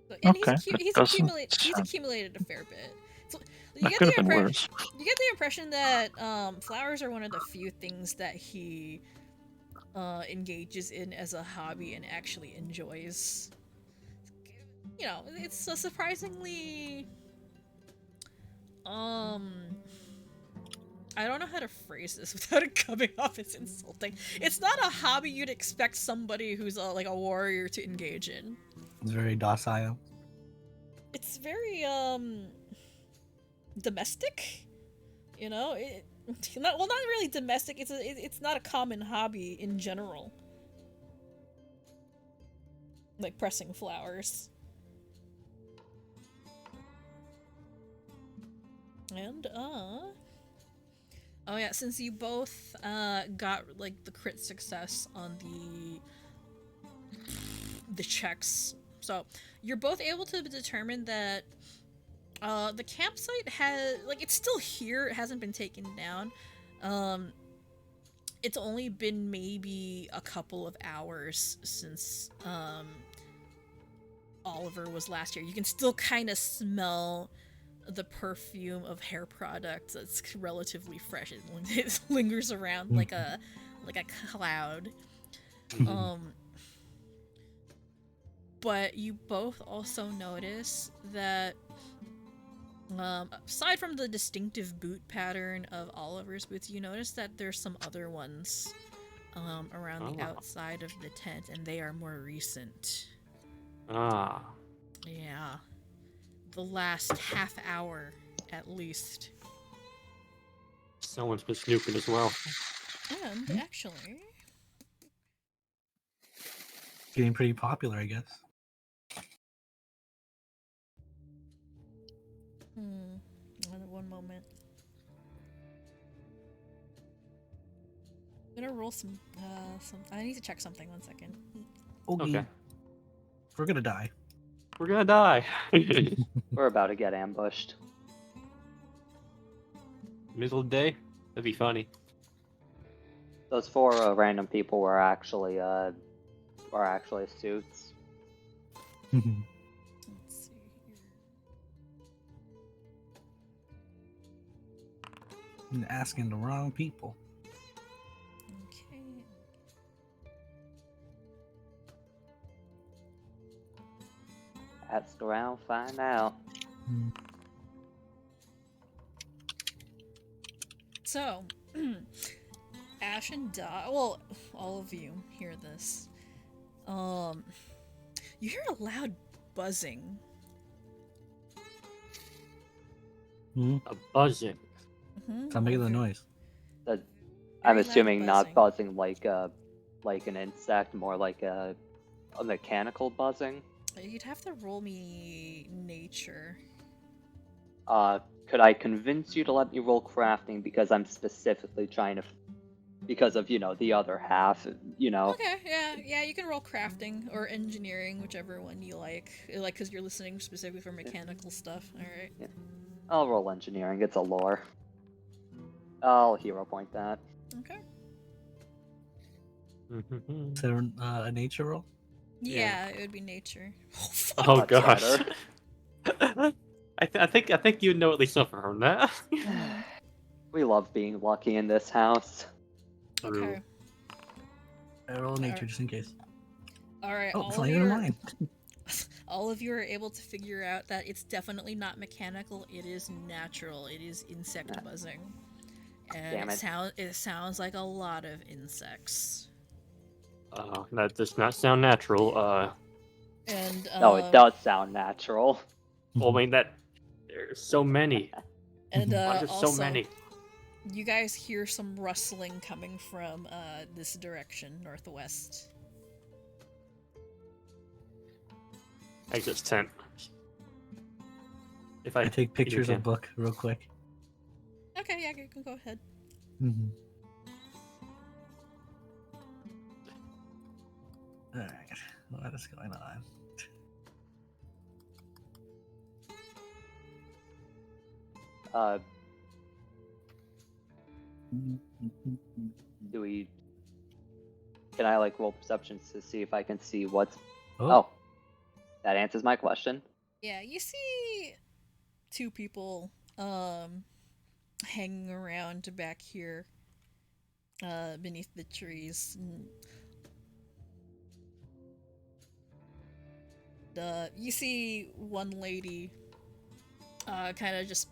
So, and he's accumulated a fair bit. So you get the impression that flowers are one of the few things that he engages in as a hobby and actually enjoys. You know, it's a surprisingly I don't know how to phrase this without it coming off as insulting. It's not a hobby you'd expect somebody who's like a warrior to engage in. It's very docile. It's very domestic, you know. Not really domestic. It's not a common hobby in general, like pressing flowers. And oh yeah, since you both got like the crit success on the checks, so you're both able to determine that the campsite has, like, it's still here, it hasn't been taken down. It's only been maybe a couple of hours since Oliver was last here. You can still kind of smell the perfume of hair products that's relatively fresh. It lingers around like a cloud. But you both also notice that aside from the distinctive boot pattern of Oliver's boots, you notice that there's some other ones around the outside of the tent, and they are more recent. Ah. Yeah. The last half hour, at least. Someone's been snooping as well. And, actually... Getting pretty popular, I guess. One moment. I'm gonna roll some... I need to check something, 1 second. Okay. We're gonna die. We're gonna die. We're about to get ambushed. Middle of the day? That'd be funny. Those 4 random people were actually suits. Let's see here. You're asking the wrong people. Okay. Ask around, find out. So, Ash and Dot, well, all of you hear this. You hear a loud buzzing. A buzzing. Stop making the noise. I'm Very assuming loud not buzzing like an insect, more like a mechanical buzzing. You'd have to roll me nature. Could I convince you to let me roll crafting because I'm specifically trying to, because of the other half, Okay, yeah, you can roll crafting or engineering, whichever one you like. Because you're listening specifically for mechanical stuff. All right. Yeah. I'll roll engineering. It's a lore. I'll hero point that. Okay. Is there a nature roll? Yeah, it would be nature. Oh Much gosh. better. I think you know at least something from that. We love being lucky in this house. Okay. I roll nature just in case. All right. Oh, it's not even mine. All of you are able to figure out that it's definitely not mechanical. It is natural. It is insect buzzing, and Damn it. it sounds like a lot of insects. That does not sound natural. And No, it does sound natural. Well, I mean that there's so many. And Why there's also, so many? you guys hear some rustling coming from this direction, northwest. Exit tent. If I take pictures can. of book real quick. Okay, yeah, you can go ahead. Alright, what is going on? Can I roll perceptions to see if I can see what's... Oh, Oh, that answers my question. Yeah, you see two people hanging around back here beneath the trees. You see one lady kind of just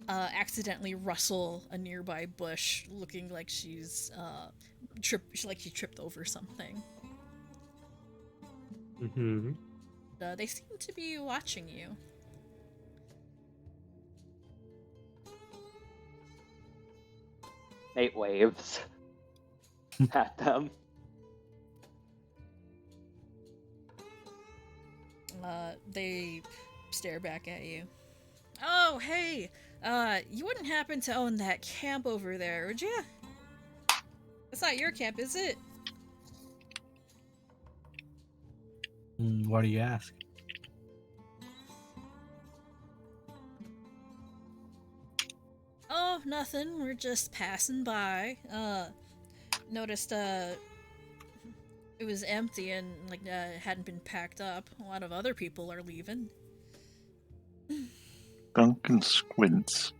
accidentally rustle a nearby bush, looking like she's she tripped over something. They seem to be watching you. Nate waves at them. They stare back at you. Oh, hey! You wouldn't happen to own that camp over there, would you? That's not your camp, is it? Why do you ask? Oh, nothing. We're just passing by. Noticed, it was empty and, it hadn't been packed up. A lot of other people are leaving. Duncan squints.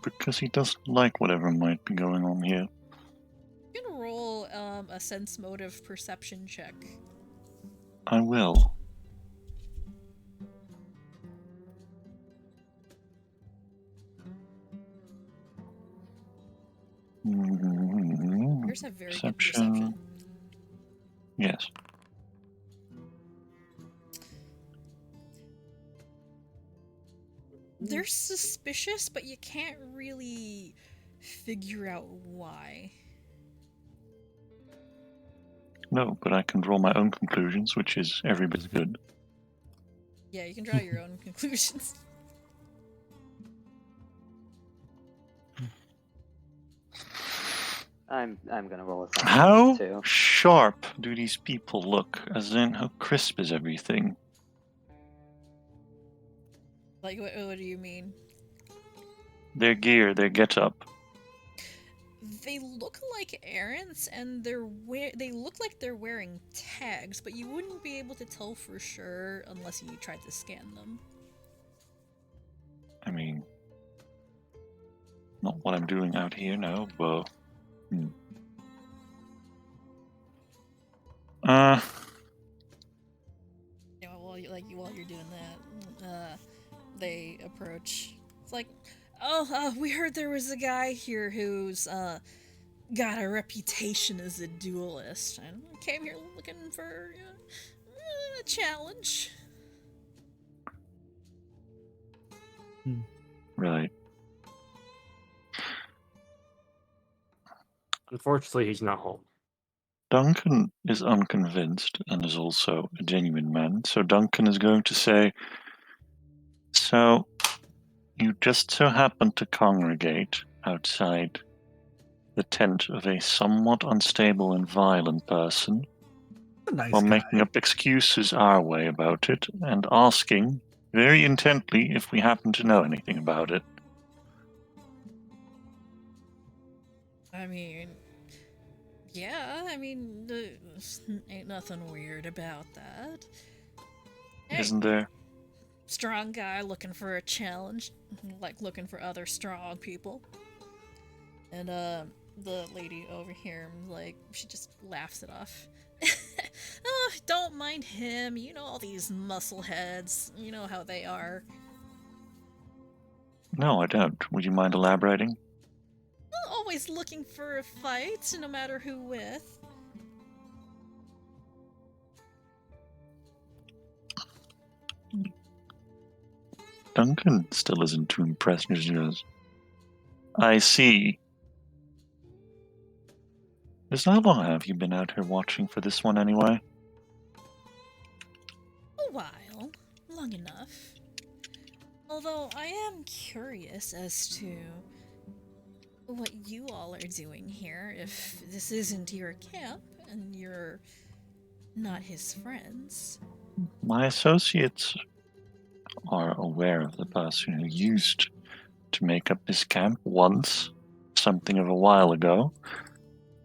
Because he doesn't like whatever might be going on here. You can roll, a sense motive perception check. I will. Yours have very good perception. Yes. They're suspicious, but you can't really figure out why. No, but I can draw my own conclusions, which is every bit good. Yeah, you can draw your own conclusions. I'm gonna roll a How too. sharp do these people look? As in, how crisp is everything? Like, what do you mean? Their gear, their get-up. They look like errands, and they look like they're wearing tags, but you wouldn't be able to tell for sure unless you tried to scan them. I mean, not what I'm doing out here now, but... Yeah, well, while you're doing that, they approach. It's like, oh, we heard there was a guy here who's got a reputation as a duelist, and came here looking for a challenge. Right. Unfortunately, he's not home. Duncan is unconvinced and is also a genuine man, so Duncan is going to say, so you just so happen to congregate outside the tent of a somewhat unstable and violent person, Nice while guy. making up excuses our way about it and asking very intently if we happen to know anything about it. I mean, yeah, ain't nothing weird about that. Hey, Isn't there? strong guy looking for a challenge, like looking for other strong people. And the lady over here, like, she just laughs it off. Oh, don't mind him. You know all these muscle heads. You know how they are. No, I don't. Would you mind elaborating? Always looking for a fight, no matter who with. Duncan still isn't too impressed as he goes, I see. How long have you been out here watching for this one anyway? A while. Long enough. Although I am curious as to what you all are doing here, if this isn't your camp and you're not his friends. My associates are aware of the person who used to make up this camp once, something of a while ago,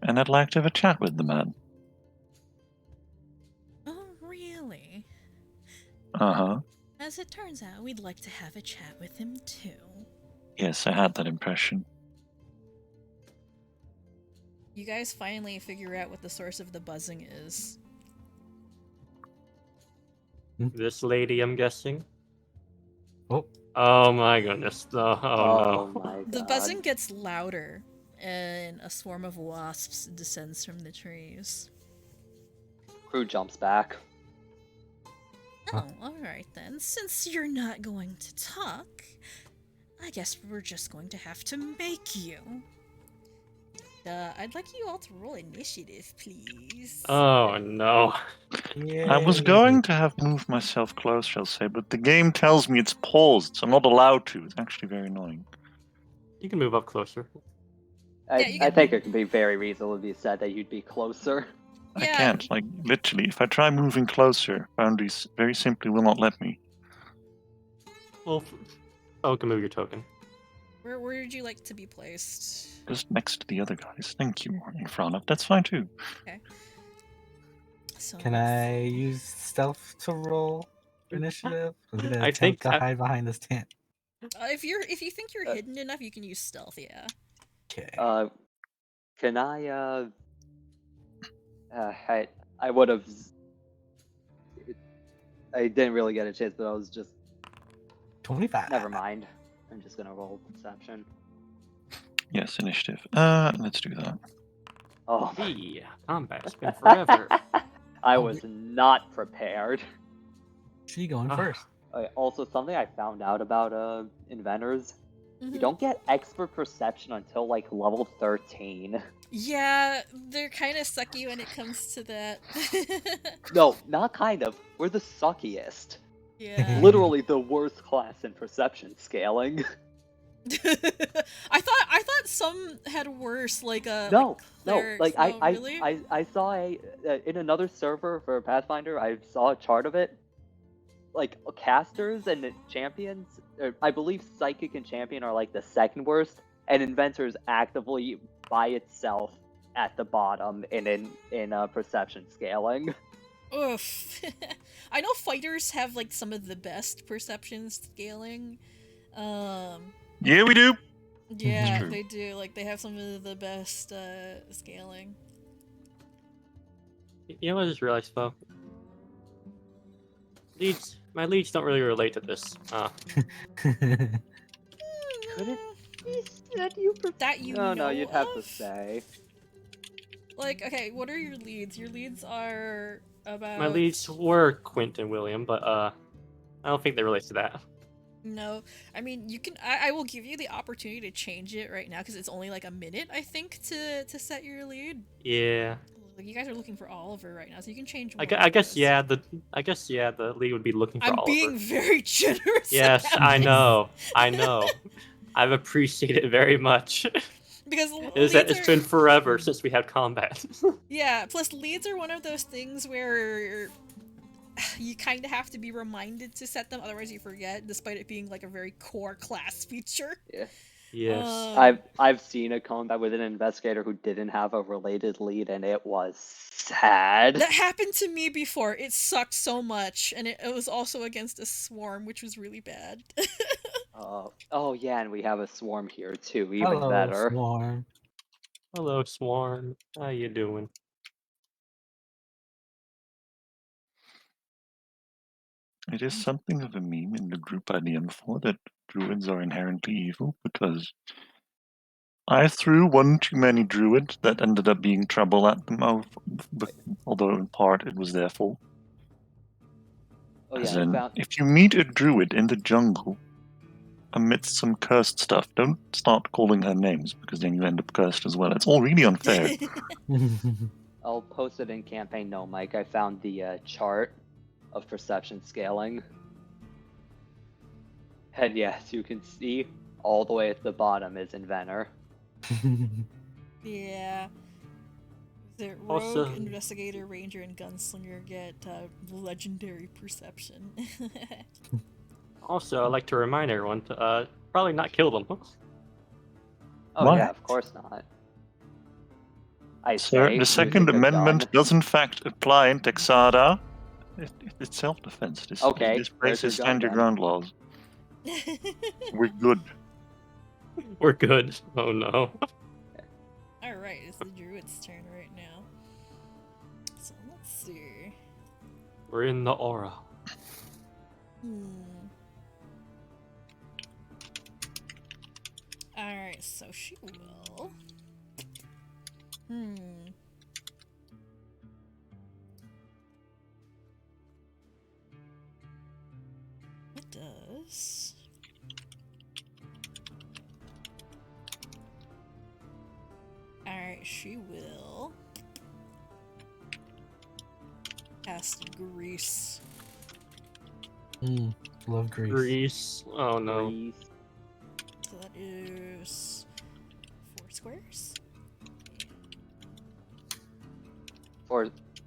and I'd like to have a chat with the man. Oh, really? Uh-huh. As it turns out, we'd like to have a chat with him too. Yes, I had that impression. You guys finally figure out what the source of the buzzing is. This lady, I'm guessing. Oh. Oh my goodness. Oh no. my god. The buzzing gets louder, and a swarm of wasps descends from the trees. Croux jumps back. Oh, alright then. Since you're not going to talk, I guess we're just going to have to make you. I'd like you all to roll initiative, please. Oh no. I was going to have moved myself closer, I'll say, but the game tells me it's paused, so I'm not allowed to. It's actually very annoying. You can move up closer. I think it could be very reasonably said that you'd be closer. Yeah. I can't, like, literally. If I try moving closer, boundaries very simply will not let me. Well, you can move your token. Where would you like to be placed? Just next to the other guys. Thank you, in front of. That's fine too. Okay. So Can I use stealth to roll initiative? I'm gonna I attempt think to hide behind this tent. if you think you're hidden enough, you can use stealth. Yeah. Okay. Can I I would have. I didn't really get a chance, but I was just. 25. Never mind. I'm just gonna roll perception. Yes, initiative. Let's do that. Oh. Hey, combat's been forever. I was not prepared. She going first. Also, something I found out about inventors. Mm-hmm. You don't get expert perception until like level 13. Yeah, they're kind of sucky when it comes to that. No, not kind of. We're the suckiest. Yeah. Literally the worst class in perception scaling. I thought some had worse, like No, clerics. Really? I saw in another server for Pathfinder. I saw a chart of it. Like casters and champions, I believe psychic and champion are like the second worst, and inventors actively by itself at the bottom in perception scaling. Oof. I know fighters have like some of the best perception scaling. Yeah, we do. Yeah, they do. Like they have some of the best scaling. You know what I just realized, Poe? My leads don't really relate to this. Could it be said you that you No, know you'd have to of? say. Like, okay, what are your leads? Your leads are about... My leads were Quint and William, but I don't think they relate to that. No, I mean, you can. I will give you the opportunity to change it right now because it's only like a minute, I think, to set your lead. Yeah. Like, you guys are looking for Oliver right now, so you can change. I guess yeah. The league would be looking for I'm Oliver. being very generous. Yes, I know. I know. I've appreciated it very much. Because it's been forever since we had combat. Yeah. Plus, leads are one of those things where you kind of have to be reminded to set them, otherwise you forget, despite it being like a very core class feature. Yeah. Yes. I've seen a combat with an investigator who didn't have a related lead, and it was sad. That happened to me before. It sucked so much, and it was also against a swarm, which was really bad. Oh yeah, and we have a swarm here too, even Hello, better. Swarm. Hello, Swarm. How you doing? It is something of a meme in the group I DM for that druids are inherently evil, because I threw one too many druids that ended up being trouble at them, although in part it was their fault. Oh As yeah, in, if you meet a druid in the jungle amidst some cursed stuff, don't start calling her names, because then you end up cursed as well. It's all really unfair. I'll post it in campaign. No, Mike, I found the chart of perception scaling. And yes, you can see all the way at the bottom is Inventor. Yeah. The rogue, investigator, ranger, and gunslinger get legendary perception. Also, I'd like to remind everyone to probably not kill them. Oh What? yeah, of course not. Sir, the Second Amendment does in fact apply in Texada. It's self-defense. This place is stand your ground laws. We're good. We're good. Oh no. Alright, it's the druid's turn right now. So let's see. We're in the aura. Alright, so she will. It does. Alright, she will cast Grease. Love Grease. Grease. Oh no. Grease. So that is 4 squares?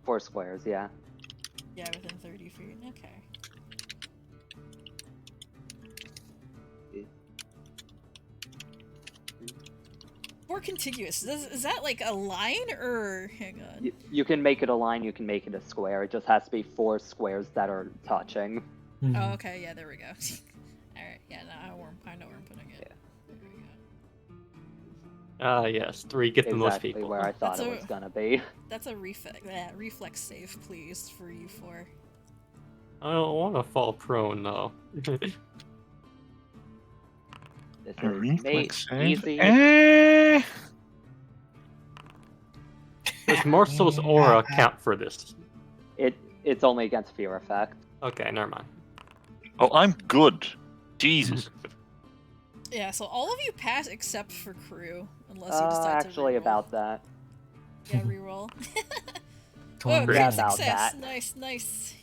Four squares, yeah. Yeah, within 30 feet. Okay. Or contiguous. Is that like a line or hang on? You can make it a line, you can make it a square. It just has to be 4 squares that are touching. Oh, okay, yeah, there we go. Alright, yeah, now I know where I'm putting it. Yeah. There we go. Yes, 3 get the most Exactly people. where I thought it was gonna be. That's a reflex save, please, for you 4. I don't want to fall prone though. This A reflex save? easy. Does Marcel's aura count for this? It's only against fear effect. Okay, never mind. Oh, I'm good. Jesus. Yeah, so all of you pass except for Croux, unless you decide to Actually, reroll. about that. Yeah, reroll. Oh, Great. great About success! that. Nice.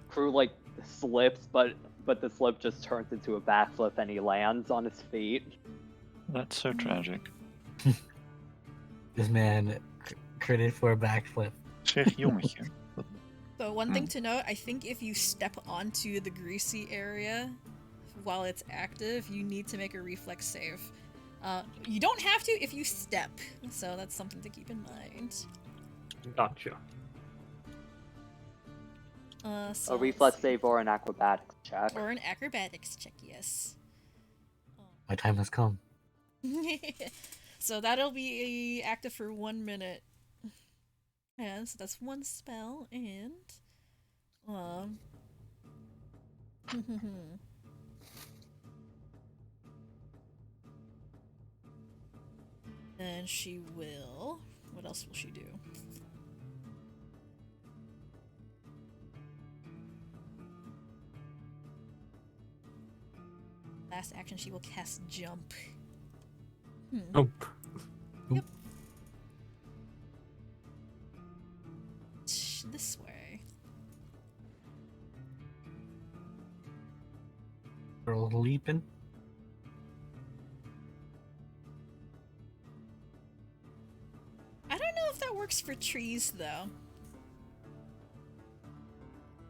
Crew like slips, but the slip just turns into a backflip and he lands on his feet. That's so tragic. This man critted for a backflip. So one thing to note, I think if you step onto the greasy area while it's active, you need to make a reflex save. You don't have to if you step, so that's something to keep in mind. Gotcha. So A reflex save or an acrobatics check. or an acrobatics check, yes. My time has come. So that'll be active for 1 minute. Yeah, so that's 1 spell, and Then she will. What else will she do? Last action, she will cast jump. Oh. Yep. This way. Girl leaping. I don't know if that works for trees, though.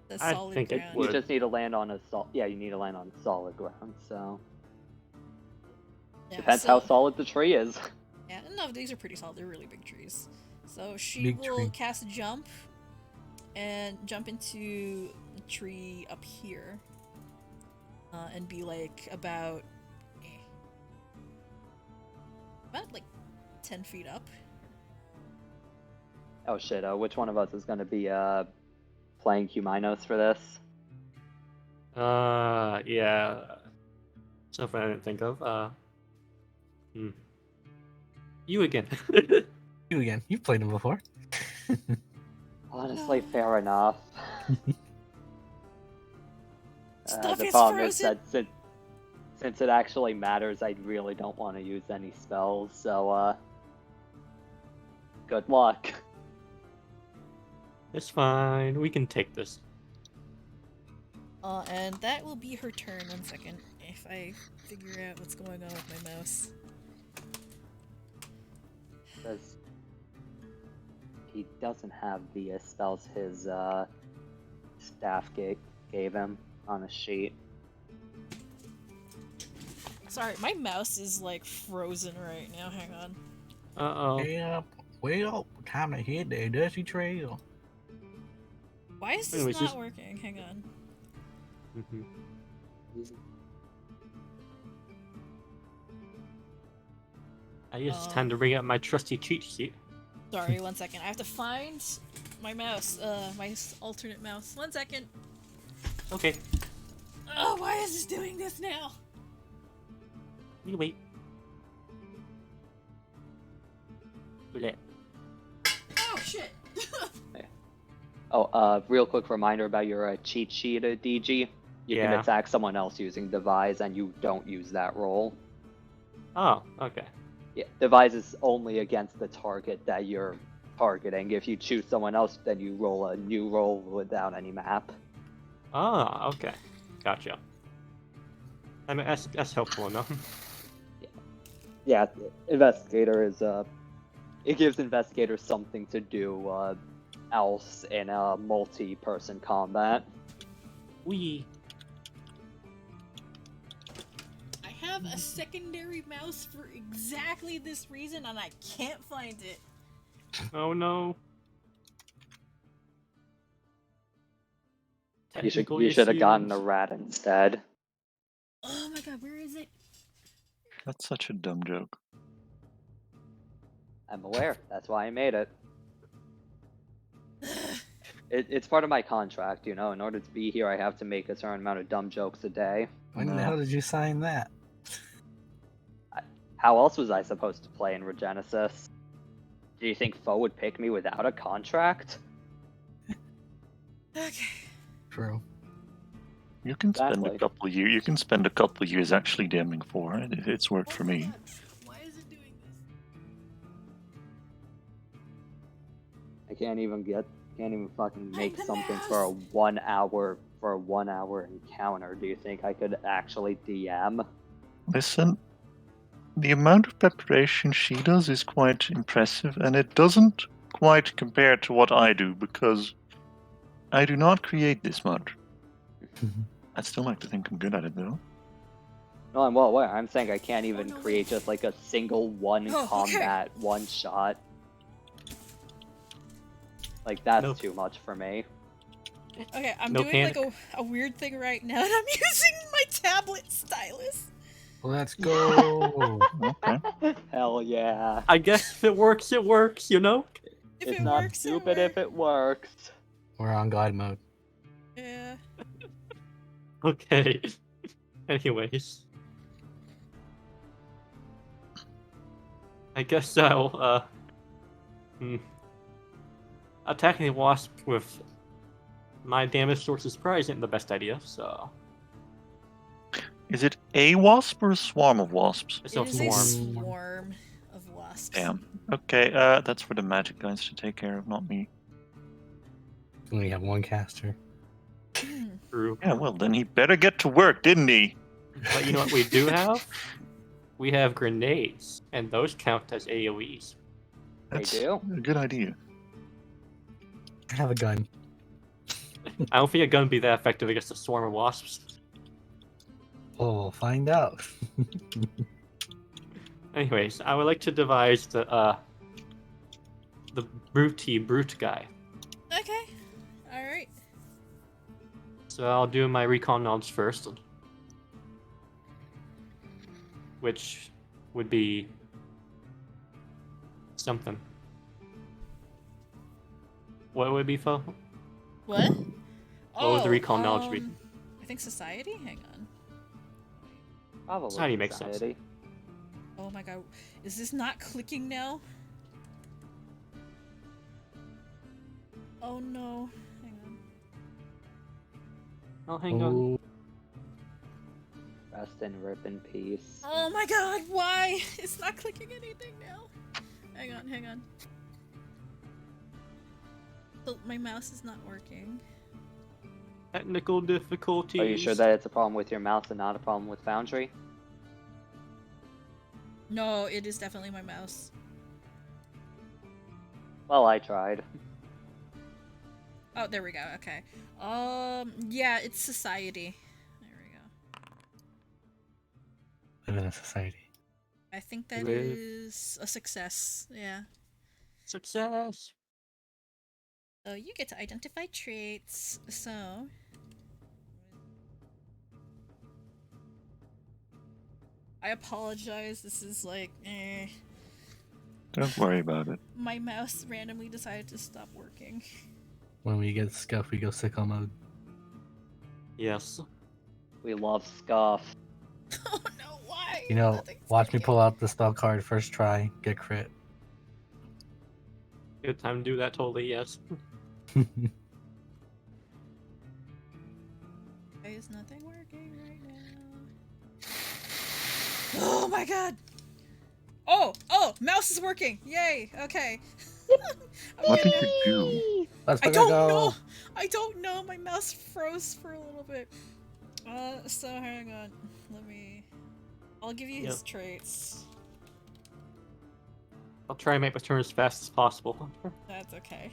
The I solid think it ground. would. You just need to land on a you need to land on solid ground, so Yeah, depends so- how solid the tree is. Yeah, no, these are pretty solid. They're really big trees. So she Big will tree. cast jump and jump into the tree up here. And be like about like 10 feet up. Oh shit, which one of us is gonna be playing Huminos for this? Yeah. Something I didn't think of. You again. You again. You've played him before. Honestly, fair enough. Stuff The is problem frozen. is that since it actually matters, I really don't want to use any spells, so good luck. It's fine. We can take this. And that will be her turn. 1 second. If I figure out what's going on with my mouse. Because he doesn't have the spells his staff gave him on a sheet. Sorry, my mouse is like frozen right now. Hang on. Uh-oh. Well, time to hit the dusty trail. Why is this Anyways, not just- working? Hang on. Mhm. I guess it's time to bring out my trusty cheat sheet. Sorry, 1 second. I have to find my mouse. My alternate mouse. 1 second. Okay. Oh, why is this doing this now? You wait. Bleh. Oh shit! Oh, real quick reminder about your cheat sheet, DG. You can Yeah. attack someone else using Devise, and you don't use that roll. Oh, okay. Yeah, Devise is only against the target that you're targeting. If you choose someone else, then you roll a new roll without any map. Ah, okay. Gotcha. I mean, that's helpful enough. Yeah, Investigator is it gives investigators something to do else in a multi-person combat. We. I have a secondary mouse for exactly this reason, and I can't find it. Oh no. You Technical should have gotten a issues. rat instead. Oh my god, where is it? That's such a dumb joke. I'm aware. That's why I made it. It's part of my contract, you know. In order to be here, I have to make a certain amount of dumb jokes a day. When the No. hell did you sign that? How else was I supposed to play in ReGenesis? Do you think Foe would pick me without a contract? Okay. True. You can spend Exactly. a couple of years. You can spend a couple of years actually DMing for it. It's worked for me. Why is it doing this? I can't even fucking make the something mouse! for a 1 hour encounter. Do you think I could actually DM? Listen, the amount of preparation she does is quite impressive, and it doesn't quite compare to what I do because I do not create this much. I'd still like to think I'm good at it though. No, I'm well aware. I'm saying I can't even no, create just like a single one Oh, okay. combat one shot. Like that's Nope. too much for me. Okay, I'm No doing panic. like a weird thing right now, and I'm using my tablet stylus. Let's go. Okay. Hell yeah. I guess if it works, it works, you know? If It's it not works, stupid if it works. We're on God mode. Yeah. Okay. Anyways. I guess I'll, attacking the wasp with my damage source is probably isn't the best idea, so... Is it a wasp or a swarm of wasps? It's It a is a swarm. swarm of wasps. Damn. Okay, that's for the magic guys to take care of, not me. We only have one caster. True. Yeah, well, then he better get to work, didn't he? But you know what we do have? We have grenades, and those count as AoEs. That's do? a good idea. I have a gun. I don't think a gun would be that effective against a swarm of wasps. Oh, we'll find out. Anyways, I would like to devise the brute guy. Okay. Alright. So I'll do my recon knowledge first. Which would be something. What would it be, Fo? What? What would the recall knowledge be? I think society? Hang on. Probably Society makes sense. society. Oh my god. Is this not clicking now? Oh no. Hang on. Oh, hang on. Rest and rip in peace. Oh my god, why? It's not clicking anything now. Hang on. Oh, my mouse is not working. Technical difficulties. Are you sure that it's a problem with your mouse and not a problem with Foundry? No, it is definitely my mouse. Well, I tried. Oh, there we go, okay. Yeah, it's society. There we go. Live in a society. I think that Live. is a success, yeah. Success. So you get to identify traits, so... I apologize, this is like, Don't worry about it. My mouse randomly decided to stop working. When we get scuff, we go sicko mode. Yes. We love Scuff. Oh no, why? You know, Nothing's watch me working. pull out the spell card first try, get crit. Good time to do that, totally, yes. Why is nothing working right now? Oh my god! Oh! Mouse is working! Yay! Okay. What did you do? Let's I fucking don't go. know! I don't know! My mouse froze for a little bit. So hang on. I'll give you his Yep. traits. I'll try and make my turn as fast as possible. That's okay.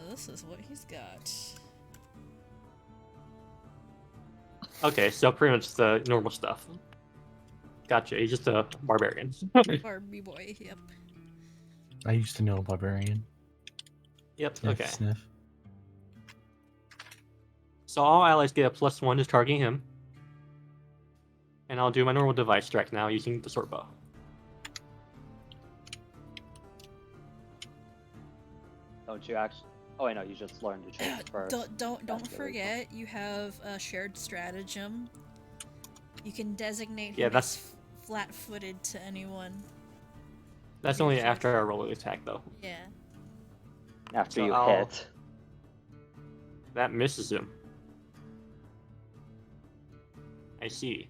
This is what he's got. Okay, so pretty much the normal stuff. Gotcha, he's just a barbarian. Barbie boy, yep. I used to know a barbarian. Yep, Sniff, okay. Sniff. So all allies get a +1 to targeting him. And I'll do my normal device strike now using the sword bow. Don't you actually? Oh, I know. You just learned the trait first. Don't That's really forget, you have a shared stratagem. You can designate Yeah, him that's- as flat-footed to anyone. That's only after I roll the attack, though. Yeah. After So you I'll- hit. That misses him. I see.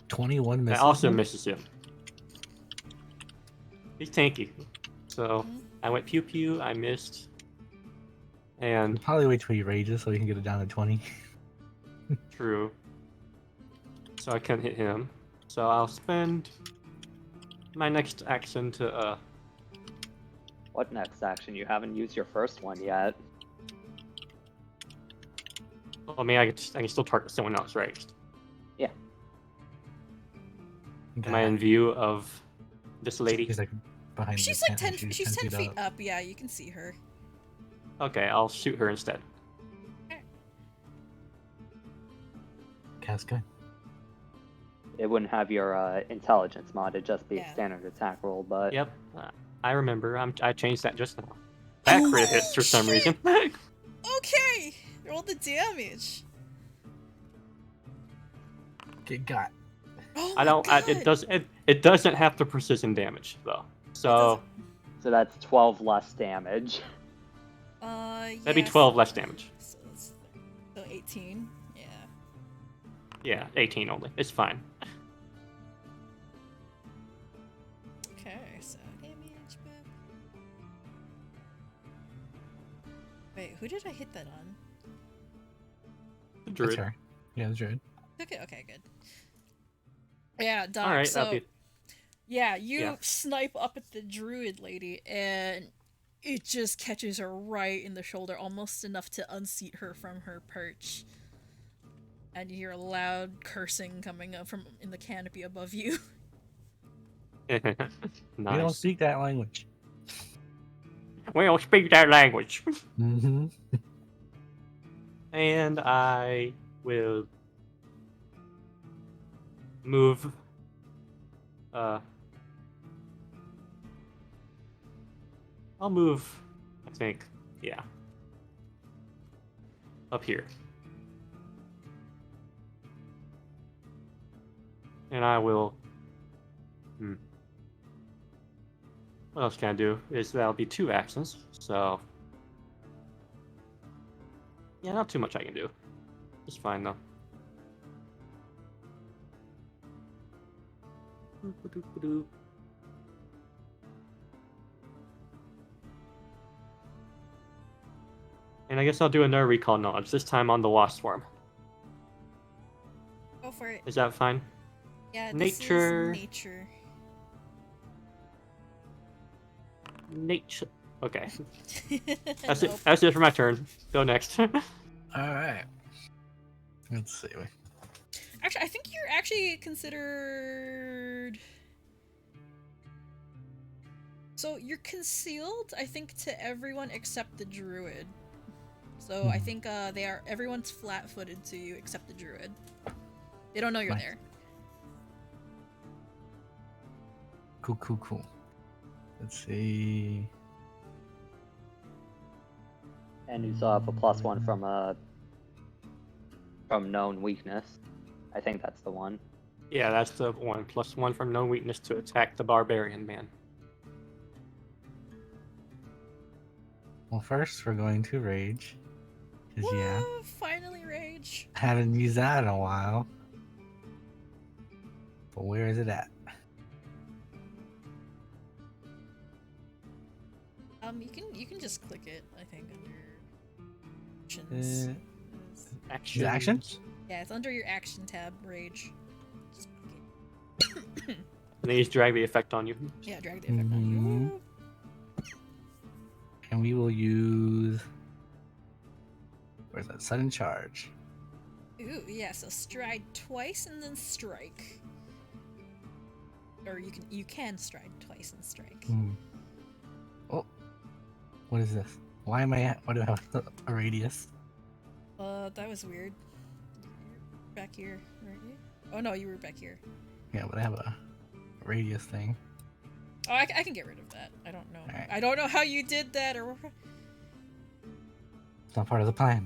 21 misses. That also him? misses him. He's tanky. So I went pew pew, I missed. And Probably wait till he rages so he can get it down to 20. true. So I can't hit him. So I'll spend my next action to What next action? You haven't used your first one yet. I mean I can still target someone else, right? Am I in view of this lady? She's like behind She's the like tent, 10. She's 10 feet up. Yeah, you can see her. Okay, I'll shoot her instead. Cast gun. It wouldn't have your intelligence mod. It'd just be Yeah. a standard attack roll. But Yep. I remember. I changed that just now. That crit hits for some reason. Okay, roll the damage. Get got. Oh I my don't. God. It doesn't have the precision damage though. So that's 12 less damage. that'd be 12 less damage. So 18. Yeah. Yeah, 18 only. It's fine. Okay, so damage. Wait, who did I hit that on? The druid. That's her. Yeah, the druid. Okay, good. Yeah, Doc. All right, so yeah, you snipe up at the druid lady, and it just catches her right in the shoulder, almost enough to unseat her from her perch. And you hear a loud cursing coming up from in the canopy above you. Nice. We don't speak that language. We don't speak that language. Mm-hmm. And I will move. I'll move. I think. Yeah. Up here. And I will. What else can I do? That'll be 2 actions. So. Yeah, not too much I can do. It's fine though. And I guess I'll do another recall knowledge, this time on the wasp swarm. Go for it. Is that fine? Yeah, Nature. This is nature. Nature. Okay. That's it. That's it for my turn. Go next. All right. Let's see. Actually, I think you're actually considered. So you're concealed, I think, to everyone except the druid. So I think everyone's flat-footed to you except the druid. They don't know you're there. Cool. Let's see. And you still have a +1 from known weakness. I think that's the one. Yeah, that's the one. +1 from known weakness to attack the barbarian man. Well, first we're going to rage. Cause Whoa, finally rage. Haven't used that in a while. But where is it at? You can just click it, I think, under actions. Actions? Yeah, it's under your action tab, rage. Just click it. And then you just drag the effect on you. Yeah, drag the effect on you. And we will use. Where's that? Sudden charge. Ooh, yeah, so stride twice and then strike. Or you can stride twice and strike. Oh. What is this? Why do I have a radius? That was weird. You're back here, weren't you? Oh no, you were back here. Yeah, but I have a radius thing. Oh, I can get rid of that. I don't know. Right. I don't know how you did that, or... It's not part of the plan.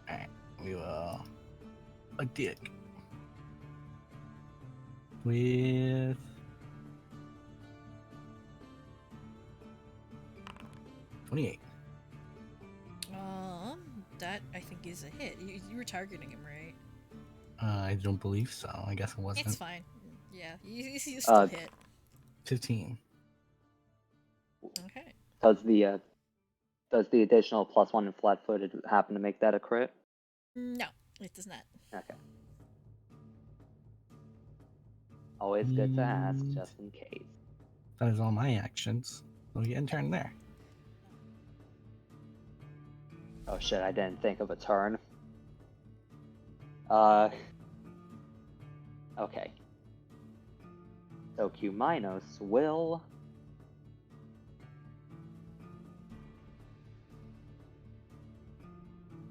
Alright, we will a dick with 28. That I think is a hit. You were targeting him, right? I don't believe so. I guess it wasn't. It's fine. Yeah, you still hit. 15. Okay. Does the additional +1 and flat-footed happen to make that a crit? No, it does not. Okay. Always good to ask, just in case. That is all my actions. We'll get in turn there. Oh shit, I didn't think of a turn. Okay. So Q- will...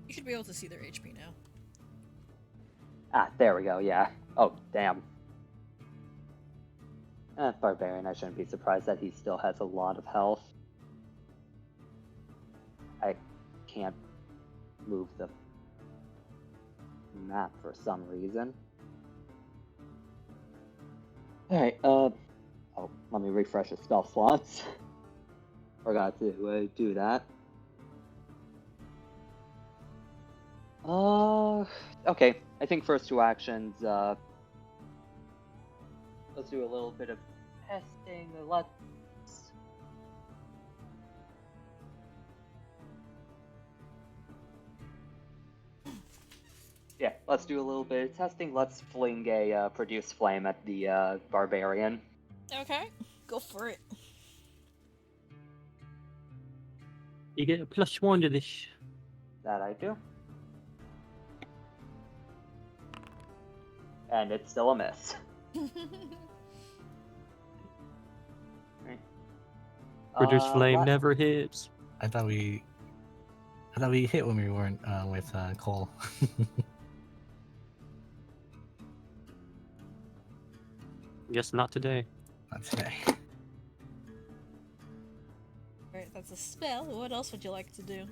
You should be able to see their HP now. Ah, there we go, yeah. Oh, damn. Barbarian, I shouldn't be surprised that he still has a lot of health. I can't move the map for some reason. Alright, oh, let me refresh the spell slots. Forgot to do that. Okay, I think first two actions, let's do a little bit of testing. Let's do a little bit of testing. Let's fling a produce flame at the barbarian. Okay, go for it. You get a +1 to this. That I do. And it's still a miss. Produce flame never hits. I thought we hit when we weren't with Cole. Guess not today. Not today. Alright, that's a spell. What else would you like to do?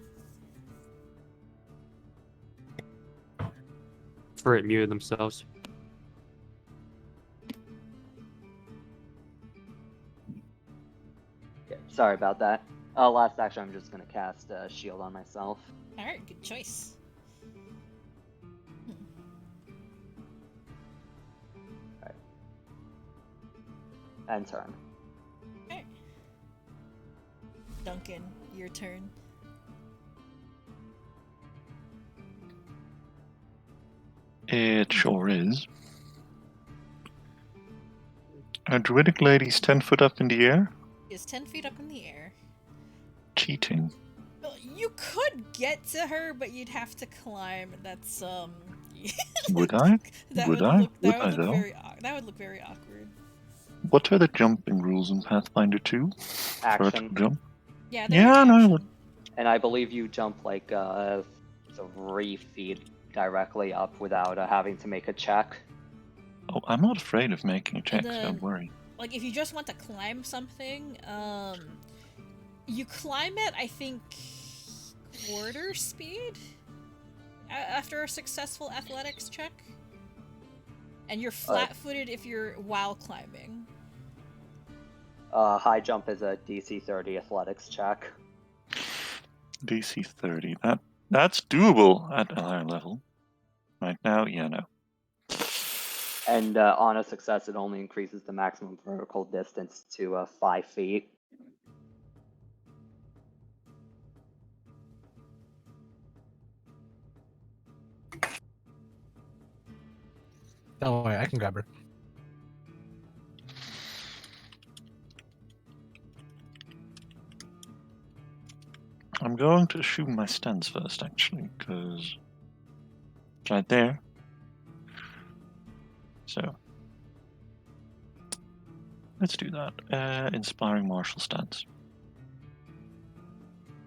For it muted themselves. Yeah, sorry about that. Last action, I'm just gonna cast a shield on myself. Alright, good choice. Alright. And turn. Alright. Duncan, your turn. It sure is. A druidic lady's 10 foot up in the air? Is 10 feet up in the air. Cheating. Well, you could get to her, but you'd have to climb. That's Would I? That Would would I? look, Would that I, would look though? that would look very awkward. What are the jumping rules in Pathfinder 2? Action. Vertical jump? Yeah, Yeah, no. And I believe you jump like 3 feet directly up without having to make a check. Oh, I'm not afraid of making checks, then- don't worry. Like, if you just want to climb something, you climb it, I think, quarter speed? After a successful athletics check? And you're flat-footed if you're while climbing. High jump is a DC 30 athletics check. DC 30. That's doable at a higher level. Right now, yeah, no. And on a success, it only increases the maximum vertical distance to 5 feet. Don't worry, I can grab her. I'm going to assume my stance first, actually, because it's right there. So, let's do that. Inspiring martial stance.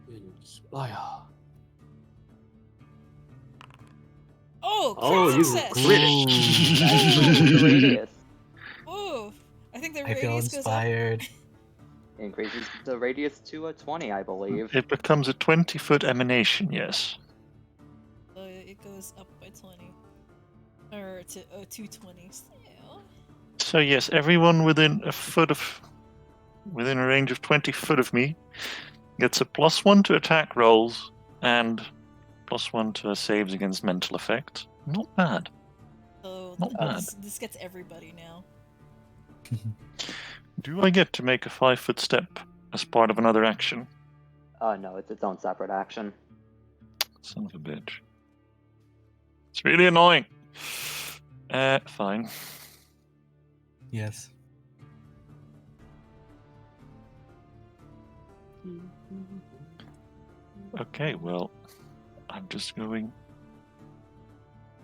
Inspire. Oh, you success! crit The radius Ooh, I think the I feel radius goes up. inspired. increases the radius to 20, I believe. It becomes a 20-foot emanation, yes. So it goes up by 20. Or to 220. So yes, everyone within a range of 20 foot of me gets a +1 to attack rolls and +1 to saves against mental effect. Not bad. So Not bad. this gets everybody now. Do I get to make a 5-foot step as part of another action? No, it's its own separate action. Son of a bitch. It's really annoying. Fine. Yes. Okay, well, I'm just going.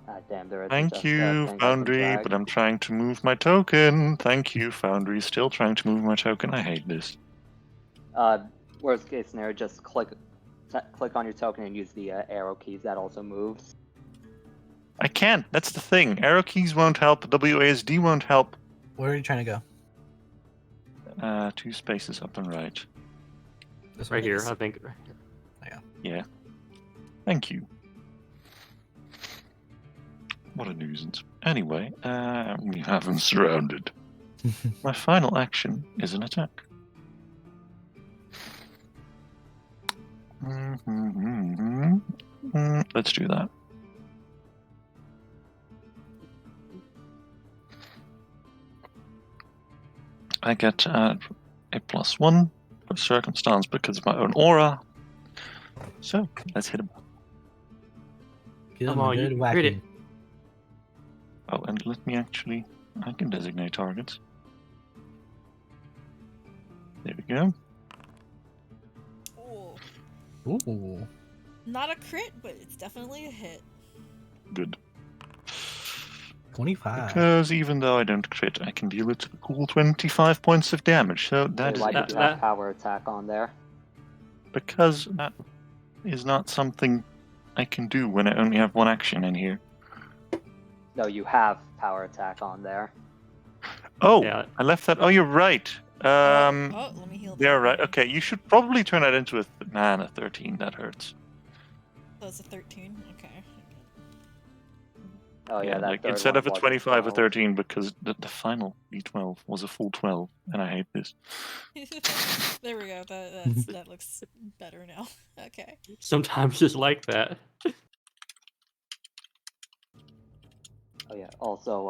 Ah, damn, there is Thank just, you, thing I can Foundry, drag. but I'm trying to move my token. Thank you, Foundry. Still trying to move my token. I hate this. Worst case scenario, just click on your token and use the arrow keys. That also moves. I can't. That's the thing. Arrow keys won't help. WASD won't help. Where are you trying to go? 2 spaces up and right. This Right one here, is- I think. Yeah. Thank you. What a nuisance. Anyway, we have them surrounded. My final action is an attack. Let's do that. I get a +1 for circumstance because of my own aura. So, let's hit him. Give Come him a on, you good can crit whacking. it. Oh, and let me actually... I can designate targets. There we go. Oh, Ooh. not a crit, but it's definitely a hit. Good. 25. Because even though I don't crit, I can deal it to a cool 25 points of damage. So that Wait, is why did you that- have power attack on there? because that is not something I can do when I only have 1 action in here. No, you have power attack on there. Oh, Yeah. I left that. Oh, you're right. Oh, let me heal. They're right. Okay, you should probably turn that into a 13. That hurts. So it's a 13. Okay. Oh yeah, that like third instead one of a was 25 or 12. 13, because the final D12 was a full 12, and I hate this. There we go. That looks better now. Okay. Sometimes it's like that. Oh yeah. Also,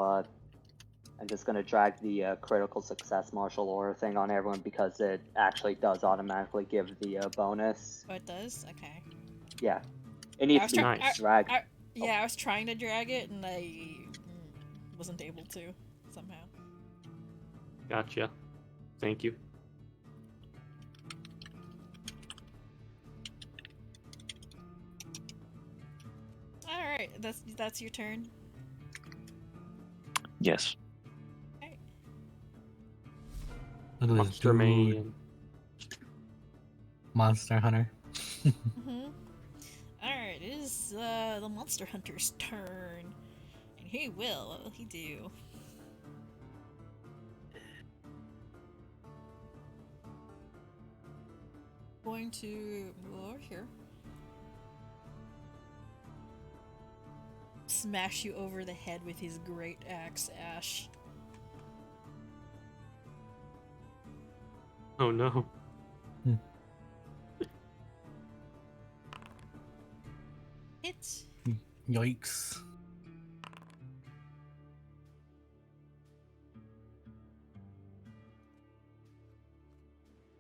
I'm just gonna drag the critical success martial aura thing on everyone because it actually does automatically give the bonus. Oh, it does. Okay. Yeah, it needs was to be Nice. dragged. Yeah, I was trying to drag it and I wasn't able to somehow. Gotcha. Thank you. All right, that's your turn. Yes. Look at this Monster dude. Man. Monster Hunter. Mm-hmm. All right, it is the monster hunter's turn, and he will. What will he do? Going to move over here. Smash you over the head with his great axe, Ash. Oh no. Hit. Yikes.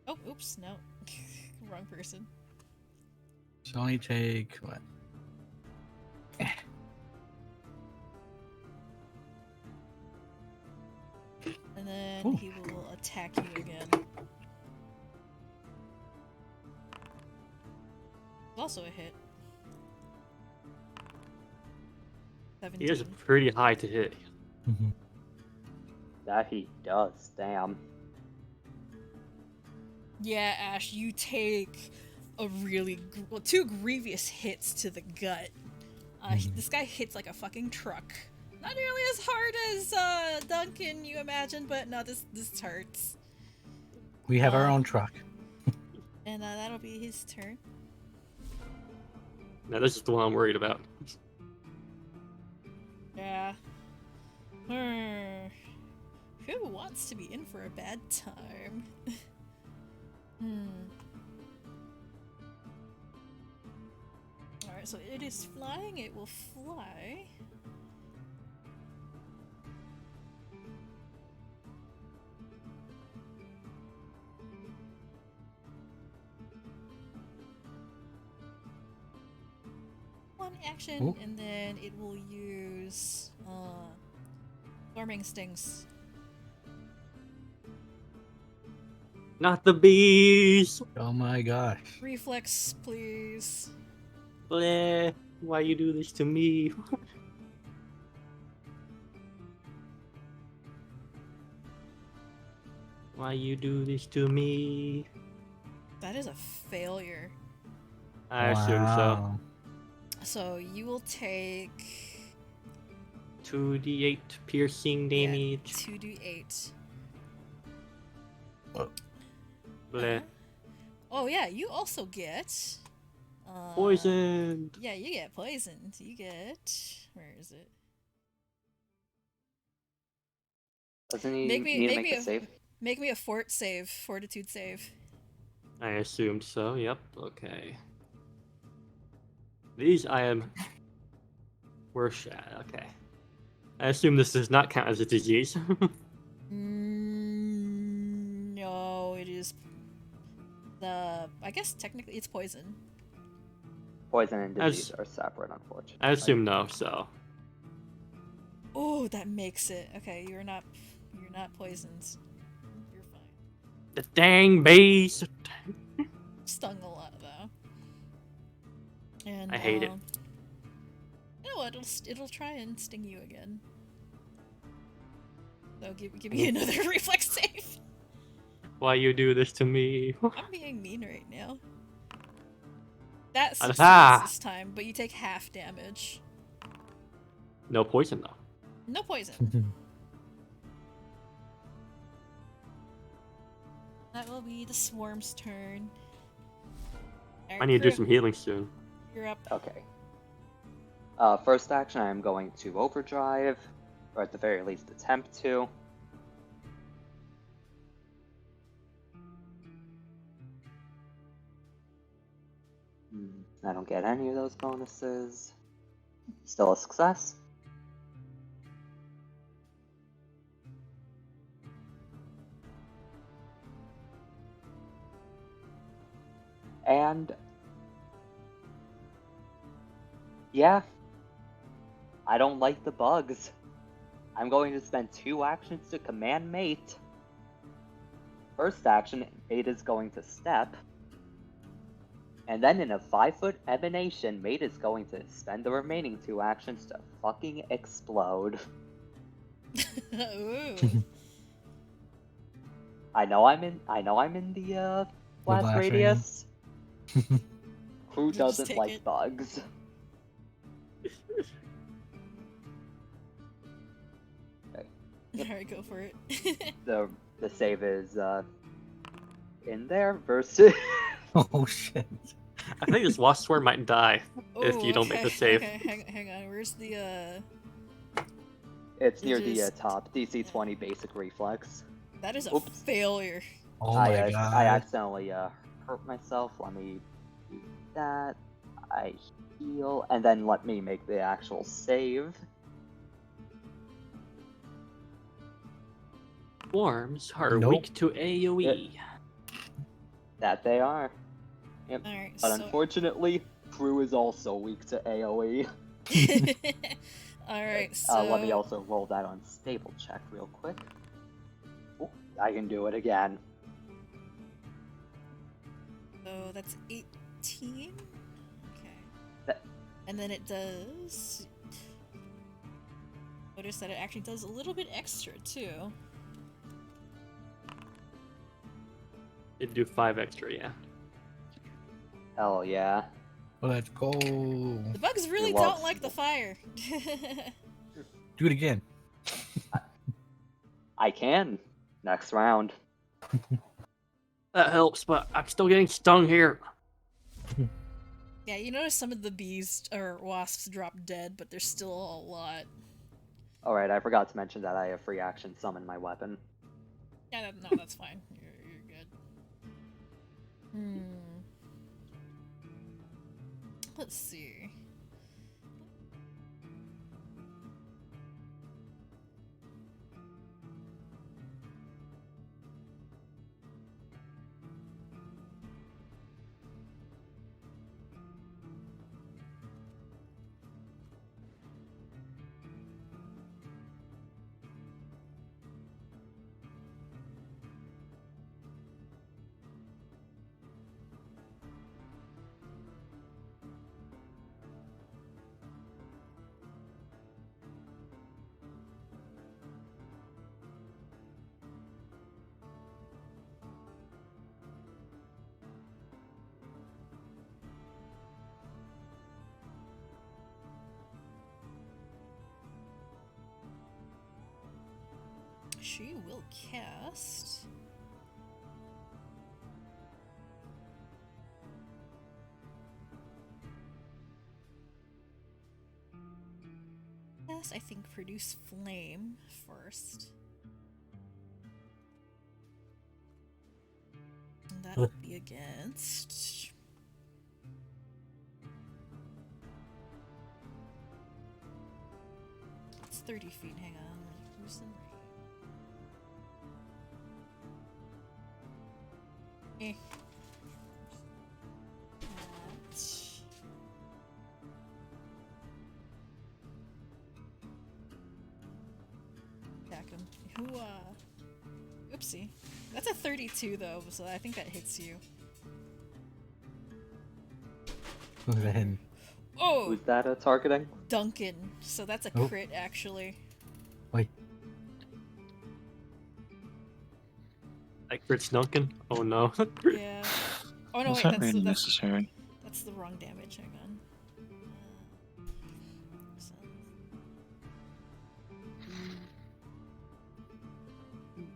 Oh, oops, no. Wrong person. So only take what? And then Ooh. he will attack you again. Also a hit. 17. He is pretty high to hit. Mhm. That he does. Damn. Yeah, Ash, you take a really two grievous hits to the gut. This guy hits like a fucking truck. Not nearly as hard as Duncan, you imagine, but no, this hurts. We have our own truck. And that'll be his turn. Now this is the one I'm worried about. Yeah. Who wants to be in for a bad time? Alright, so it is flying. It will fly. One action, Ooh. and then it will use Storming Stings. Not the bees! Oh my gosh. Reflex, please. Bleh. Why you do this to me? Why you do this to me? That is a failure. I assume so. Wow. So you will take 2d8 piercing damage. 2d8. Bleh. Oh yeah, you also get Poisoned. Yeah, you get poisoned. You get where is it? Doesn't he need to make the save? Make me a fortitude save. I assumed so. Yep. Okay. These I am. Okay. I assume this does not count as a disease. No, it is I guess technically it's poison. Poison and disease are separate, unfortunately. I assume no. So. Oh, that makes it okay. You're not poisoned. You're fine. The dang bees. Stung a lot though. And I hate it. You know what? It'll try and sting you again. So give me another reflex save. Why you do this to me? I'm being mean right now. That succeeds this time, but you take half damage. No poison though. No poison. That will be the swarm's turn. I need to do some healing soon. You're up. Okay. First action, I am going to overdrive, or at the very least attempt to. I don't get any of those bonuses. Still a success. And yeah, I don't like the bugs. I'm going to spend 2 actions to command Mate. First action, Mate is going to step. And then in a 5-foot emanation, Mate is going to spend the remaining 2 actions to fucking explode. Ooh. I know I'm in the blast radius. Croux doesn't like it. bugs. Okay. Yep. Alright, go for it. The save is in there versus. Oh shit. I think this wasp swarm might die if you don't make the save. Okay, hang on. Where's the It's near the top. DC 20 basic reflex. That is a failure. Oh my god. I accidentally hurt myself. Let me do that. I heal, and then let me make the actual save. Swarms are weak to AoE. That they are. Yep. Alright, But unfortunately, Croux is also weak to AoE. Alright, so... let me also roll that unstable check real quick. Oh, I can do it again. So that's 18? Okay. That... And then it does... Notice that it actually does a little bit extra, too. It'd do 5 extra, yeah. Hell yeah. Let's go. The bugs really don't like the fire. Do it again. I can. Next round. That helps, but I'm still getting stung here. Yeah, you notice some of the bees or wasps drop dead, but there's still a lot. Alright, I forgot to mention that I have free action summon my weapon. Yeah, no, that's fine. You're good. Let's see. She will cast let's, I think, produce flame first. And that would be against... It's 30 feet, hang on. Who's in right? Attack him. Who, oopsie. That's a 32 though, so I think that hits you. Who's that hitting? Oh! Who's that targeting? Duncan. So that's a crit, actually. Wait. Like Fritz Duncan? Oh no. Yeah. Oh no, Was wait, that really necessary? that's the wrong damage, hang on.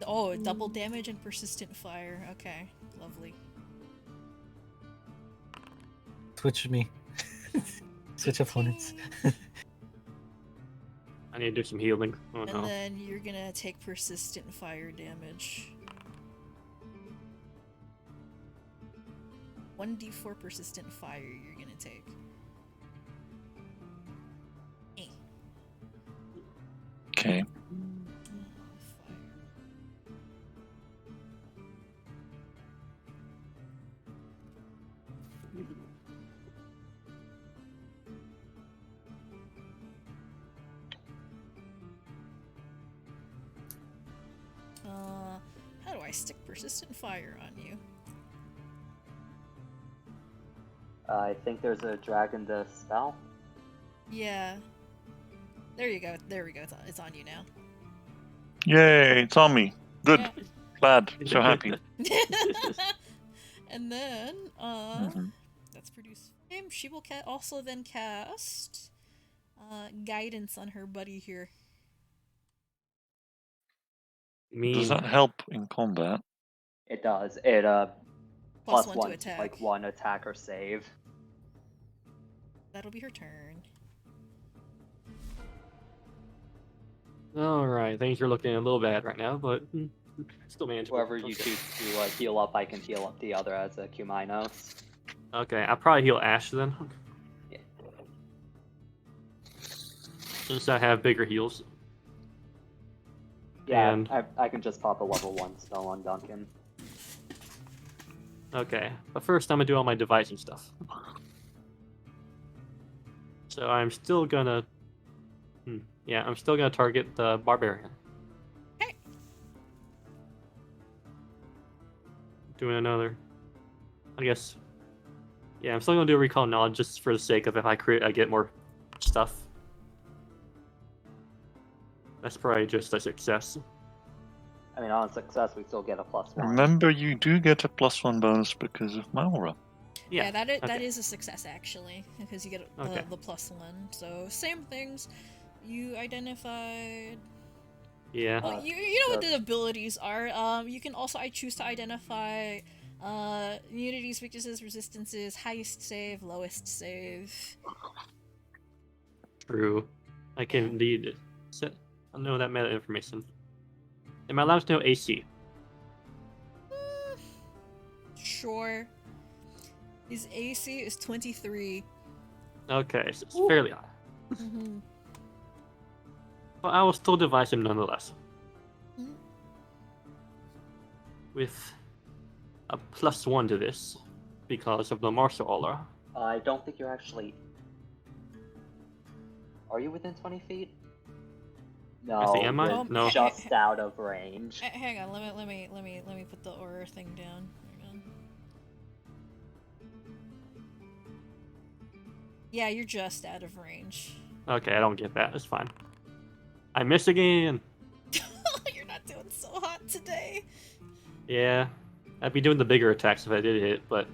Oh, double damage and persistent fire. Okay, lovely. Switch me. Switch opponents. I need to do some healing. Oh And no. then you're gonna take persistent fire damage. 1d4 persistent fire you're gonna take. Okay. How do I stick persistent fire on you? I think there's a dragon to spell. Yeah. There you go. There we go. It's on you now. Yay, it's on me. Good. Yeah. Glad. So happy. And then, Mhm. that's produce flame. She will also then cast guidance on her buddy here. Does that help in combat? It does. It Plus plus one one to attack. like one attack or save. That'll be her turn. Alright, things are looking a little bad right now, but still manageable. Whoever you choose to heal up, I can heal up the other as a Kuminos. Okay, I'll probably heal Ash then. Yeah. Since I have bigger heals. Yeah, And- I can just pop a level 1 spell on Duncan. Okay, but first I'm gonna do all my devising stuff. So I'm still gonna... Yeah, I'm still gonna target the Barbarian. Okay. Doing another... I guess... Yeah, I'm still gonna do a Recall Knowledge just for the sake of if I crit, I get more stuff. That's probably just a success. I mean, on success, we still get a +1. Remember, you do get a +1 bonus because of my aura. Yeah, that okay. is a success actually, because you get Okay. the +1. So same things. You identified. Yeah. Well, you know what the abilities are. You can also choose to identify immunities, weaknesses, resistances, highest save, lowest save. True. I can indeed know that meta information. Am I allowed to know AC? Sure. His AC is 23. Okay, so it's fairly high. Mm-hmm. But I will still devise him nonetheless. Mhm. With a +1 to this, because of the martial aura. I don't think you're actually... Are you within 20 feet? No, I think, am I? you're No. just out of range. Hang on, let me put the aura thing down. Hang on. Yeah, you're just out of range. Okay, I don't get that. It's fine. I miss again. You're not doing so hot today. Yeah, I'd be doing the bigger attacks if I did hit, but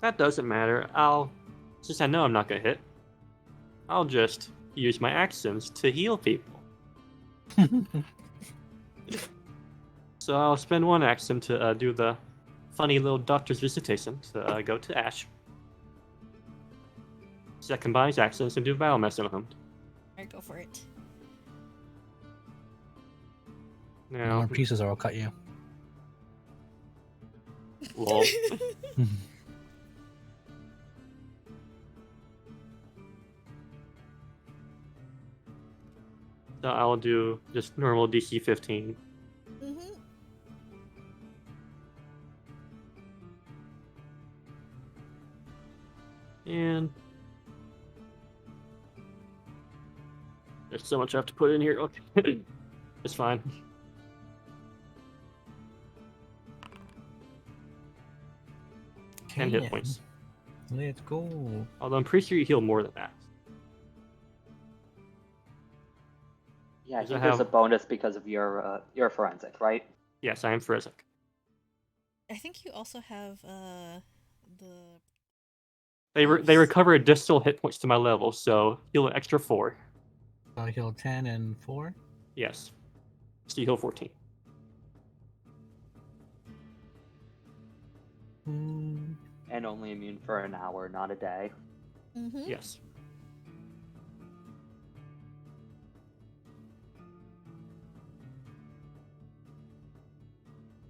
that doesn't matter. Since I know I'm not gonna hit, I'll just use my actions to heal people. So I'll spend one action to do the funny little doctor's visitation to go to Ash. Second by his actions and do battle medicine with him. Alright, go for it. No. More pieces or I'll cut you. Lol. So I'll do just normal DC 15. Mm-hmm. And there's so much I have to put in here. Okay. It's fine. And hit points. Let's go. Although I'm pretty sure you heal more than that. Yeah, I Does it think there's a have- bonus because of your forensic, right? Yes, I am forensic. I think you also have the They recover additional hit points to my level, so heal an extra 4. So I heal 10 and 4. Yes. So you heal 14. And only immune for an hour, not a day. Mm-hmm. Yes.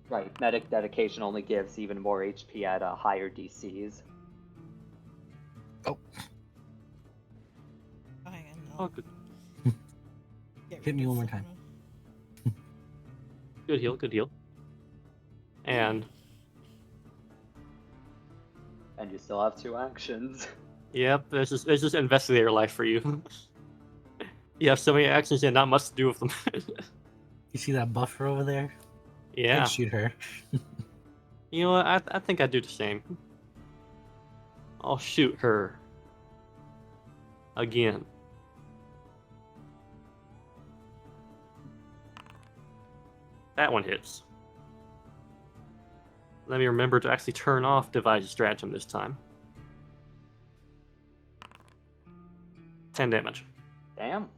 Right, medic dedication only gives even more HP at higher DCs. Oh. Hang on, Oh, I'll good. get Hit me rid one of more time. some. Good heal, good heal. And And you still have 2 actions. yep, there's just investigator life for you. You have so many actions and not much to do with them. You see that buffer over there? Yeah. I'd shoot her. You know what? I think I'd do the same. I'll shoot her. Again. That one hits. Let me remember to actually turn off Devise Stratagem this time. 10 damage. Damn.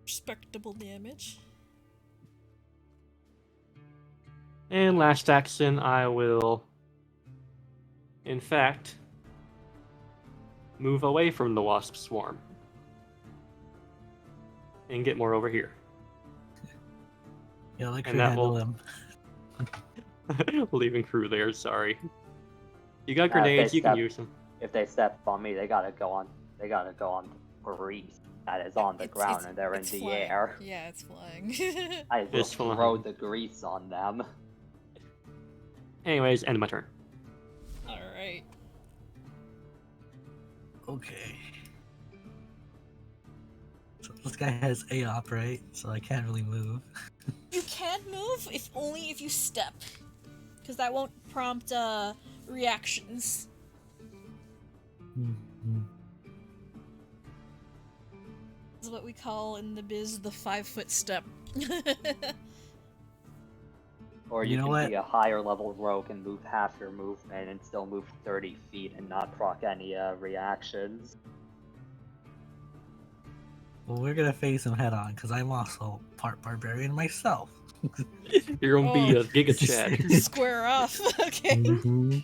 Respectable damage. And last action, I will, in fact, move away from the wasp swarm. And get more over here. Yeah, like And you that handle will- him. Leaving Croux there, sorry. You got If grenades, they you can step- use them. If they step on me, they gotta go on grease that is on the ground and they're in it's the flying. air. Yeah, it's flying. I will It's flying. throw the grease on them. Anyways, end my turn. Alright. Okay. So this guy has AOP, right? So I can't really move. You can move only if you step. Because that won't prompt reactions. Mhm. This is what we call in the biz the 5-foot step. Or You you know can what? be a higher level rogue and move half your movement and still move 30 feet and not proc any reactions. Well, we're gonna face him head on because I'm also part barbarian myself. You're gonna be a Giga Chad. Square off. Okay. Mhm.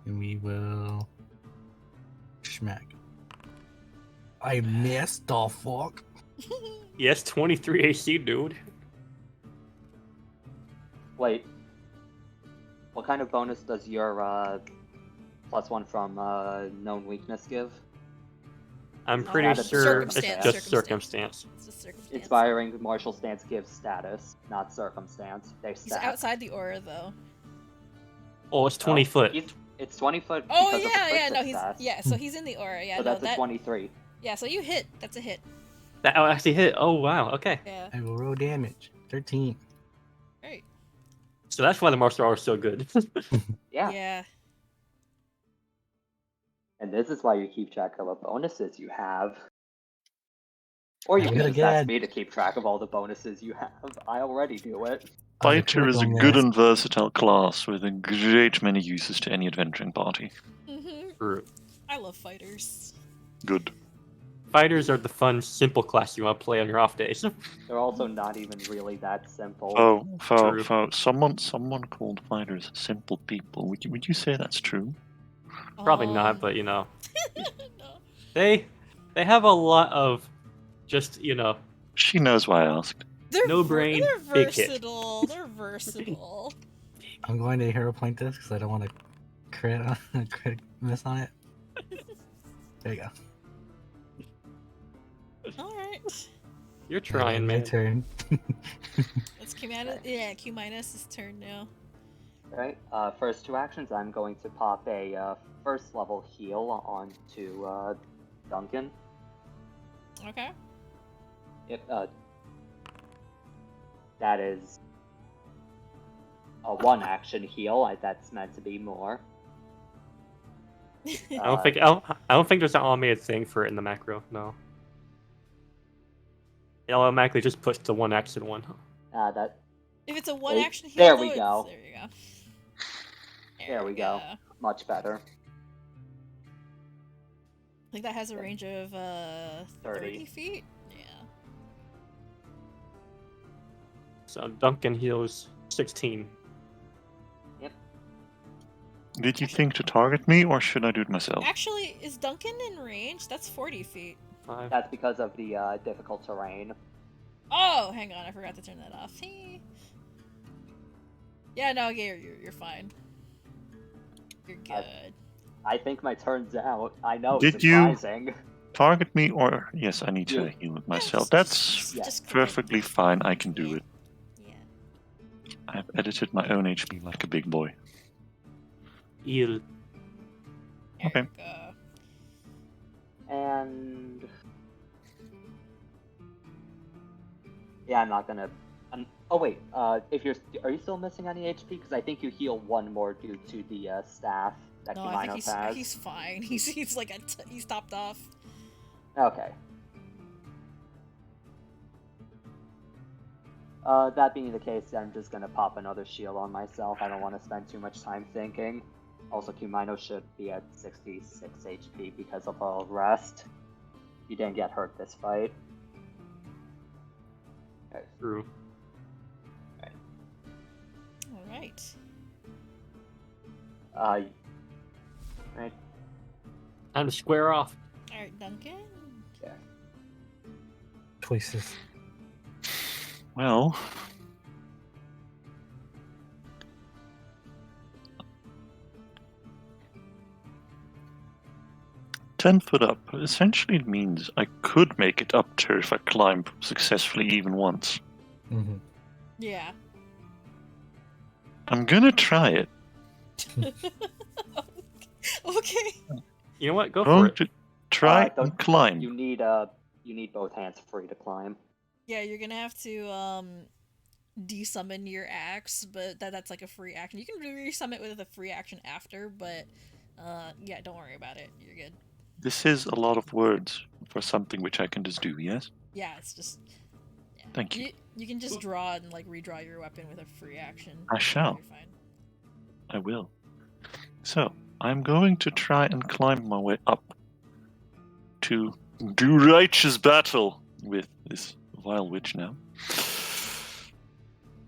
And we will smack. I missed the fuck. Yes, 23 AC, dude. Wait. What kind of bonus does your +1 from known weakness give? I'm No, pretty that's sure it's circumstance, just circumstance. It's a circumstance. Inspiring martial stance gives status, not circumstance. They He's stat. outside the aura though. Oh, it's 20 foot. It's 20 foot. Oh because of the yeah, crit yeah, no, he's success. so he's in the aura. Yeah, So no, that's a 23. Yeah, so you hit. That's a hit. That actually hit. Oh, wow. Okay. Yeah. I will roll damage. 13. Right. So that's why the martial art is so good. Yeah. Yeah. And this is why you keep track of what bonuses you have. Or you I'm can gonna just get- ask me to keep track of all the bonuses you have. I already do it. Fighter is a critical good miss. and versatile class with a great many uses to any adventuring party. Mhm. True. I love fighters. Good. Fighters are the fun, simple class you want to play on your off days. They're also not even really that simple. True. For someone called fighters simple people. Would you say that's true? Probably Oh. not, but you know. No. They have a lot of just, She knows why I asked. They're No brain, They're big hit. versatile. They're versatile. I'm going to hero point this because I don't want to crit miss on it. There you go. All right. You're trying, man. My turn. It's Q minus's turn now. Alright, first two actions, I'm going to pop a first level heal onto Duncan. Okay. If that is a one action heal, that's meant to be more. I don't think there's an automated thing for it in the macro. No. It automatically just puts the one action one. If it's a one action heal, there we go. There you go. There we go. Much better. I think that has a range of 30 feet. Yeah. So Duncan heals 16. Yep. Did you think to target me, or should I do it myself? Actually, is Duncan in range? That's 40 feet. 5. That's because of the difficult terrain. Oh, hang on, I forgot to turn that off. Yeah, no, you're fine. You're good. I think my turn's out. I know. Did surprising. you target me, or yes, I need to heal it myself. That's perfectly fine. I can do it. Yeah. I've edited my own HP like a big boy. Heal. Okay. And yeah, I'm not gonna. Oh wait, are you still missing any HP? Because I think you heal one more due to the staff that No, Kumino I think has. he's fine. He's like he's topped off. Okay. That being the case, I'm just gonna pop another shield on myself. I don't want to spend too much time thinking. Also, Kumino should be at 66 HP because of all rest. He didn't get hurt this fight. Okay. True. Alright. Right. Time to square off. Alright, Duncan. Yeah. Choices. Well, $10 up essentially means I could make it up to if I climb successfully even once. Mm-hmm. Yeah. I'm gonna try it. Okay. You know what? Go Going for it. to try and climb. You need both hands free to climb. Yeah, you're gonna have to desummon your axe, but that's like a free action. You can resummon it with a free action after, but yeah, don't worry about it. You're good. This is a lot of words for something which I can just do, yes? Yeah, it's just. Yeah. Thank you. You can just draw and like redraw your weapon with a free action. I shall. You're fine. I will. So, I'm going to try and climb my way up to do righteous battle with this vile witch now.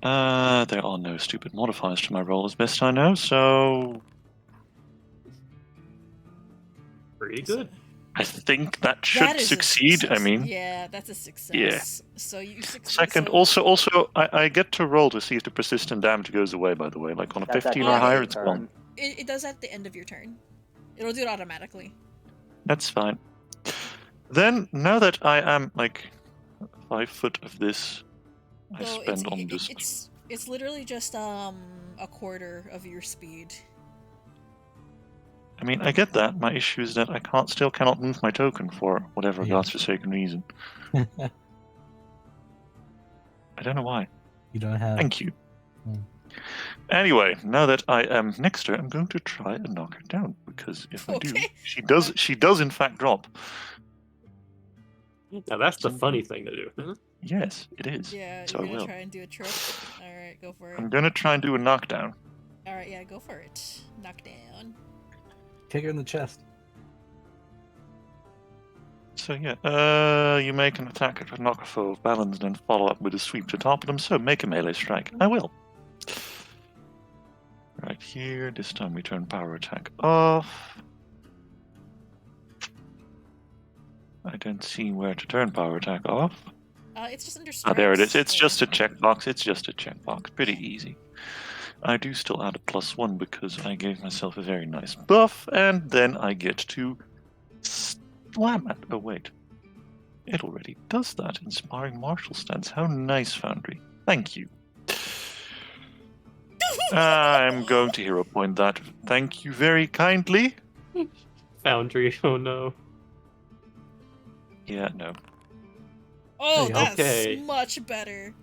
There are no stupid modifiers to my roll as best I know, so Pretty good. I think that should succeed. I mean, yeah, that's a success. Yeah. So you succeed. Second, also, I get to roll to see if the persistent damage goes away. By the way, like on a 15 or higher, it's gone. It does at the end of your turn. It'll do it automatically. That's fine. Then, now that I am like 5 foot of this, I spend on just. It's literally just a quarter of your speed. I mean, I get that. My issue is that I still cannot move my token for whatever godforsaken reason. I don't know why. You don't have. Thank you. Anyway, now that I am next to her, I'm going to try and knock her down, because if I do, she does in fact drop. Now that's the funny thing to do. Yes, it is. Yeah, so you're I gonna will. try and do a trick. Alright, go for it. I'm gonna try and do a knockdown. Alright, yeah, go for it. Knockdown. Kick her in the chest. So yeah, you make an attack to knock a foe off balance, then follow up with a sweep to topple them. So make a melee strike. I will. Right here. This time we turn power attack off. I don't see where to turn power attack off. It's just under Ah, strikes. there it is. It's there. just a checkbox. It's just a checkbox. Pretty easy. I do still add a +1 because I gave myself a very nice buff, and then I get to slam at. Oh, wait. It already does that. Inspiring martial stance. How nice, Foundry. Thank you. I'm going to hero point that. Thank you very kindly. Foundry, oh no. Yeah, no. Oh, that's Okay. much better.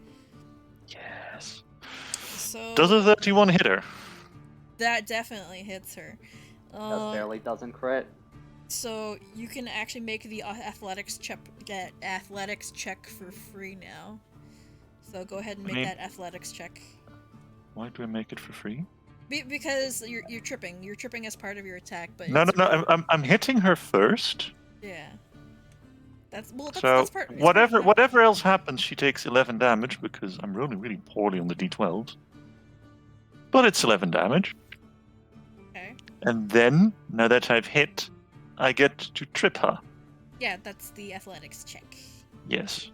Yes. So Does a 31 hit her? that definitely hits her. Just barely doesn't crit. So you can actually make the athletics check for free now. So go ahead and make that athletics check. Why do I make it for free? Because you're tripping. You're tripping as part of your attack, but No. really... I'm hitting her first. Yeah. That's So part. Whatever else happens, she takes 11 damage because I'm rolling really poorly on the d12s. But it's 11 damage. Okay. And then, now that I've hit, I get to trip her. Yeah, that's the athletics check. Yes.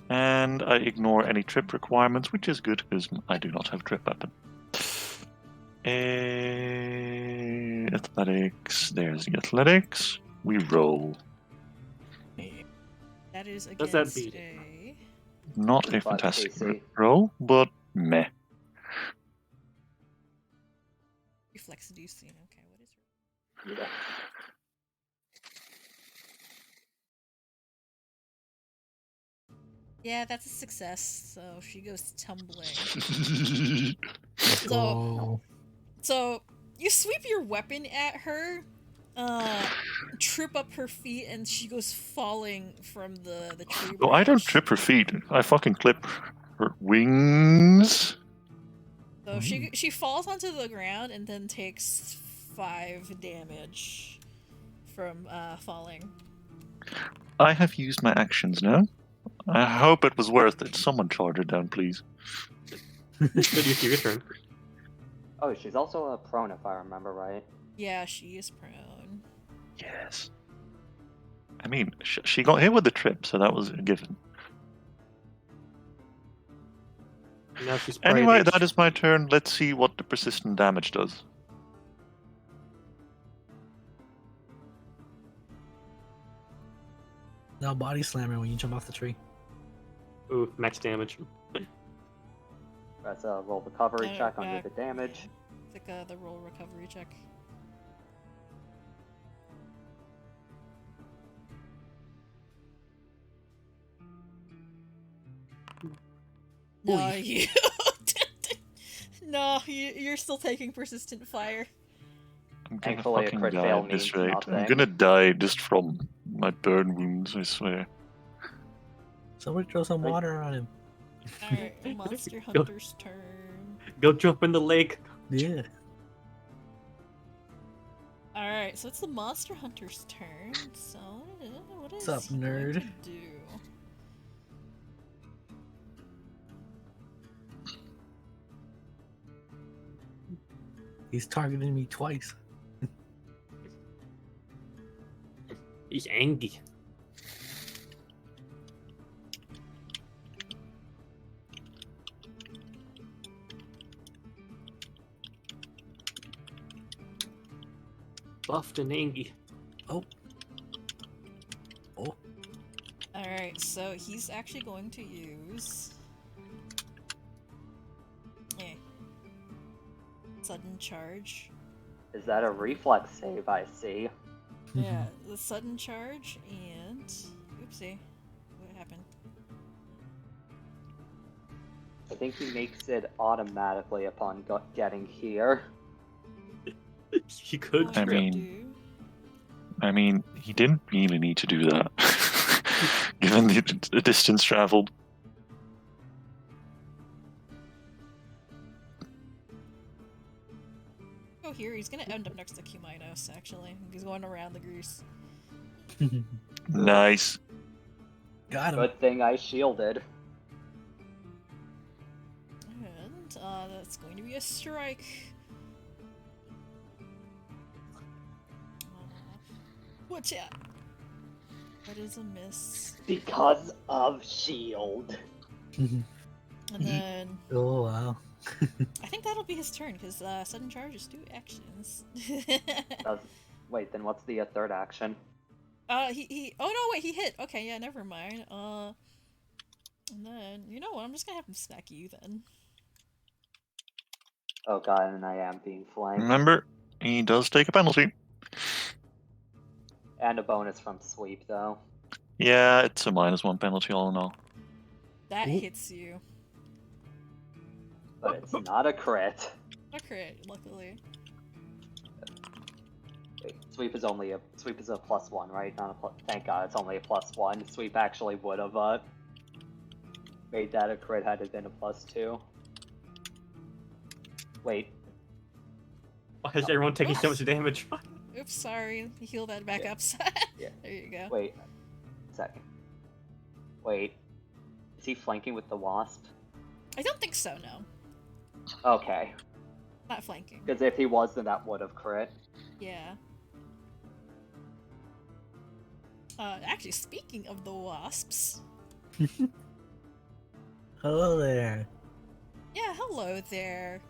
And I ignore any trip requirements, which is good because I do not have trip weapon. Athletics. There's the athletics. We roll. That is against Does that beat a... Not a 5 fantastic AC. roll, but meh. Reflex DC. Okay, what is her... Yeah. Yeah, that's a success. So she goes tumbling. Oh. So you sweep your weapon at her, trip up her feet, and she goes falling from the tree branch. Oh, I don't trip her feet. I fucking clip her wings. So she falls onto the ground and then takes 5 damage from falling. I have used my actions now. I hope it was worth it. Someone charge her down, please. Good use of your turn. Oh, she's also a prone if I remember right. Yeah, she is prone. Yes. I mean, she got hit with the trip, so that was a given. Now she's Anyway, that is my turn. Let's see what the persistent damage does. Now body slam her when you jump off the tree. Ooh, max damage. That's a roll recovery check under the damage. It's like the roll recovery check. No, you... No, you're still taking persistent fire. I'm gonna Thankfully, a fucking crit die fail at this means rate. nothing. I'm gonna die just from my burn wounds, I swear. Somebody throw some water on him. Alright, Monster Hunter's turn. Go jump in the lake. Yeah. Alright, so it's the Monster Hunter's turn. So, what is What's up, he going nerd? to do? He's targeting me twice. He's angry. Buffed and angry. Oh. Oh. Alright, so he's actually going to use... Sudden charge. Is that a reflex save, I see? Yeah, the sudden charge and... Oopsie. What happened? I think he makes it automatically upon getting here. He could I trip. mean, he didn't really need to do that, given the distance traveled. Oh, here, he's gonna end up next to Kuminos, actually. He's going around the grease. Nice. Got him. Good thing I shielded. And, that's going to be a strike. Watch out. What is a miss? Because of shield. And then Oh wow. I think that'll be his turn because sudden charge is 2 actions. Wait, then what's the third action? he. Oh no, wait, he hit. Okay, yeah, never mind. And then you know what? I'm just gonna have him smack you then. Oh god, and I am being flanked. Remember, he does take a penalty. And a bonus from sweep, though. Yeah, it's a -1 penalty all in all. That hits you. But it's not a crit. A crit, luckily. Wait, sweep is a +1, right? Not a plus. Thank God, it's only a +1. Sweep actually would have made that a crit had it been a +2. Wait. Why is everyone taking so much damage? Oops, sorry. Heal that back up. Yeah. There you go. Wait. Second. Wait. Is he flanking with the wasp? I don't think so, no. Okay. Not flanking. Because if he was, then that would have crit. Yeah. Actually, speaking of the wasps. Hello there. Yeah, hello there.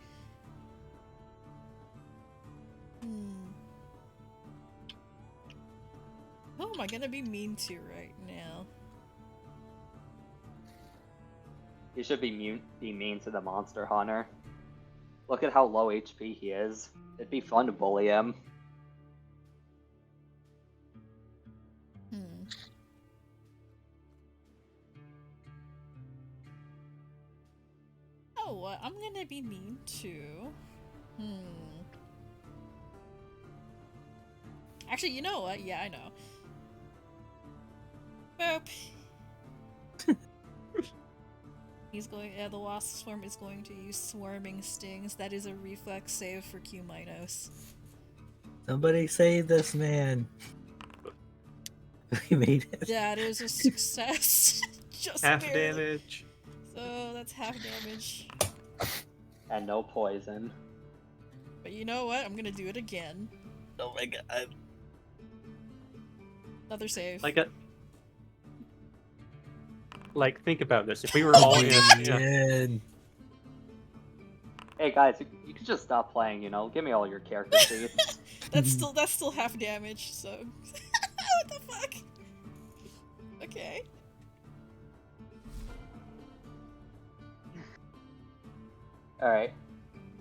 Who am I gonna be mean to right now? You should be mean to the monster hunter. Look at how low HP he is. It'd be fun to bully him. Oh, what? I'm gonna be mean to... Actually, you know what? Yeah, I know. Boop. He's going. The wasp swarm is going to use swarming stings. That is a reflex save for Q-. Somebody save this man. We made it. That is a success. Just half barely. damage. So that's half damage. And no poison. But you know what? I'm gonna do it again. Oh my god. Another save. Like, think about this. If we were all in... Hey guys, you could just stop playing, you know? Give me all your character sheets. That's still half damage, so... What the fuck? Okay. Alright.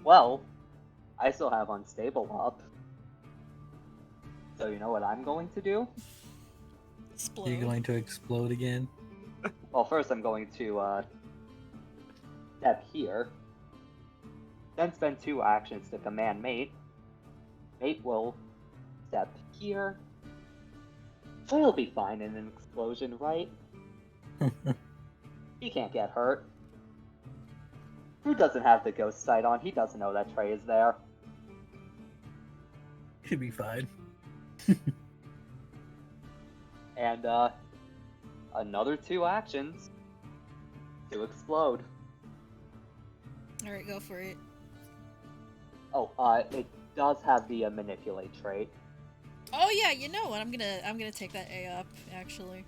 Well, I still have Unstable up. So you know what I'm going to do? Explode. You're going to explode again? Well, first I'm going to step here. Then spend 2 actions to command Mate. Mate will step here. So he'll be fine in an explosion, right? He can't get hurt. Who doesn't have the ghost sight on? He doesn't know that Trey is there. Should be fine. And another 2 actions to explode. Alright, go for it. Oh, it does have the manipulate trait. Oh yeah, you know what? I'm gonna take that A up, actually.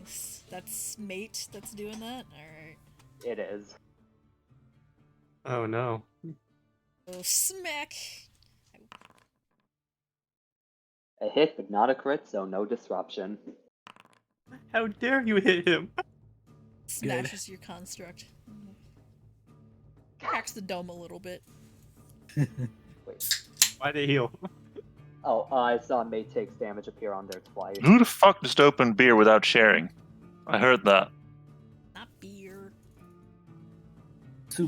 Nice. That's Mate that's doing that? Alright. It is. Oh no. Oh, smack! A hit, but not a crit, so no disruption. How dare you hit him? Smashes your construct. Cracks the dome a little bit. Wait. Why they heal? Oh, I saw Mate takes damage appear on there twice. Who the fuck just opened beer without sharing? I heard that. Not beer.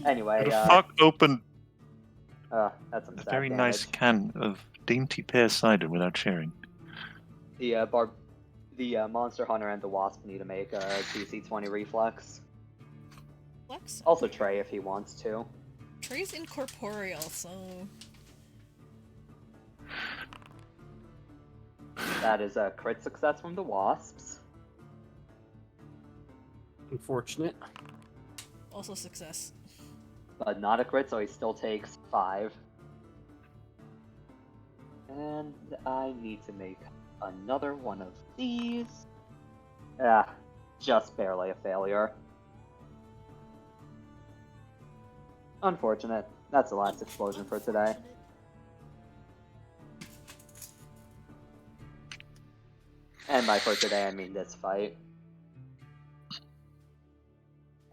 Anyway, Who the fuck opened that's some a sad very damage. nice can of dainty pear cider without sharing? The Monster Hunter and the Wasp need to make a DC 20 reflex. Flex. Also Trey if he wants to. Trey's incorporeal, so... That is a crit success from the Wasps. Unfortunate. Also success. But not a crit, so he still takes 5. And I need to make Another one of these. Ah, just barely a failure. Unfortunate. That's the last explosion for today. And by for today, I mean this fight.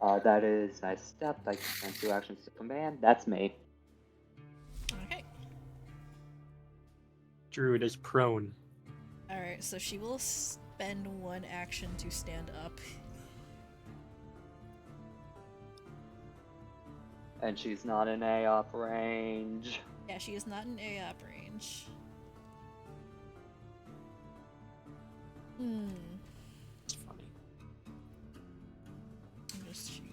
That is my step. I can spend 2 actions to command. That's me. Okay. Druid is prone. Alright, so she will spend 1 action to stand up. And she's not in AOP range. Yeah, she is not in AOP range. It's funny. What does she got?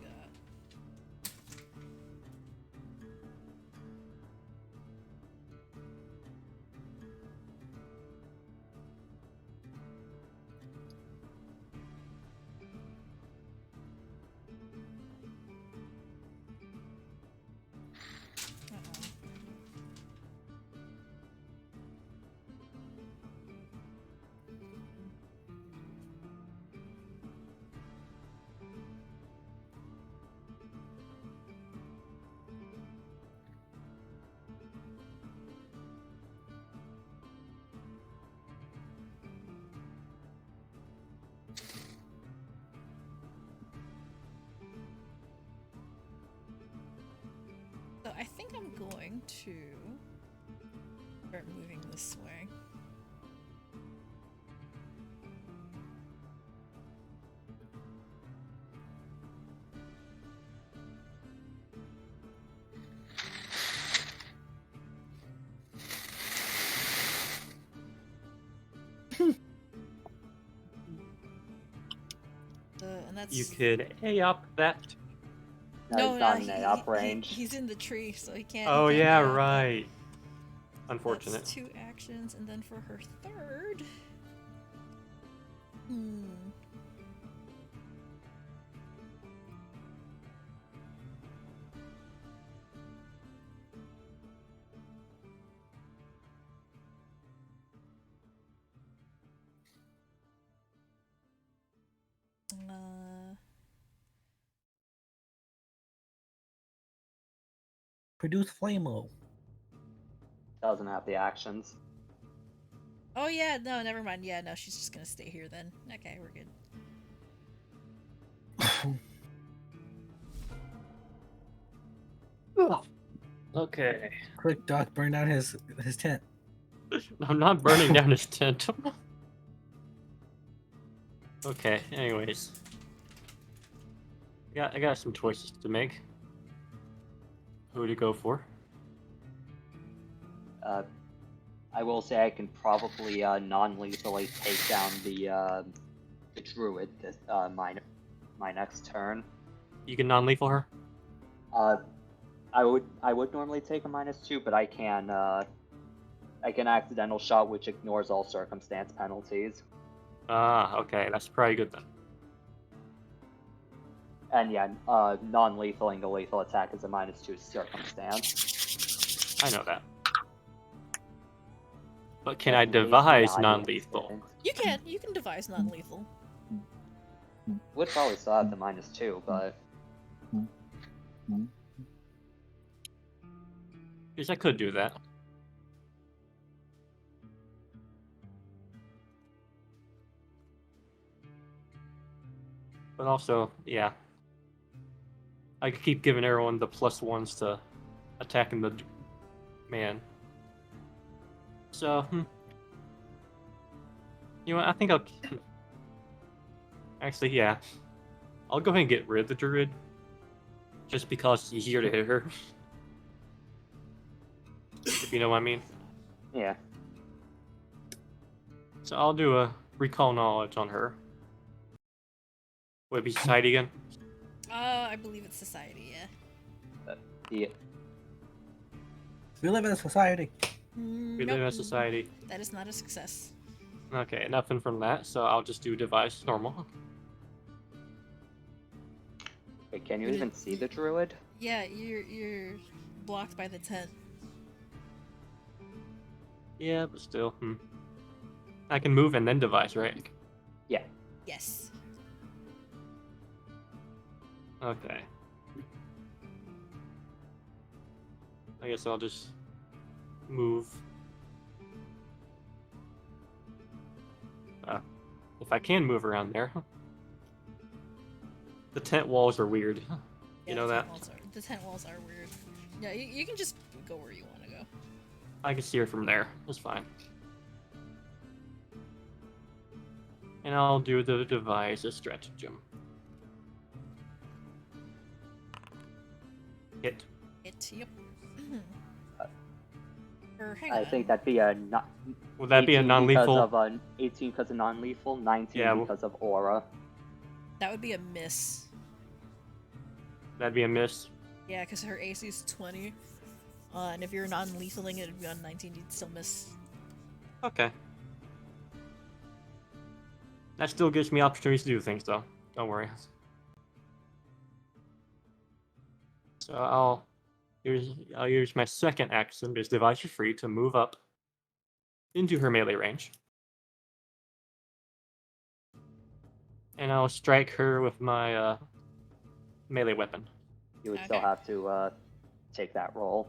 So I think I'm going to start moving this way. And that's... You could A-up that. No, he's not in AOP range. He's in the tree, so he can't. Oh he can't yeah, A-up. right. Unfortunate. That's 2 actions, and then for her third... Produce Flamo. Doesn't have the actions. Oh yeah, no, never mind. Yeah, no, she's just gonna stay here then. Okay, we're good. Okay. Quick, Doc, burn down his tent. I'm not burning down his tent. Okay, anyways. I got some choices to make. Who to go for? I will say I can probably non-lethally take down the druid this my next turn. You can non-lethal her? I would normally take a -2, but I can accidental shot, which ignores all circumstance penalties. Ah, okay, that's probably good then. And yeah, non-lethaling a lethal attack is a -2 circumstance. I know that. But can I devise non-lethal? You can devise non-lethal. Would probably still have the -2, but Because I could do that. But also, yeah. I could keep giving everyone the +1s to attacking the man. So, you know what, I think I'll... Actually, yeah. I'll go ahead and get rid of the druid. Just because it's easier to hit her. If you know what I mean. yeah. So I'll do a recall knowledge on her. Would it be society again? I believe it's society, yeah. Yeah. We live in a society. We live in a society. That is not a success. Okay, nothing from that, so I'll just do device normal. Wait, can you even see the druid? Yeah, you're blocked by the tent. Yeah, but still, I can move and then devise, right? Yeah. Yes. Okay. I guess I'll just move. If I can move around there. The tent walls are weird. You Yeah, know that? The tent walls are weird. Yeah, you can just go where you want to go. I can see her from there. That's fine. And I'll do the devise a stratagem. Hit. Yep. Or hang I on. think that'd be a not. Would that be a non-lethal? Because of 18 because of non-lethal, 19 Yeah, because of aura. That would be a miss. That'd be a miss. Yeah, because her AC is 20. And if you're non-lethaling it, it'd be on 19, you'd still miss. Okay. That still gives me opportunities to do things, though. Don't worry. So I'll use my second action, because Devise is free, to move up into her melee range. And I'll strike her with my melee weapon. You would still have to take that roll.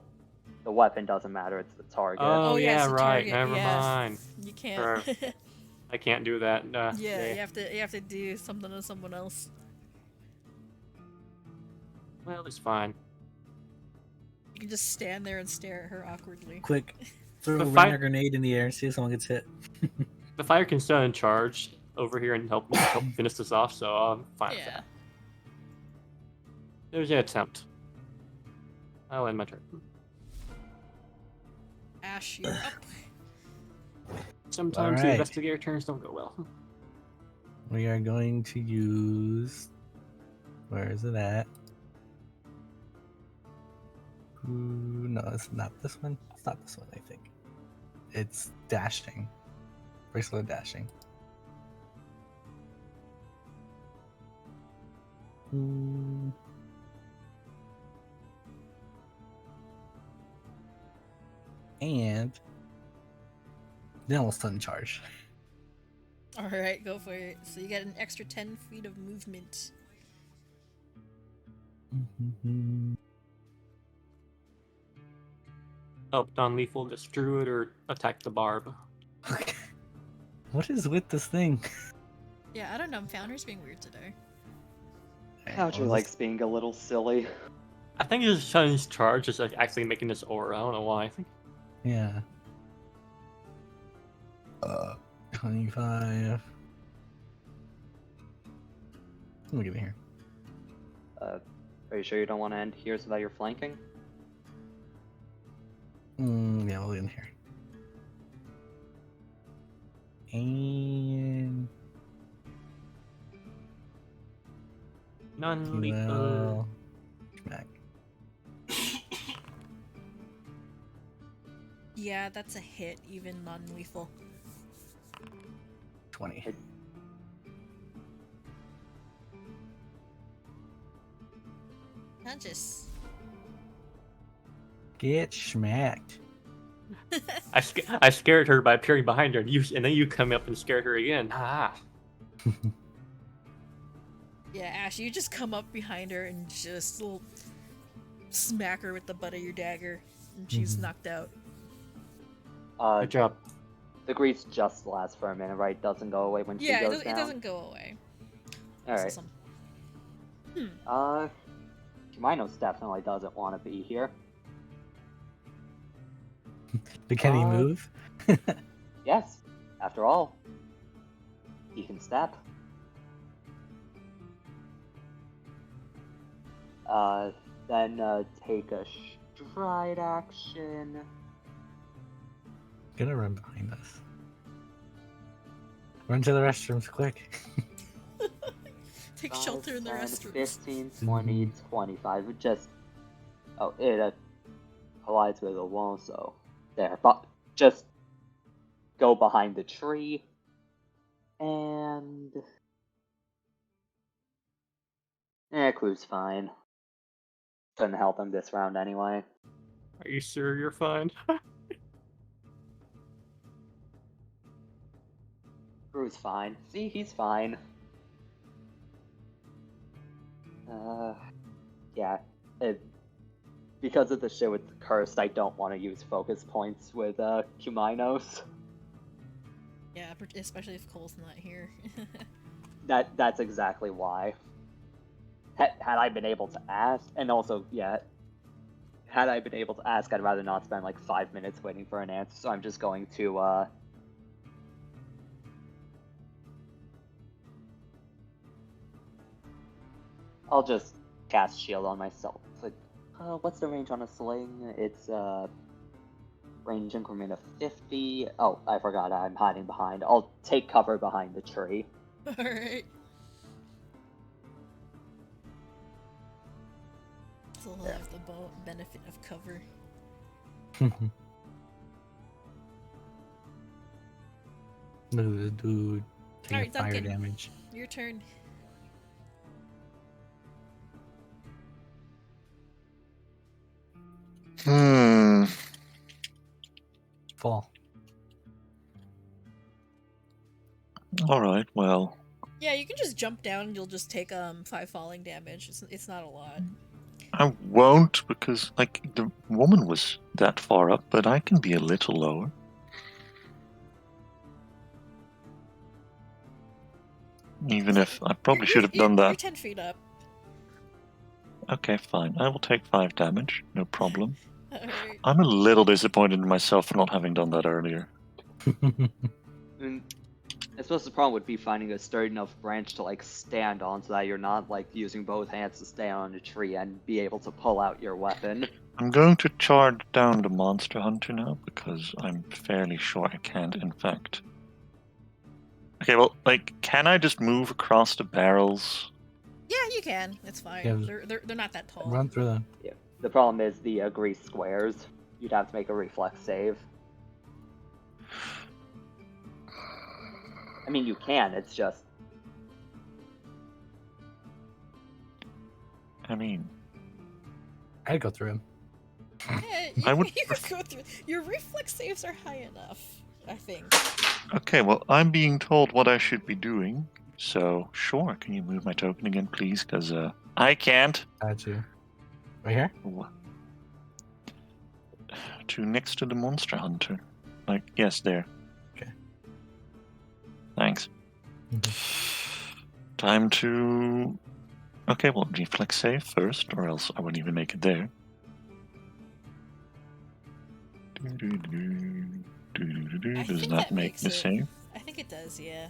The weapon doesn't matter, it's the target. Oh yeah, it's the right. target, Never yeah. mind. You can't. I can't do that. Yeah, you have to do something to someone else. Well, it's fine. You can just stand there and stare at her awkwardly. Quick, throw The a fight- grenade in the air and see if someone gets hit. The fire can stand in charge over here and help finish this off, so I'm fine with that. There's an attempt. I'll end my turn. Ash, you're up. Sometimes the Alright. investigator turns don't go well. We are going to use. Where is it at? Ooh, no, it's not this one. It's not this one, I think. It's dashing. Bracelet dashing. Ooh. And then we'll stun charge. Alright, go for it. So you get an extra 10 feet of movement. Help non-lethal, just druid, or attack the barb. Okay. What is with this thing? Yeah, I don't know. Founder's being weird today. Coucher likes being a little silly. I think his son's charge is like actually making this aura. I don't know why. I think. Yeah. 25. Let me get in here. Are you sure you don't want to end here so that you're flanking? Yeah, we'll get in here. And Non-lethal. Smack. Yeah, that's a hit, even non-lethal. 20. Just Get smacked. I scared her by appearing behind her, and then you come up and scared her again. Ah. Yeah, Ash, you just come up behind her and just smack her with the butt of your dagger, and she's knocked out. Good job. The grease just lasts for a minute, right? Doesn't go away when she goes down? It doesn't go away. Alright. Minos definitely doesn't want to be here. But can he move? Yes. After all, he can step. Then take a stride action. Gonna run behind us. Run to the restrooms quick. Take shelter in the 10, restrooms. 15, 20, 25. It collides with a wall, so there. But just go behind the tree. And Clou's fine. Couldn't help him this round anyway. Are you sure you're fine? Croux fine. See, he's fine. Yeah. Because of the shit with the Cursed, I don't want to use focus points with Kuminos. Yeah, especially if Cole's not here. That's exactly why. Had I been able to ask, and also, yeah, had I been able to ask, I'd rather not spend like 5 minutes waiting for an answer, so I'm just going to, I'll just cast Shield on myself. It's like, what's the range on a sling? It's, range increment of 50. Oh, I forgot I'm hiding behind. I'll take cover behind the tree. Alright. Still have the benefit of cover. Dude, taking fire Duncan, damage. Your turn. Fall. Alright, well. Yeah, you can just jump down and you'll just take 5 falling damage. It's not a lot. I won't, because, like, the woman was that far up, but I can be a little lower. Even if I probably should have done that. You're 10 feet up. Okay, fine. I will take 5 damage, no problem. Alright. I'm a little disappointed in myself for not having done that earlier. I suppose the problem would be finding a sturdy enough branch to like stand on so that you're not like using both hands to stay on a tree and be able to pull out your weapon. I'm going to charge down the monster hunter now because I'm fairly sure I can't, in fact. Okay, well, like, can I just move across the barrels? Yeah, you can. It's fine. Yeah, They're not that tall. Run through them. Yeah. The problem is the grease squares. You'd have to make a reflex save. I mean, you can, it's just... I mean... I'd go through him. Yeah, I would... you could go through. Your reflex saves are high enough, I think. Okay, well, I'm being told what I should be doing, so sure, can you move my token again, please? Because, I can't. Got you. Right here? To next to the monster hunter. Like, yes, there. Okay. Thanks. Time to... Okay, well, reflex save first, or else I wouldn't even make it there. Does not make the save. I think it does, yeah.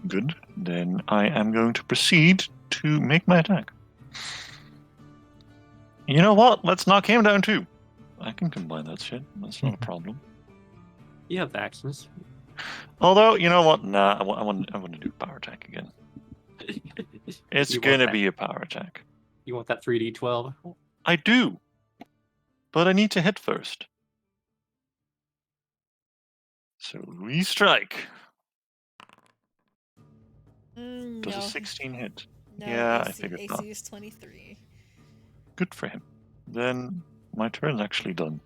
Good. Then I am going to proceed to make my attack. You know what? Let's knock him down too. I can combine that shit. That's not a problem. You have actions. Although, you know what? Nah, I want to do power attack again. It's gonna be a power attack. You want that 3d12? I do. But I need to hit first. So restrike. Does a 16 hit? No, Yeah, AC, I figured AC not. is 23. Good for him. Then my turn's actually done.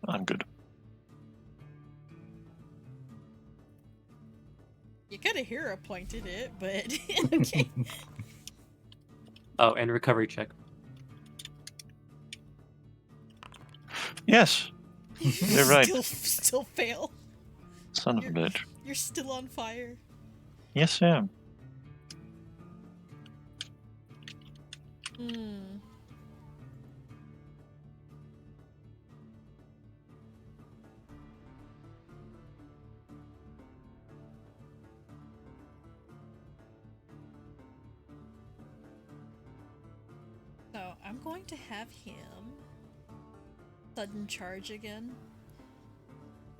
I'm good. You could have hero pointed it, but okay. Oh, and recovery check. Yes. You're right. Still fail. Son of a bitch. You're still on fire. Yes, I am. So I'm going to have him sudden charge again.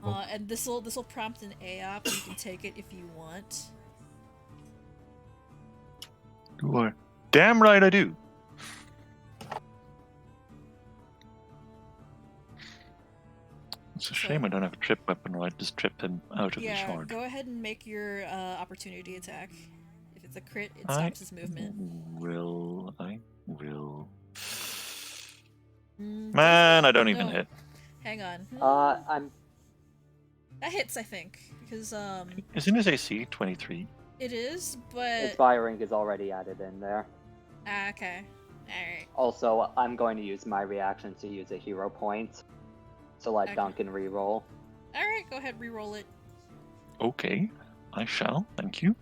And this will prompt an AOP. You can take it if you want. You are damn right I do. It's a shame I don't have a trip weapon, or I'd just trip him out of the charge. Go ahead and make your opportunity attack. If it's a crit, it stops his movement. I will. Man, I don't even hit. Hang on. I'm... That hits, I think, because Isn't his AC 23? It is, but... Inspiring is already added in there. Okay. Alright. Also, I'm going to use my reaction to use a hero point. So let Okay. Duncan reroll. Alright, go ahead, re-roll it. Okay, I shall. Thank you.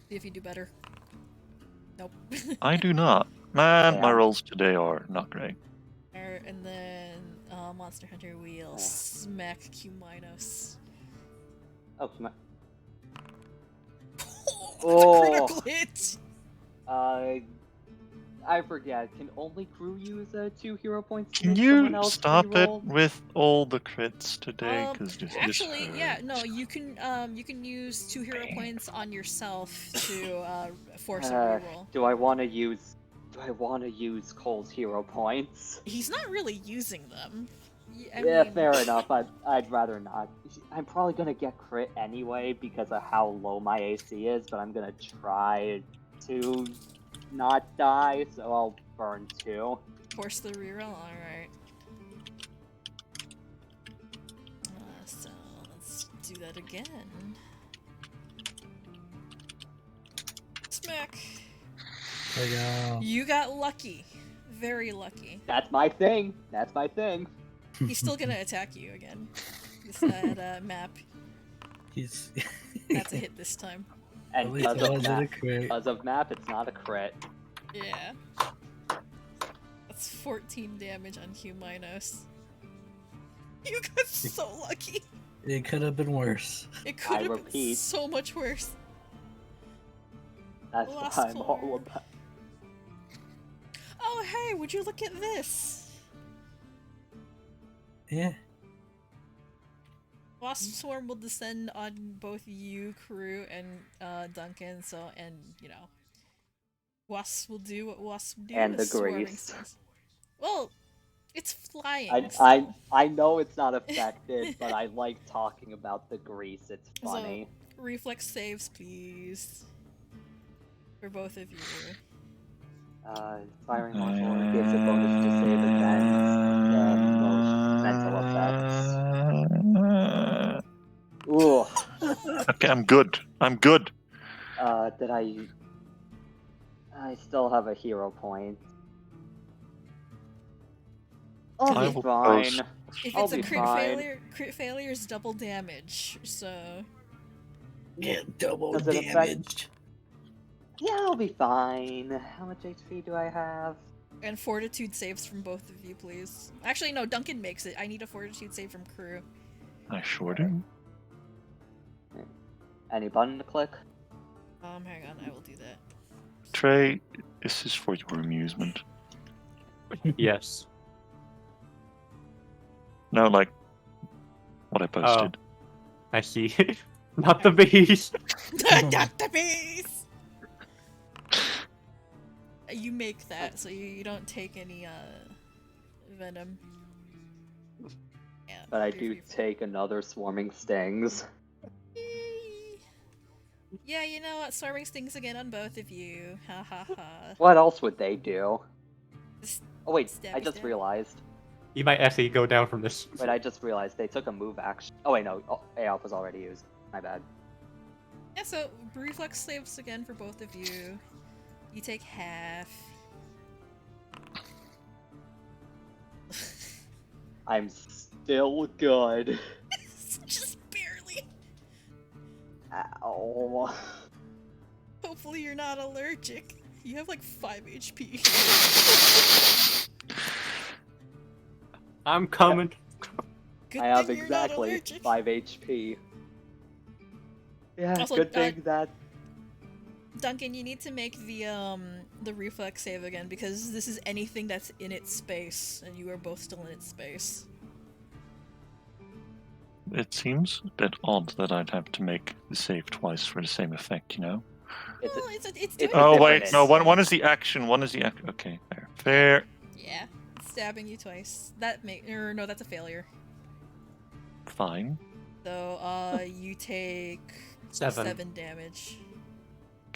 See if you do better. Nope. I do not. Man, Yeah. my rolls today are not great. Alright, and then Monster Hunter will smack Q-Minos. Oh, come on. That's Oh. a critical hit! I forget. Can only Croux use 2 hero points? To Can make someone you else stop reroll? it with all the crits today? Because Actually, yeah, no, you can use 2 hero points on yourself to force a reroll. Do I want to use Cole's hero points? He's not really using them. I Yeah, mean, fair enough. I'd rather not. I'm probably gonna get crit anyway because of how low my AC is, but I'm gonna try to not die, so I'll burn 2. force the reroll? Alright. So, let's do that again. Smack! There you go. You got lucky. Very lucky. That's my thing. That's my thing. He's still gonna attack you again. This map. He's. That's a hit this time. And At least it wasn't a crit. because of map, it's not a crit. Yeah. That's 14 damage on Q-Minos. You got so lucky. It could have been worse. It could have been repeat. so much worse. That's Last what I'm four. all about. Oh hey, would you look at this? Yeah. Wasp Swarm will descend on both you, Croux, and Duncan, so, and, you know, Wasps will do what Wasps do. And the swarming grease. stings. Well, it's flying. I know it's not affected, but I like talking about the grease. It's funny. So, reflex saves, please. For both of you. Firing martial gives a bonus to save against mental effects. Ooh. Okay, I'm good. I'm good. Did I still have a hero point. I'll I be will fine. post. If I'll it's a be crit fine. failure is double damage, so... Get double Does it affect- damaged. Yeah, I'll be fine. How much HP do I have? And fortitude saves from both of you, please. Actually, no, Duncan makes it. I need a fortitude save from Croux. I sure do. Any button to click? Hang on, I will do that. Trey, this is for your amusement. Yes. No, like what I posted. I see. Not the bees. Not the bees! You make that, so you don't take any, venom. Yeah, But I you're- do you're- take another swarming stings. Yeah, you know what? Swarming stings again on both of you. Ha ha ha. What else would they do? Just Oh wait, Stabby I just stab. realized. You might actually go down from this. Wait, I just realized they took a move action. Oh wait, no. Oh, AOP was already used. My bad. Yeah, so reflex saves again for both of you. You take half. I'm still good. Just barely. Ow. Hopefully you're not allergic. You have like 5 HP. I'm coming. Good I have thing you're not exactly allergic. 5 HP. Yeah, Also, good thing that. Duncan, you need to make the reflex save again because this is anything that's in its space, and you are both still in its space. It seems a bit odd that I'd have to make the save twice for the same effect, you know? It's Well, it's it's doing a Oh different wait, no, one instance. is the action, one is the act. Okay, fair. Fair. Yeah, it's stabbing you twice. That or no, that's a failure. Fine. So you take 7 damage,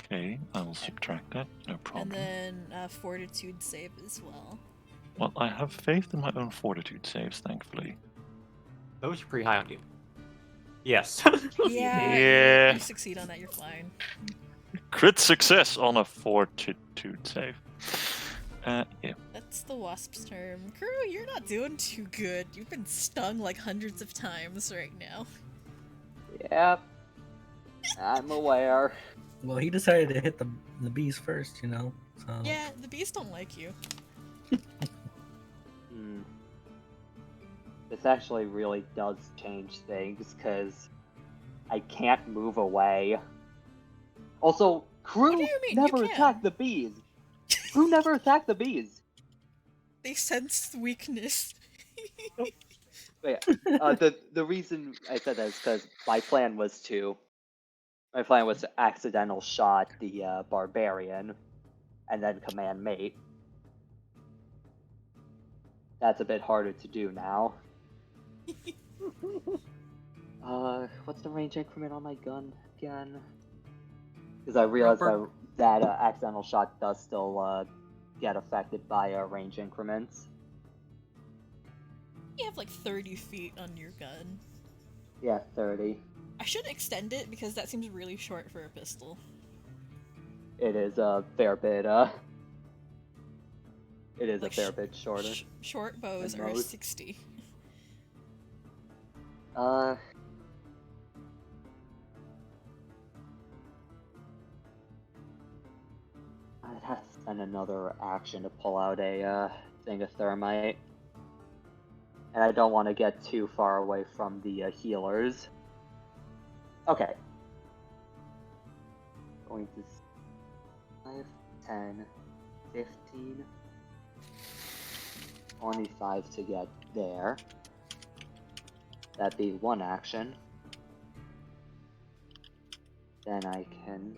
Okay, I will subtract that, no problem. and then fortitude save as well. Well, I have faith in my own fortitude saves, thankfully. Those are pretty high on you. Yes. Yeah, Yeah. You succeed on that. You're fine. Crit success on a fortitude save. Yeah. That's the wasp's term. Croux, you're not doing too good. You've been stung like hundreds of times right now. Yep. I'm aware. Well, he decided to hit the bees first, you know. So. Yeah, the bees don't like you. This actually really does change things, because I can't move away. Also, Croux never attacked the bees! Croux never attacked the bees! They sensed weakness. But yeah, the reason I said that is because my plan was to accidental shot the barbarian, and then command mate. That's a bit harder to do now. What's the range increment on my gun again? Because I realized that accidental shot does still get affected by range increments. You have like 30 feet on your gun. Yeah, 30. I should extend it because that seems really short for a pistol. It is a fair bit. It is like a fair bit shorter. Short bows are 60. I'd have to spend another action to pull out a thing of thermite. And I don't want to get too far away from the healers. Okay. Going to 5, 10, 15, 25 to get there. That'd be one action. Then I can...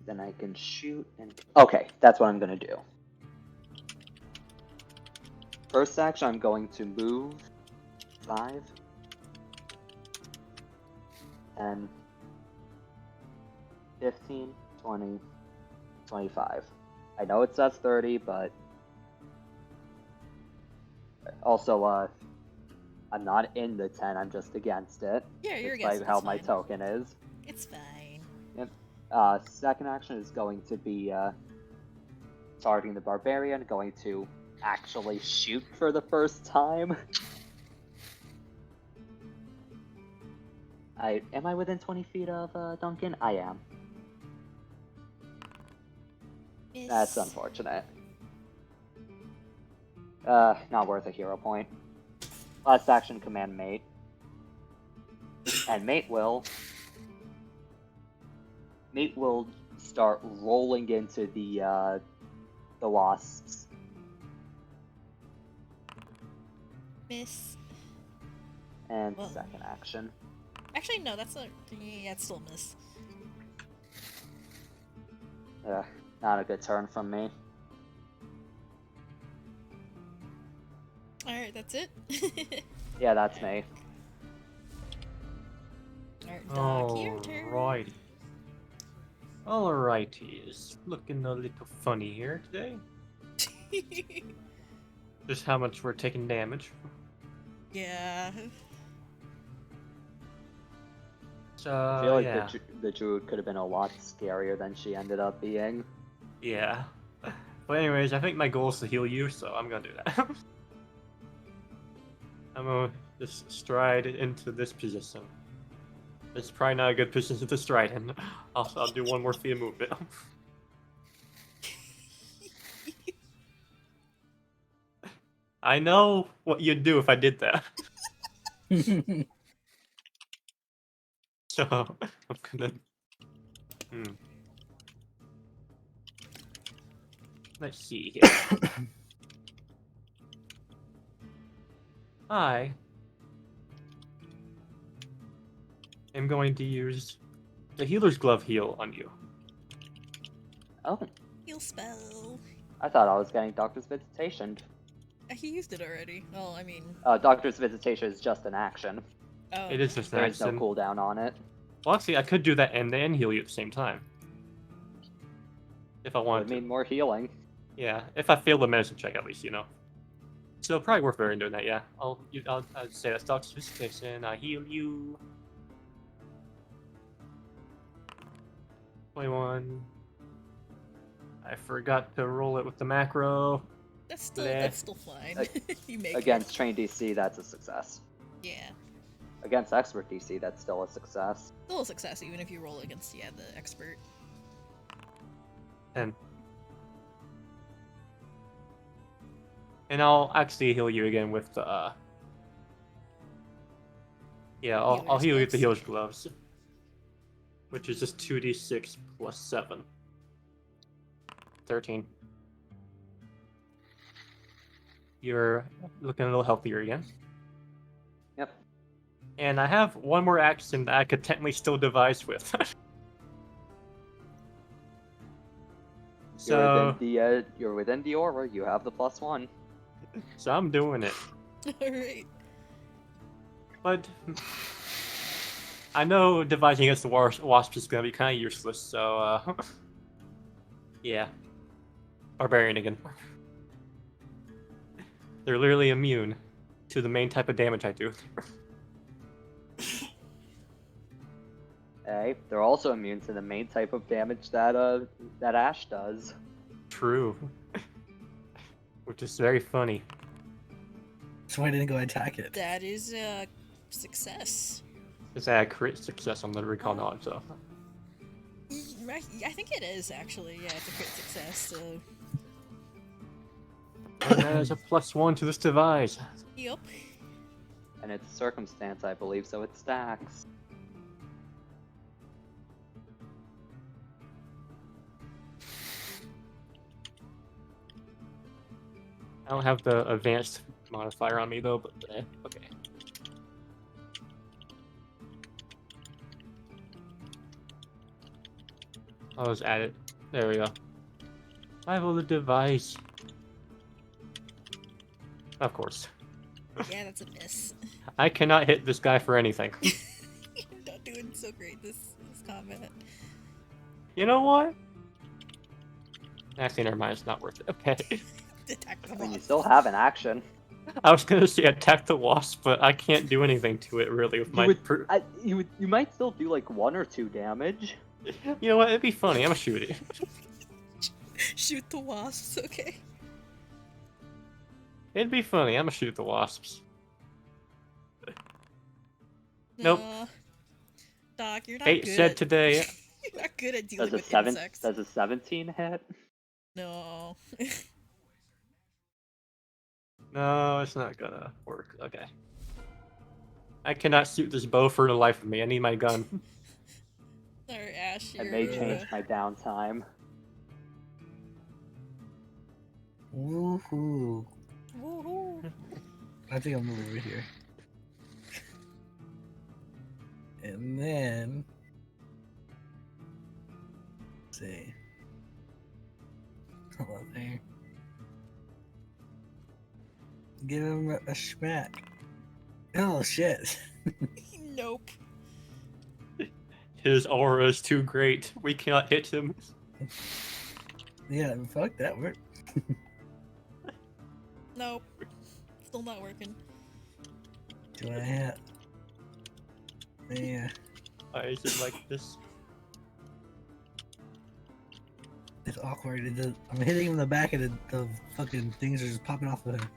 Then I can shoot and... Okay, that's what I'm gonna do. First action, I'm going to move 5, 10, 15, 20, 25. I know it says 30, but also, I'm not in the 10, I'm just against it. Yeah, you're against it. Like how my token is. It's fine. Yep. Second action is going to be targeting the barbarian, going to actually shoot for the first time. Am I within 20 feet of Duncan? I am. Miss. That's unfortunate. Not worth a hero point. Last action, command mate. And mate will start rolling into the wasps. Miss. And second action. Actually, no, that's a... Yeah, it's still a miss. Not a good turn from me. Alright, that's it? Yeah, that's me. Alright, Doc, your turn. Alrighty. Alrighty, it's looking a little funny here today. Just how much we're taking damage. Yeah. I feel like the druid could have been a lot scarier than she ended up being. Yeah. But anyways, I think my goal is to heal you, so I'm gonna do that. I'm gonna just stride into this position. It's probably not a good position to stride in. I'll do one more feet of movement. I know what you'd do if I did that. So, I'm gonna... Let's see here. I am going to use the Healer's Glove heal on you. Oh. Heal spell. I thought I was getting Doctor's Visitation. He used it already. Well, I mean... Doctor's Visitation is just an action. Oh. It is just an There's action. no cooldown on it. Well, actually, I could do that and then heal you at the same time. If I wanted Would mean more healing. Yeah, if I fail the medicine check, at least, you know. So probably worth Varian doing that, yeah. I'll say that's Dr. Sophistication. I heal you. 21. I forgot to roll it with the macro. That's still fine. You make Against trained DC, that's a success. Yeah. Against expert DC, that's still a success. Still a success, even if you roll against the expert. And I'll actually heal you again with the. Yeah, I'll heal you with the healer's gloves, which is just 2d6 plus 7. 13. You're looking a little healthier again. Yep. And I have one more action that I could technically still devise with. So you're within the aura. You have the +1. So I'm doing it. Alright. But I know devising against the wasp is gonna be kind of useless. So yeah, barbarian again. They're literally immune to the main type of damage I do. Hey, they're also immune to the main type of damage that Ash does. True. Which is very funny. So I didn't go attack it. That is a success. It's a crit success on the recall knowledge, so. I think it is, actually. Yeah, it's a crit success, so... And that is a +1 to this device. Yep. And it's circumstance, I believe, so it stacks. I don't have the advanced modifier on me though, but okay. I'll just add it. There we go. Rival the device. Of course. Yeah, that's a miss. I cannot hit this guy for anything. You're not doing so great this combat. You know what? Actually, never mind. It's not worth it. Okay. Attack the I mean, you wasp. still have an action. I was gonna say attack the wasp, but I can't do anything to it really with my. You might still do like 1 or 2 damage. You know what? It'd be funny. I'm gonna shoot it. Shoot the wasps, okay. It'd be funny. I'm gonna shoot the wasps. Nope. Doc, you're not Fate good said at... today. You're not good at dealing Does with insects. Does a 17 hit? No. No, it's not gonna work. Okay. I cannot shoot this bow for the life of me. I need my gun. Sorry, Ash. I may change my downtime. Woohoo. Woohoo. I think I'll move over here. And then... Let's see. Come on there. Give him a smack. Oh shit. Nope. His aura is too great. We cannot hit him. Yeah, fuck that work. Nope. Still not working. Do I have... Yeah. Why is it like this? It's awkward. I'm hitting him in the back and the fucking things are just popping off of him.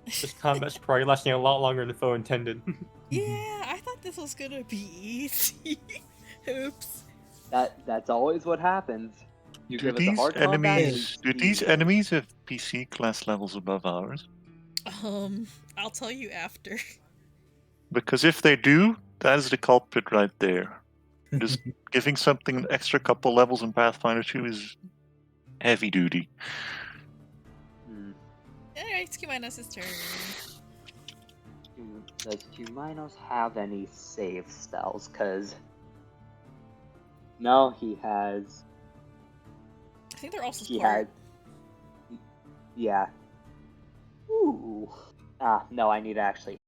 This combat's probably lasting a lot longer than foe intended. Yeah, I thought this was gonna be easy. Oops. That's always what happens. You give us a hard do these enemies have PC class levels above ours? I'll tell you after. Because if they do, that is the culprit right there. Just giving something an extra couple levels in Pathfinder 2 is heavy duty. Alright, it's Kuminos' turn. Does Kuminos have any save spells? Cause no, he has. I think they're also He support. had. Yeah. Ooh. No, I need to actually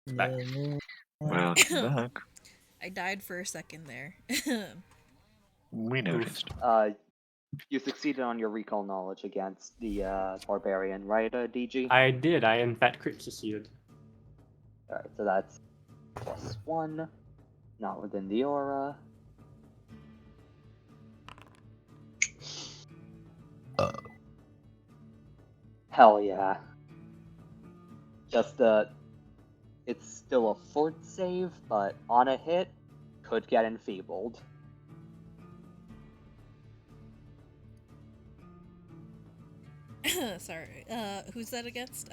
Back. Welcome back. I died for a second there. We noticed. You succeeded on your recall knowledge against the barbarian, right, DG? I did. I in fact crit succeeded. Alright, so that's +1. Not within the aura. Hell yeah. Just it's still a fort save, but on a hit, could get enfeebled. Sorry. Who's that against?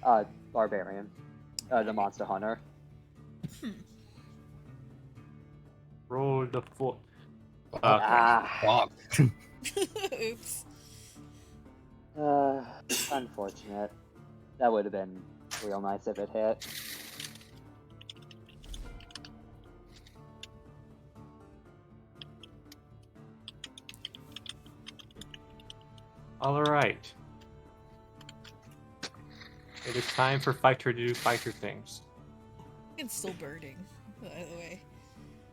Oh. Barbarian. The monster hunter. Roll the 4. Oops. Unfortunate. That would have been real nice if it hit. Alright. It is time for Fighter to do Fighter things. It's still burning, by the way.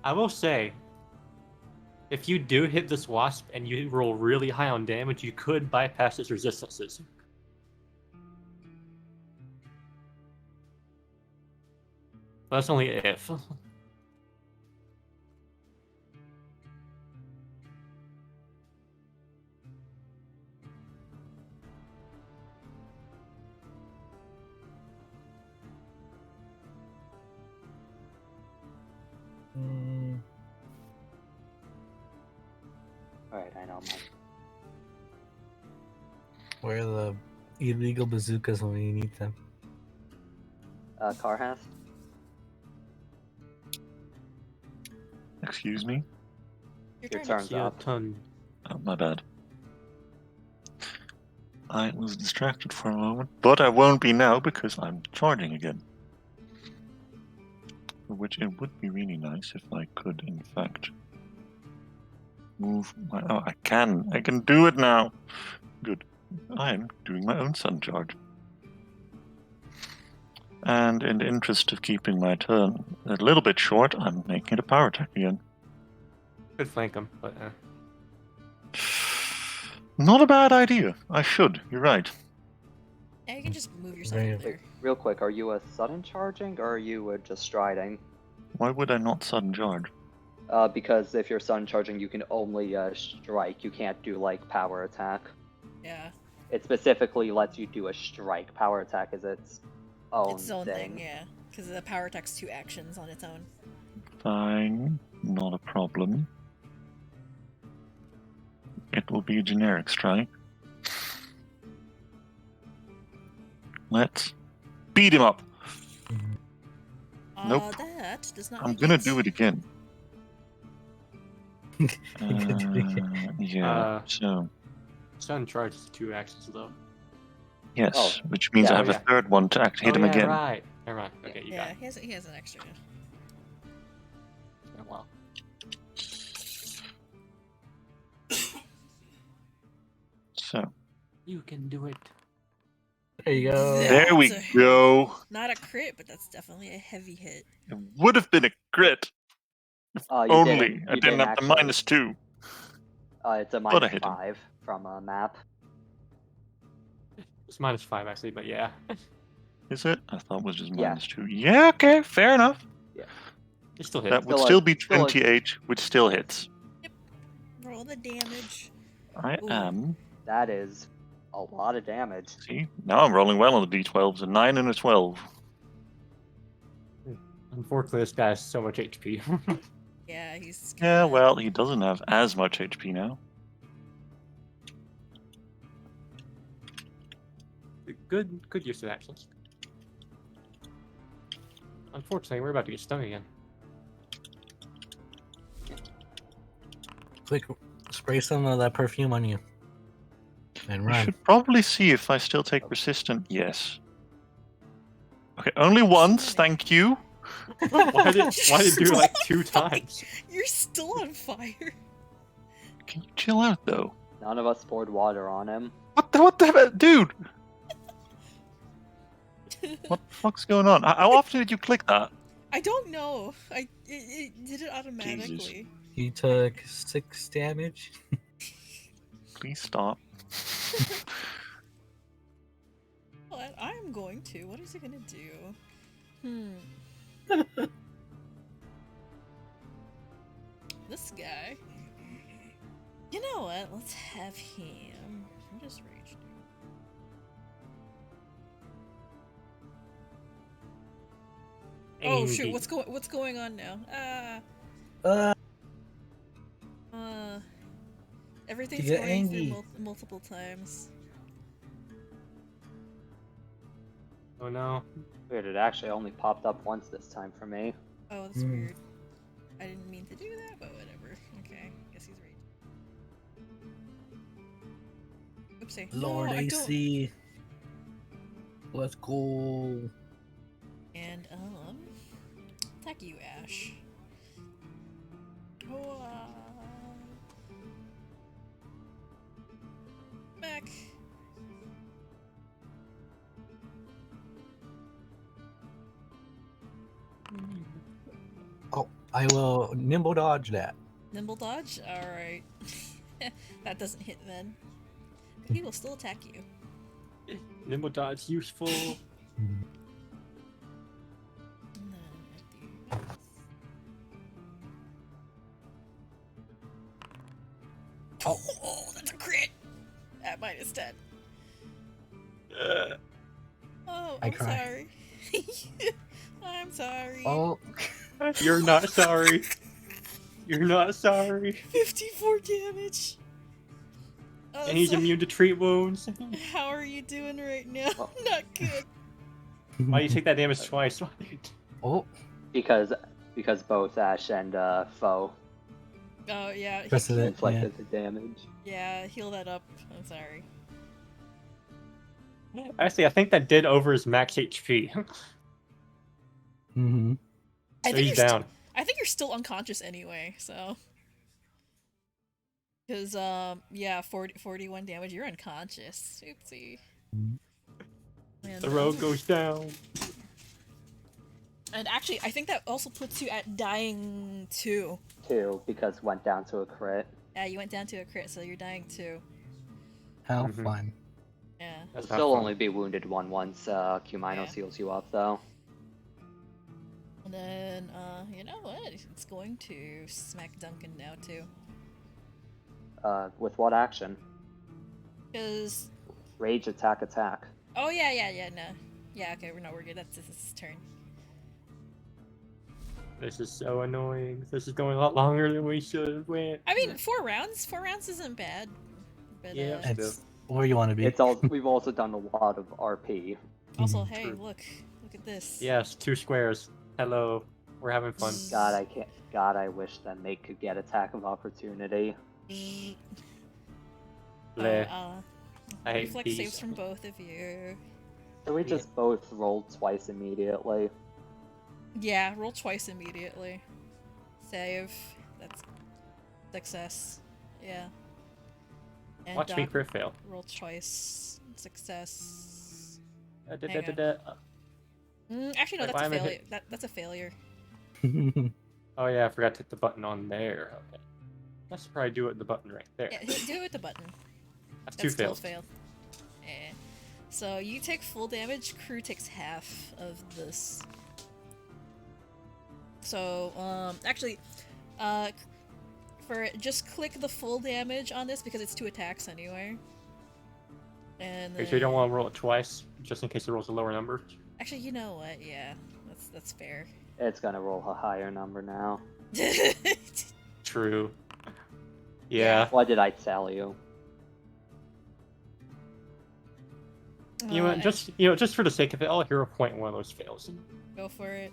I will say, if you do hit this wasp and you roll really high on damage, you could bypass its resistances. But that's only if. Alright, I know, Mike. Where are the illegal bazookas when we need them? Car has? Excuse me? Your turn's up. Ton. Oh, my bad. I was distracted for a moment, but I won't be now because I'm charging again. For which it would be really nice if I could, in fact, move my... Oh, I can do it now! Good. I'm doing my own sun charge. And in the interest of keeping my turn a little bit short, I'm making it a power attack again. Could flank him, but Not a bad idea. I should. You're right. Yeah, you can just move yourself Right. up there. Real quick, are you a sudden charging or are you just striding? Why would I not sudden charge? Because if you're sudden charging, you can only strike. You can't do like power attack. Yeah. It specifically lets you do a strike. Power attack is its own thing, yeah. Because the power attack's 2 actions on its own. Fine. Not a problem. It will be a generic strike. Let's beat him up. Nope. That does not I'm make gonna it. do it again. Uh, So Sun charges 2 actions though. yes, Oh, which means I yeah, have yeah. a third one to hit him again. Right. Never mind. Okay, you got Yeah, it. he has an extra. Oh, wow. So You can do it. There you go. Yeah. there we That's go. Not a crit, but that's definitely a heavy hit. It would have been a crit You only. I you didn't have actually, the -2. It's a But I hit him. -5 from a map. It's -5 actually, but yeah. Is it? I thought it was just Yeah. -2. Yeah, okay, fair enough. It still hit. That would Still a- still be still a- 28, which still hits. Roll the damage. I Ooh. am. That is a lot of damage. See, now I'm rolling well on the d12s, a 9 and a 12. Unfortunately, this guy has so much HP. Yeah, he's. Yeah, kinda- well, he doesn't have as much HP now. Good use of actions. Unfortunately, we're about to get stung again. Quick, spray some of that perfume on you. And We run. should probably see if I still take resistant. Yes. Okay, only once, thank you. Why did it do it like 2 times? You're still on fire. Can you chill out, though? None of us poured water on him. What the dude? What the fuck's going on? How often did you click that? I don't know. It did it automatically. Jesus. He took 6 damage. Please stop. Well, I am going to. What is he gonna do? This guy. You know what? Let's have him. What does Rage do? Oh shoot! What's going on now? Everything's going through multiple times. Oh no. Weird, it actually only popped up once this time for me. Oh, that's weird. I didn't mean to do that, but whatever. Okay, guess he's raging. Oopsie. Lord no, AC. Let's go. And attack you, Ash. Oh, back. Oh, I will nimble dodge that. Nimble dodge? Alright. That doesn't hit then. He will still attack you. Nimble dodge useful. Oh, that's a crit! At -10. Oh, I'm sorry. I'm sorry. Oh, you're not sorry. You're not sorry. 54 damage. Oh, And he's immune to treat wounds. How are you doing right now? Not good. Why do you take that damage twice? Oh. Because both Ash and Foe Oh yeah. inflicted the damage. Yeah, heal that up. I'm sorry. Actually, I think that did over his max HP. Mm-hmm. So he's down. I think you're still unconscious anyway, so. Because, yeah, 41 damage, you're unconscious. Oopsie. And, the road goes down. And actually, I think that also puts you at dying 2. 2, because went down to a crit. Yeah, you went down to a crit, so you're dying 2. How fun. Yeah. You'll still only be wounded 1 once Q-Minos heals you up, though. And then, you know what? It's going to smack Duncan now, too. With what action? Because... Rage, attack. Oh, yeah, no. Yeah, okay, we're good. That's his turn. This is so annoying. This is going a lot longer than we should have went. I mean, 4 rounds? 4 rounds isn't bad. But, yeah, it's where you want to be. It's all. We've also done a lot of RP. Also, hey, look at this. Yes, 2 squares. Hello, we're having fun. God, I can't. God, I wish that they could get attack of opportunity. I hate reflex these. saves from both of you. So we just both rolled twice immediately. Yeah, roll twice immediately. Save. That's success. Yeah. And Watch me crit fail. Roll twice. Success. Actually, no, Wait, that's a failure. That's a failure. Oh yeah, I forgot to hit the button on there. Okay. I should probably do it with the button right there. Yeah, do it with the button. That's 2 fails. Failed. Yeah. So you take full damage, Croux takes half of this. So, actually, just click the full damage on this because it's 2 attacks anyway. And Okay, so you don't want to roll it twice, just in case it rolls a lower number? Actually, you know what? Yeah, that's fair. It's gonna roll a higher number now. True. Yeah. What did I tell you? You know, just for the sake of it, I'll hero point one of those fails. Go for it.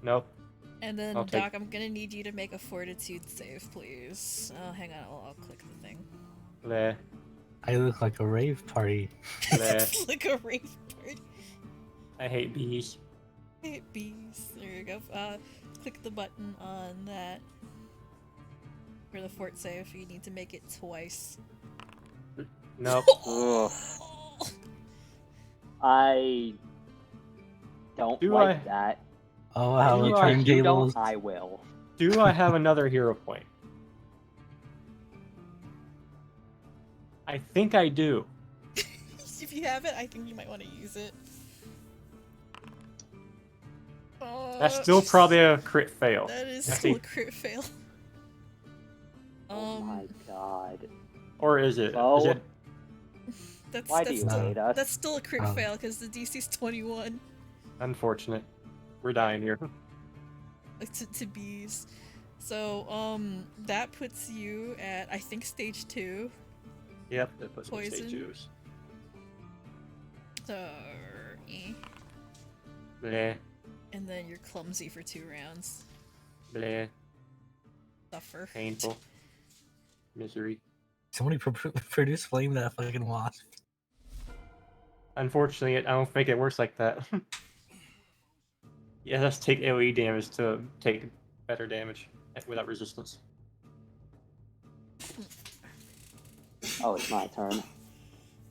Nope. And then, I'll Doc, I'm gonna need you to make a fortitude save, please. Oh, hang on, I'll click the thing. Bleh. I look like a rave party. Bleh. Like a rave party. I hate bees. I hate bees. There you go. Click the button on that. For the fort save, you need to make it twice. Nope. Ugh. I don't like that. Oh wow, the If you don't, turntables. I will. Do I have another hero point? I think I do. If you have it, I think you might want to use it. That's still probably a crit fail. That is That's still a crit fail. Oh my god. Or is it? Oh. Is it? Why do you hate us? That's still a crit fail because the DC's 21. Unfortunate. We're dying here. To bees. So, that puts you at, I think, stage 2. Yep, that puts me in Poison. stage 2s. So, Bleh, and then you're clumsy for 2 rounds. bleh, Suffer. painful. Misery. Somebody produce flame that fucking wasp. Unfortunately, I don't think it works like that. Yeah, let's take AoE damage to take better damage without resistance. Oh, it's my turn.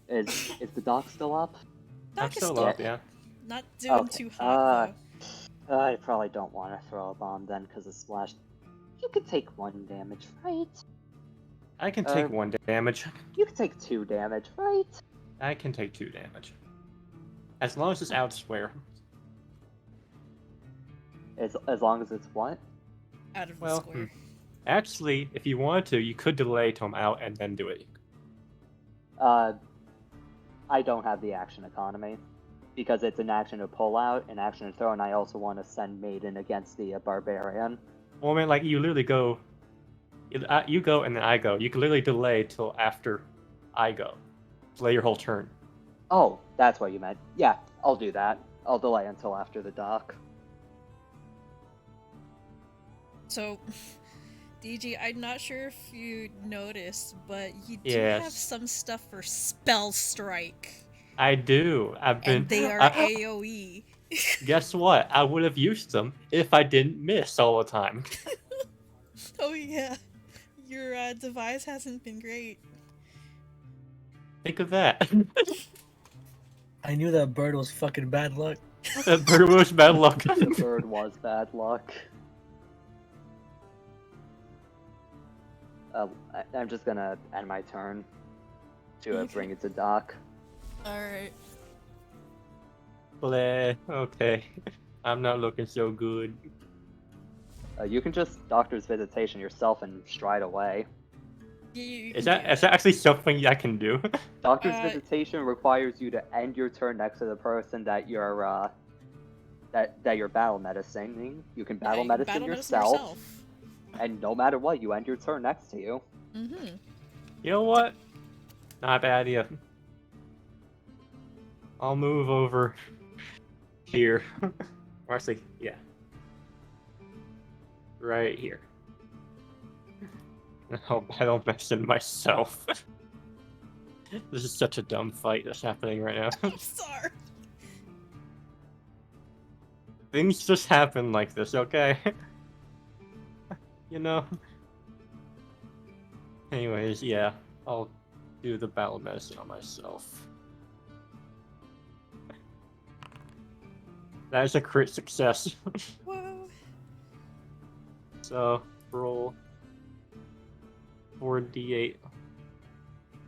Is the dock still up? I'm still up, yeah. Not doing Okay, too hot, though. I probably don't want to throw a bomb then, because of splash. You could take 1 damage, right? I can take 1 damage. You could take 2 damage, right? I can take 2 damage. As long as it's out square. As long as it's what? Out of the square. Actually, if you wanted to, you could delay till I'm out and then do it. I don't have the action economy. Because it's an action to pull out, an action to throw, and I also want to send Maiden against the Barbarian. Well, I mean, like, you literally go... You go and then I go. You can literally delay till after I go. Delay your whole turn. Oh, that's what you meant. Yeah, I'll do that. I'll delay until after the dock. So, DG, I'm not sure if you noticed, but you do have some stuff for Spell Strike. I do. And they are AoE. Guess what? I would have used them if I didn't miss all the time. Oh yeah. Your device hasn't been great. Think of that. I knew that bird was fucking bad luck. That bird was bad luck. The bird was bad luck. I'm just gonna end my turn to bring it to dock. Alright. Bleh. Okay. I'm not looking so good. You can just Doctor's Visitation yourself and stride away. Is that actually something I can do? Doctor's Visitation requires you to end your turn next to the person that you're that you're battle medicining. You can battle medicine yourself, and no matter what, you end your turn next to you. Mm-hmm. You know what? Not a bad idea. I'll move over here. Or actually, yeah. Right here. I hope I don't mess in myself. This is such a dumb fight that's happening right now. I'm sorry. Things just happen like this, okay? You know? Anyways, yeah. I'll do the battle medicine on myself. That is a crit success. Whoa. So, roll 4d8.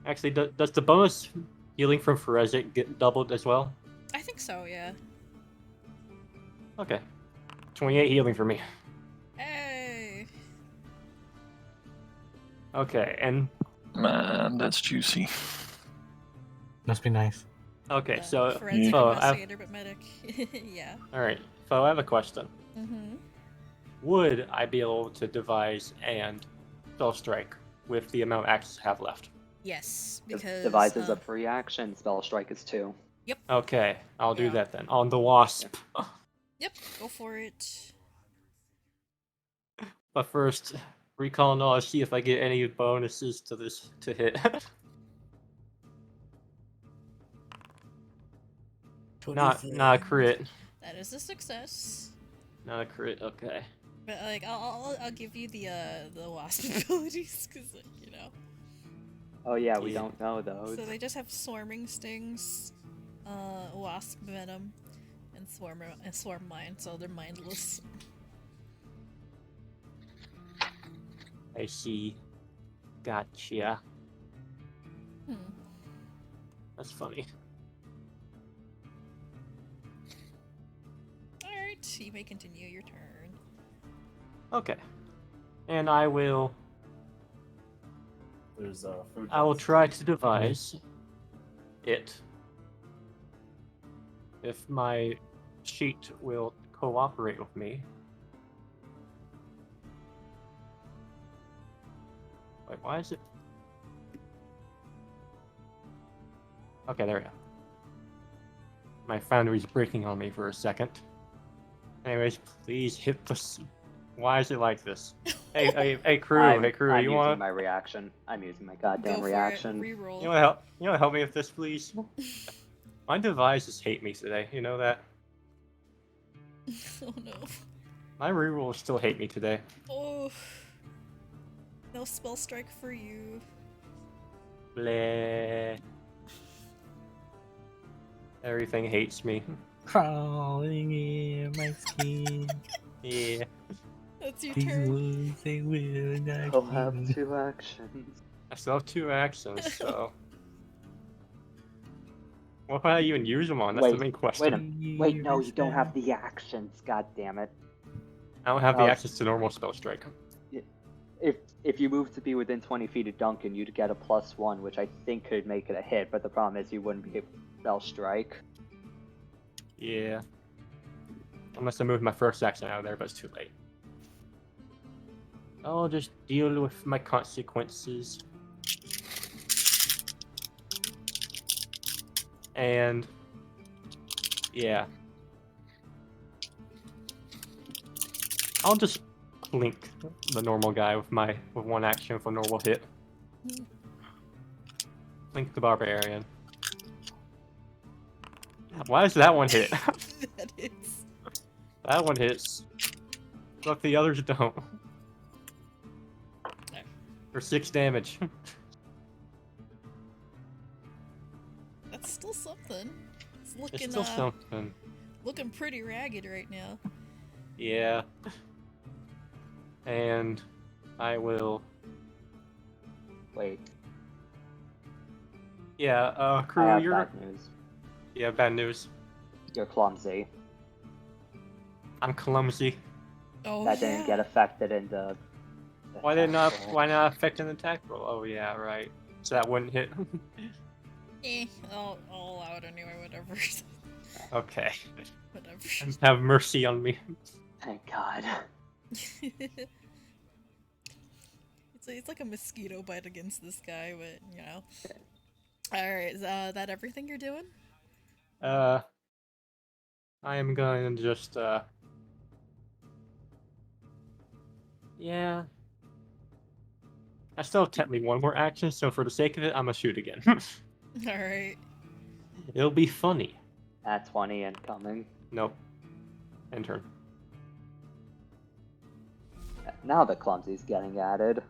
Actually, does the bonus healing from Forensic get doubled as well? I think so, yeah. Okay. 28 healing for me. Hey! Okay, and... Man, that's juicy. Must be nice. Okay, so... Forensic investigator, but medic. Yeah. Alright, so I have a question. Mm-hmm. Would I be able to devise and spell strike with the amount of actions I have left? Yes, because... Devise is a free action, Spell Strike is 2. Yep. Okay, I'll do that then. On the Wasp. Yep, go for it. But first, recall knowledge, see if I get any bonuses to this to hit. Not a crit. That is a success. Not a crit, okay. But like, I'll give you the wasp abilities because you know. Oh yeah, we don't know those. So they just have swarming stings, wasp venom, and swarm mind. So they're mindless. I see. Gotcha. That's funny. Alright, you may continue your turn. Okay. And I will... There's food. I will try to devise it. If my sheet will cooperate with me. Wait, why is it? Okay, there we go. My foundry's breaking on me for a second. Anyways, please hit the... Why is it like this? Hey, Croux, I'm you wanna... using my reaction. I'm using my goddamn Go for reaction. it. Reroll. You wanna help me with this, please? My devices hate me today, you know that? Oh no. My rerolls still hate me today. Oh. No spell strike for you. Bleh. Everything hates me. Crawling in my skin. Yeah. That's your These turn. wounds, they will not I'll have heal. 2 actions. I still have 2 actions, so... What if I even use them on? That's the main question. Wait, no, you don't have the actions. God damn it. I don't have the access to normal spell strike. If you move to be within 20 feet of Duncan, you'd get a +1, which I think could make it a hit. But the problem is you wouldn't be able to spell strike. Yeah. Unless I move my first action out of there, but it's too late. I'll just deal with my consequences. And... yeah. I'll just blink the normal guy with 1 action for normal hit. Blink the barbarian. Why does that one hit? That is. That one hits. But the others don't. For 6 damage. That's still something. It's looking It's still something. looking pretty ragged right now. Yeah. And I will... Wait, yeah, I Croux, have you're... bad news. Yeah, bad news. You're clumsy. I'm clumsy. Oh That yeah. didn't get affected in the Why not roll. affect an attack roll? Oh yeah, right. So that wouldn't hit. I'll allow it anyway. Whatever. Okay. Whatever. Have mercy on me. Thank God. It's like a mosquito bite against this guy, but you know. Alright, is that everything you're doing? I am going to just, yeah. I still have technically 1 more action, so for the sake of it, I'm gonna shoot again. Alright. It'll be funny. At 20 incoming. Nope. End turn. Now the clumsy's getting added.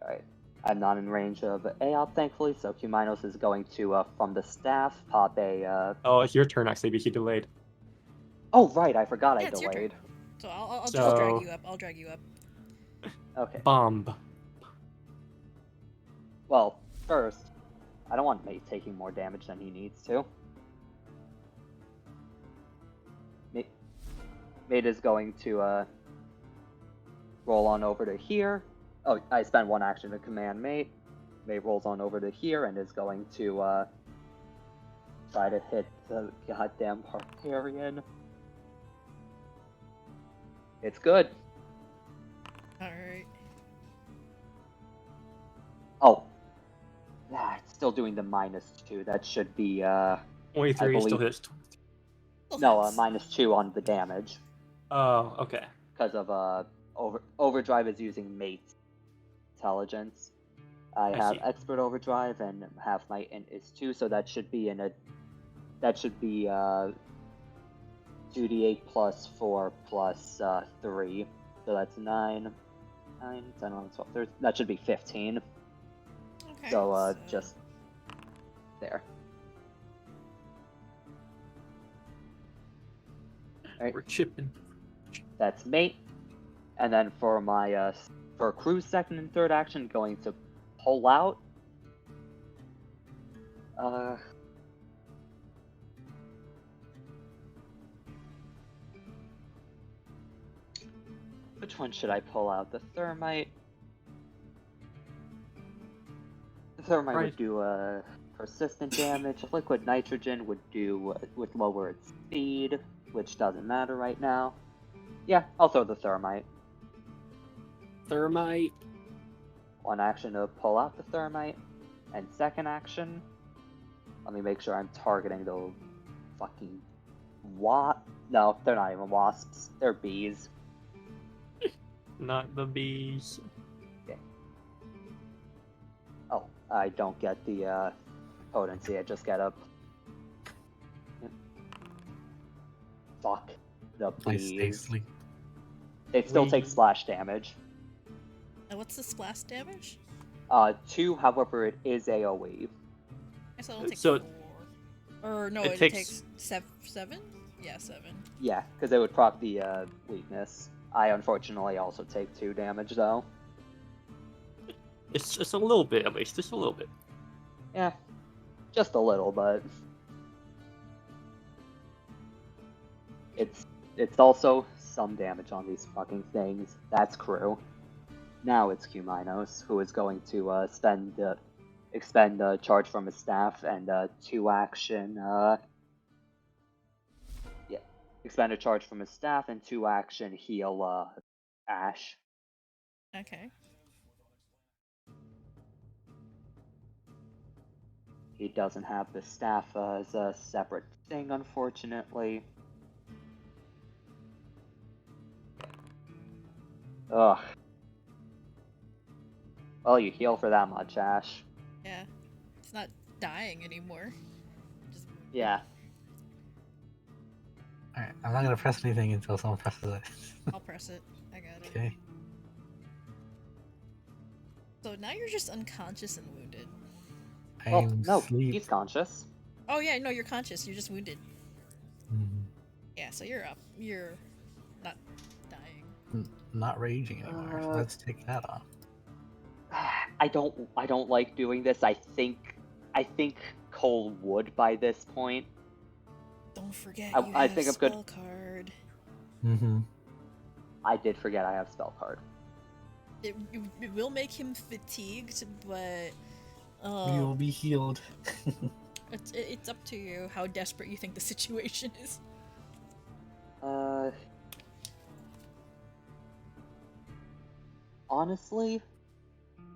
Alright. I'm not in range of Aop, thankfully, so Kuminos is going to, from the staff, pop a, Oh, it's your turn, actually, because you delayed. Oh, right, I forgot I Yeah, it's your turn. delayed. So I'll just So- drag you up. I'll drag you up. Okay. Bomb. Well, first, I don't want Mate taking more damage than he needs to. Mate is going to, roll on over to here. Oh, I spent 1 action to command Mate. Mate rolls on over to here and is going to, try to hit the goddamn barbarian. It's good. Alright. Oh. Ah, it's still doing the -2. That should be, 23 I still believe- hits. no, -2 on the damage. Oh, okay. Because of, Overdrive is using Mate's intelligence. I have see. Expert Overdrive and half my int is 2, so that should be 2d8 plus 4 plus 3. So that's 9, 10, 11, 12, 13. That should be 15. Okay. So, just there. Alright. We're chipping. That's me. And then for my for Crew's second and third action, going to pull out. Which one should I pull out? The thermite. The thermite would do persistent damage. Liquid nitrogen would do would lower its speed, which doesn't matter right now. Yeah, I'll throw the thermite. Thermite. One action to pull out the thermite, and second action, let me make sure I'm targeting the fucking No, they're not even wasps. They're bees. Not the bees. Okay. Oh, I don't get the potency. I just get a. Fuck the bees. They still take splash damage. And what's the splash damage? 2, however, it is AoE. I said it'll take So- 4. Or no, it it takes- takes 7? Yeah, 7. Yeah, because it would proc the weakness. I unfortunately also take 2 damage though. It's just a little bit, at least. Just a little bit. Yeah, just a little, but it's also some damage on these fucking things. That's Croux. Now it's Q-Minos, who is going to expend a charge from his staff and 2 action. Expend a charge from his staff and 2 action heal Ash. Okay. He doesn't have the staff as a separate thing, unfortunately. Ugh. Well, you heal for that much, Ash. Yeah. It's not dying anymore. Just... Yeah. Alright, I'm not gonna press anything until someone presses it. I'll press it. I got it. Okay. So now you're just unconscious and wounded. Well, I'm no, asleep. he's conscious. Oh yeah, no, you're conscious. You're just wounded. Mhm. Yeah, so you're up. You're not dying. Not raging anymore. So let's take that off. I don't like doing this. I think Cole would by this point. Don't forget I you have think I'm spell good. card. Mm-hmm. I did forget I have spell card. It will make him fatigued, but You will be healed. it's up to you how desperate you think the situation is. Honestly,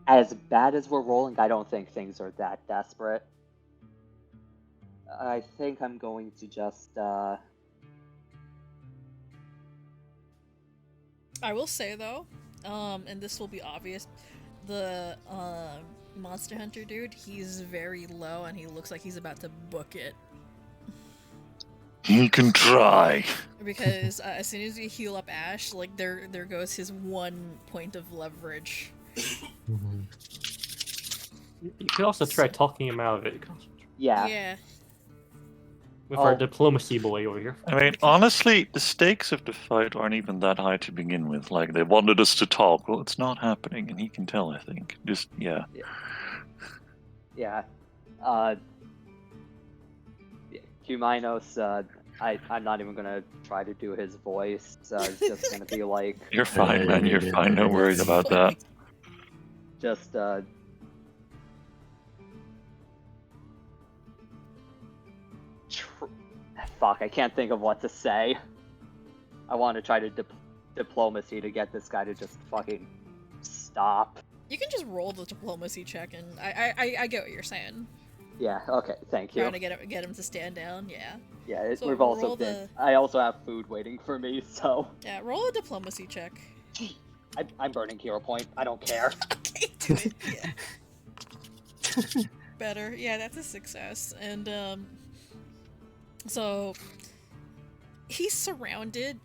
as bad as we're rolling, I don't think things are that desperate. I think I'm going to just, I will say though, and this will be obvious, the Monster Hunter dude, he's very low and he looks like he's about to book it. He can try. Because as soon as you heal up Ash, like there goes his 1 point of leverage. Mm-hmm. You could also try talking him out of it. yeah. Yeah. With our diplomacy boy over here. I mean, honestly, the stakes of the fight aren't even that high to begin with. Like, they wanted us to talk. Well, it's not happening, and he can tell, I think. Just, yeah. Yeah. Q-Minos, I'm not even gonna try to do his voice. It's just gonna be like... You're fine, man. You're fine. No worries about that. Just, fuck, I can't think of what to say. I want to try to diplomacy to get this guy to just fucking stop. You can just roll the diplomacy check, and I get what you're saying. Yeah. Okay. Thank you. Trying to get him to stand down. Yeah. Yeah. So We've also roll been. I also have food waiting for me, so. Yeah. Roll a diplomacy check. I'm burning hero point. I don't care. Okay, do it. Yeah. Better. Yeah, that's a success. And so he's surrounded.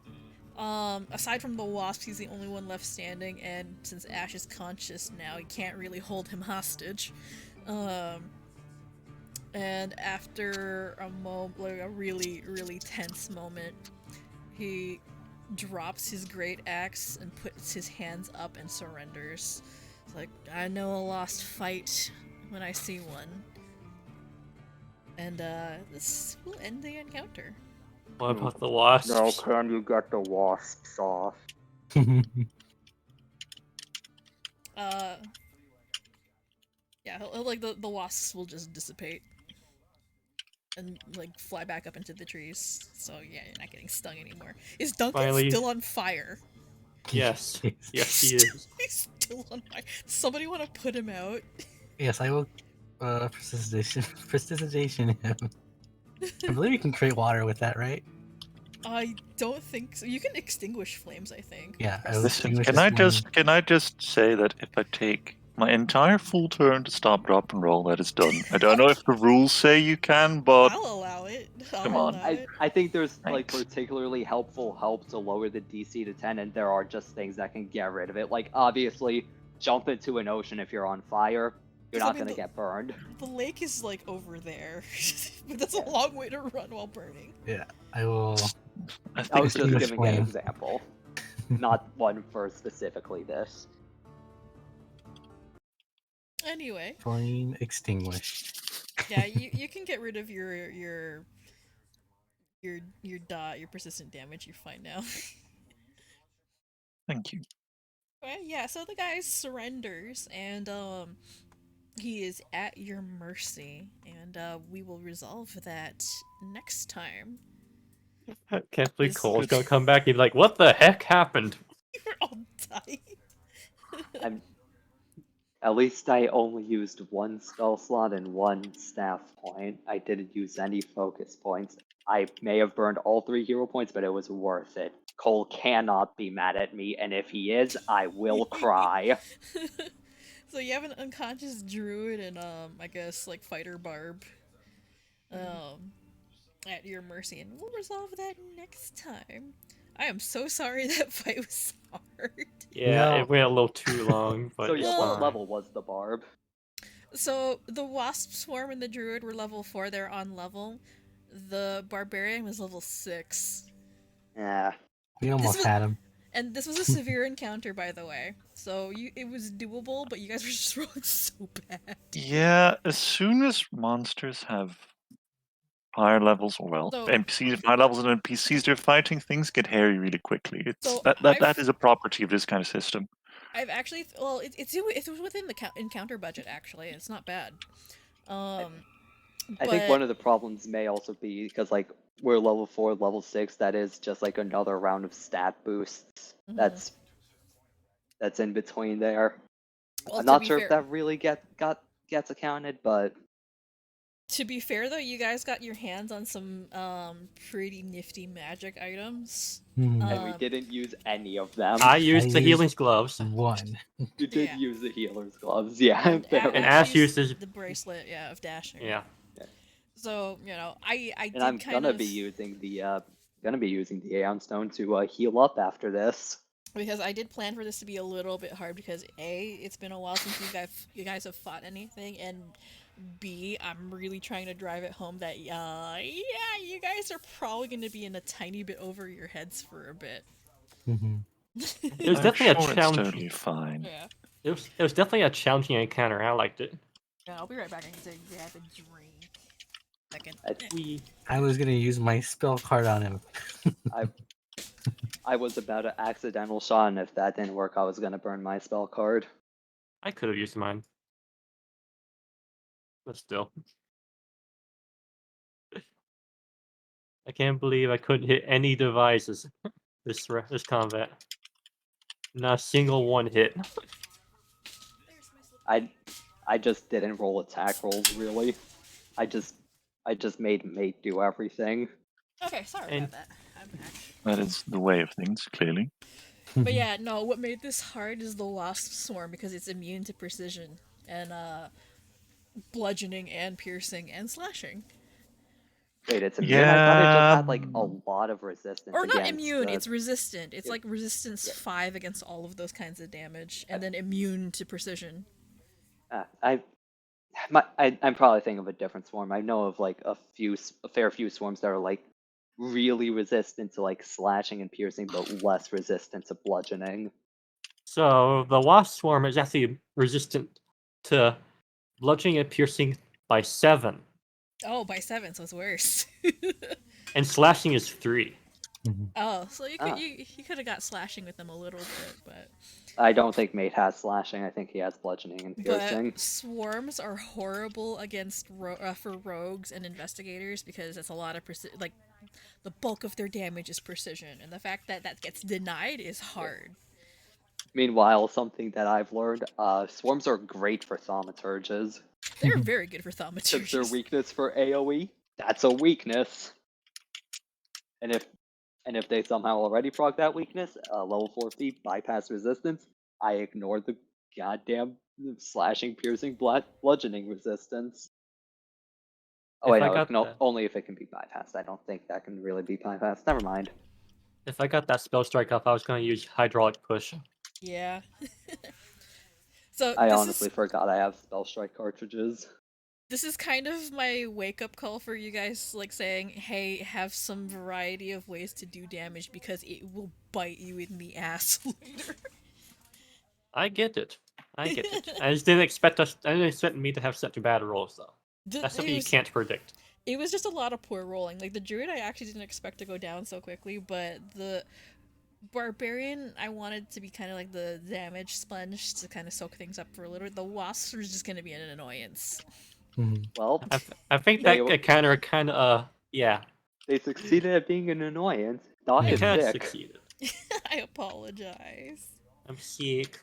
Aside from the wasp, he's the only one left standing, and since Ash is conscious now, he can't really hold him hostage. And after a really, really tense moment, he drops his great axe and puts his hands up and surrenders. It's like, I know a lost fight when I see one. And this will end the encounter. What about the wasps? Now can you get the wasps off? Yeah, like the wasps will just dissipate and like fly back up into the trees. So yeah, you're not getting stung anymore. Is Duncan Finally. still on fire? Yes. Yes, he is. He's still on fire. Somebody want to put him out? Yes, I will. Prestidigitation him. I believe you can create water with that, right? I don't think so. You can extinguish flames, I think. Yeah. I will Listen, extinguish can I just say that if I take my entire full turn to stop, drop, and roll, that is done. I don't know if the rules say you can, but I'll allow it. Come on. I think there's like Thanks. particularly helpful help to lower the DC to 10, and there are just things that can get rid of it. Like obviously, jump into an ocean if you're on fire. You're not gonna get burned. The lake is like over there, but that's a long way to run while burning. Yeah, I will. I I think was just extinguish giving an flame. example, not one for specifically this. Anyway, Flame extinguished. yeah, you can get rid of your persistent damage you find now. Thank you. Well, yeah, so the guy surrenders, and he is at your mercy, and we will resolve that next time. I can't believe This- Cole's gonna come back and be like, what the heck happened? You're all dying. At least I only used one spell slot and one staff point. I didn't use any focus points. I may have burned all 3 hero points, but it was worth it. Cole cannot be mad at me, and if he is, I will cry. So you have an unconscious druid and I guess like fighter barb at your mercy, and we'll resolve that next time. I am so sorry that fight was hard. Yeah, No. it went a little too long, but So it's yeah, what fine. level was the barb? So the wasp swarm and the druid were level 4, they're on level. The barbarian was level 6. Yeah. We almost was- had him. And this was a severe encounter, by the way. So it was doable, but you guys were just rolling so bad. Yeah, as soon as monsters have higher levels, or well, So- NPCs have higher levels and NPCs they're fighting, things get hairy really quickly. It's So that I've- is a property of this kind of system. I've actually, it's within the encounter budget, actually. It's not bad. I think one of the problems may also be because like we're level 4, level 6. That is just like another round of stat boosts. Mhm. That's in between there. Well, I'm to not be sure fair- if that really gets accounted, but To be fair, though, you guys got your hands on some pretty nifty magic items. Hmm. and we didn't use any of them. I used I the used- healing gloves. One. You did Yeah. use the healer's gloves, yeah. And fair And enough. Ash uses- the bracelet, yeah, of dashing. Yeah. So I And did I'm kind gonna of be using the Aeon Stone to heal up after this. because I did plan for this to be a little bit hard because A, it's been a while since you guys have fought anything, and B, I'm really trying to drive it home that you guys are probably going to be in a tiny bit over your heads for a bit. Hmm. It was I'm definitely sure a it's challenge. totally fine. Yeah. It was definitely a challenging encounter. I liked it. Yeah, I'll be right back. I need to grab a drink. Second. We I was gonna use my spell card on him. I was about to accidental shot, and if that didn't work, I was gonna burn my spell card. I could have used mine, but still, I can't believe I couldn't hit any devices this combat. Not a single one hit. I just didn't roll attack rolls really. I just made mate do everything. Okay, sorry And- about that. I'm back. That is the way of things, clearly. But yeah, no, what made this hard is the wasp swarm because it's immune to precision and bludgeoning and piercing and slashing. Wait, it's immune? I thought it just had like a lot of resistance. Or not against immune, the... it's resistant. It's like resistance 5 against all of those kinds of damage, and then immune to precision. I'm probably thinking of a different swarm. I know of like a fair few swarms that are like really resistant to like slashing and piercing, but less resistant to bludgeoning. So the wasp swarm is actually resistant to bludgeoning and piercing by 7. Oh, by 7, so it's worse. And slashing is 3. Oh, so you could have got slashing with them a little bit, but I don't think Mate has slashing. I think he has bludgeoning and piercing. But swarms are horrible against for rogues and investigators because it's a lot of like the bulk of their damage is precision, and the fact that that gets denied is hard. Meanwhile, something that I've learned, swarms are great for thaumaturges. They're very good for thaumaturges. Because their weakness for AoE, that's a weakness. And if they somehow already proc that weakness, level 4 feet, bypass resistance, I ignore the goddamn slashing, piercing, bludgeoning resistance. Oh wait, no, only if it can be bypassed. I don't think that can really be bypassed. Never mind. If I got that spell strike up, I was going to use hydraulic push. Yeah. So I honestly forgot I have spell strike cartridges. This is kind of my wake-up call for you guys, like saying, hey, have some variety of ways to do damage because it will bite you in the ass later. I get it. I just didn't expect me to have such bad rolls, though. That's something you can't predict. It was just a lot of poor rolling. Like, the druid I actually didn't expect to go down so quickly, but the barbarian I wanted to be kind of like the damage sponge to kind of soak things up for a little bit. The wasps were just going to be an annoyance. Well, I think that kind of yeah. They succeeded at being an annoyance. Not a dick. Succeeded. I apologize. I'm sick.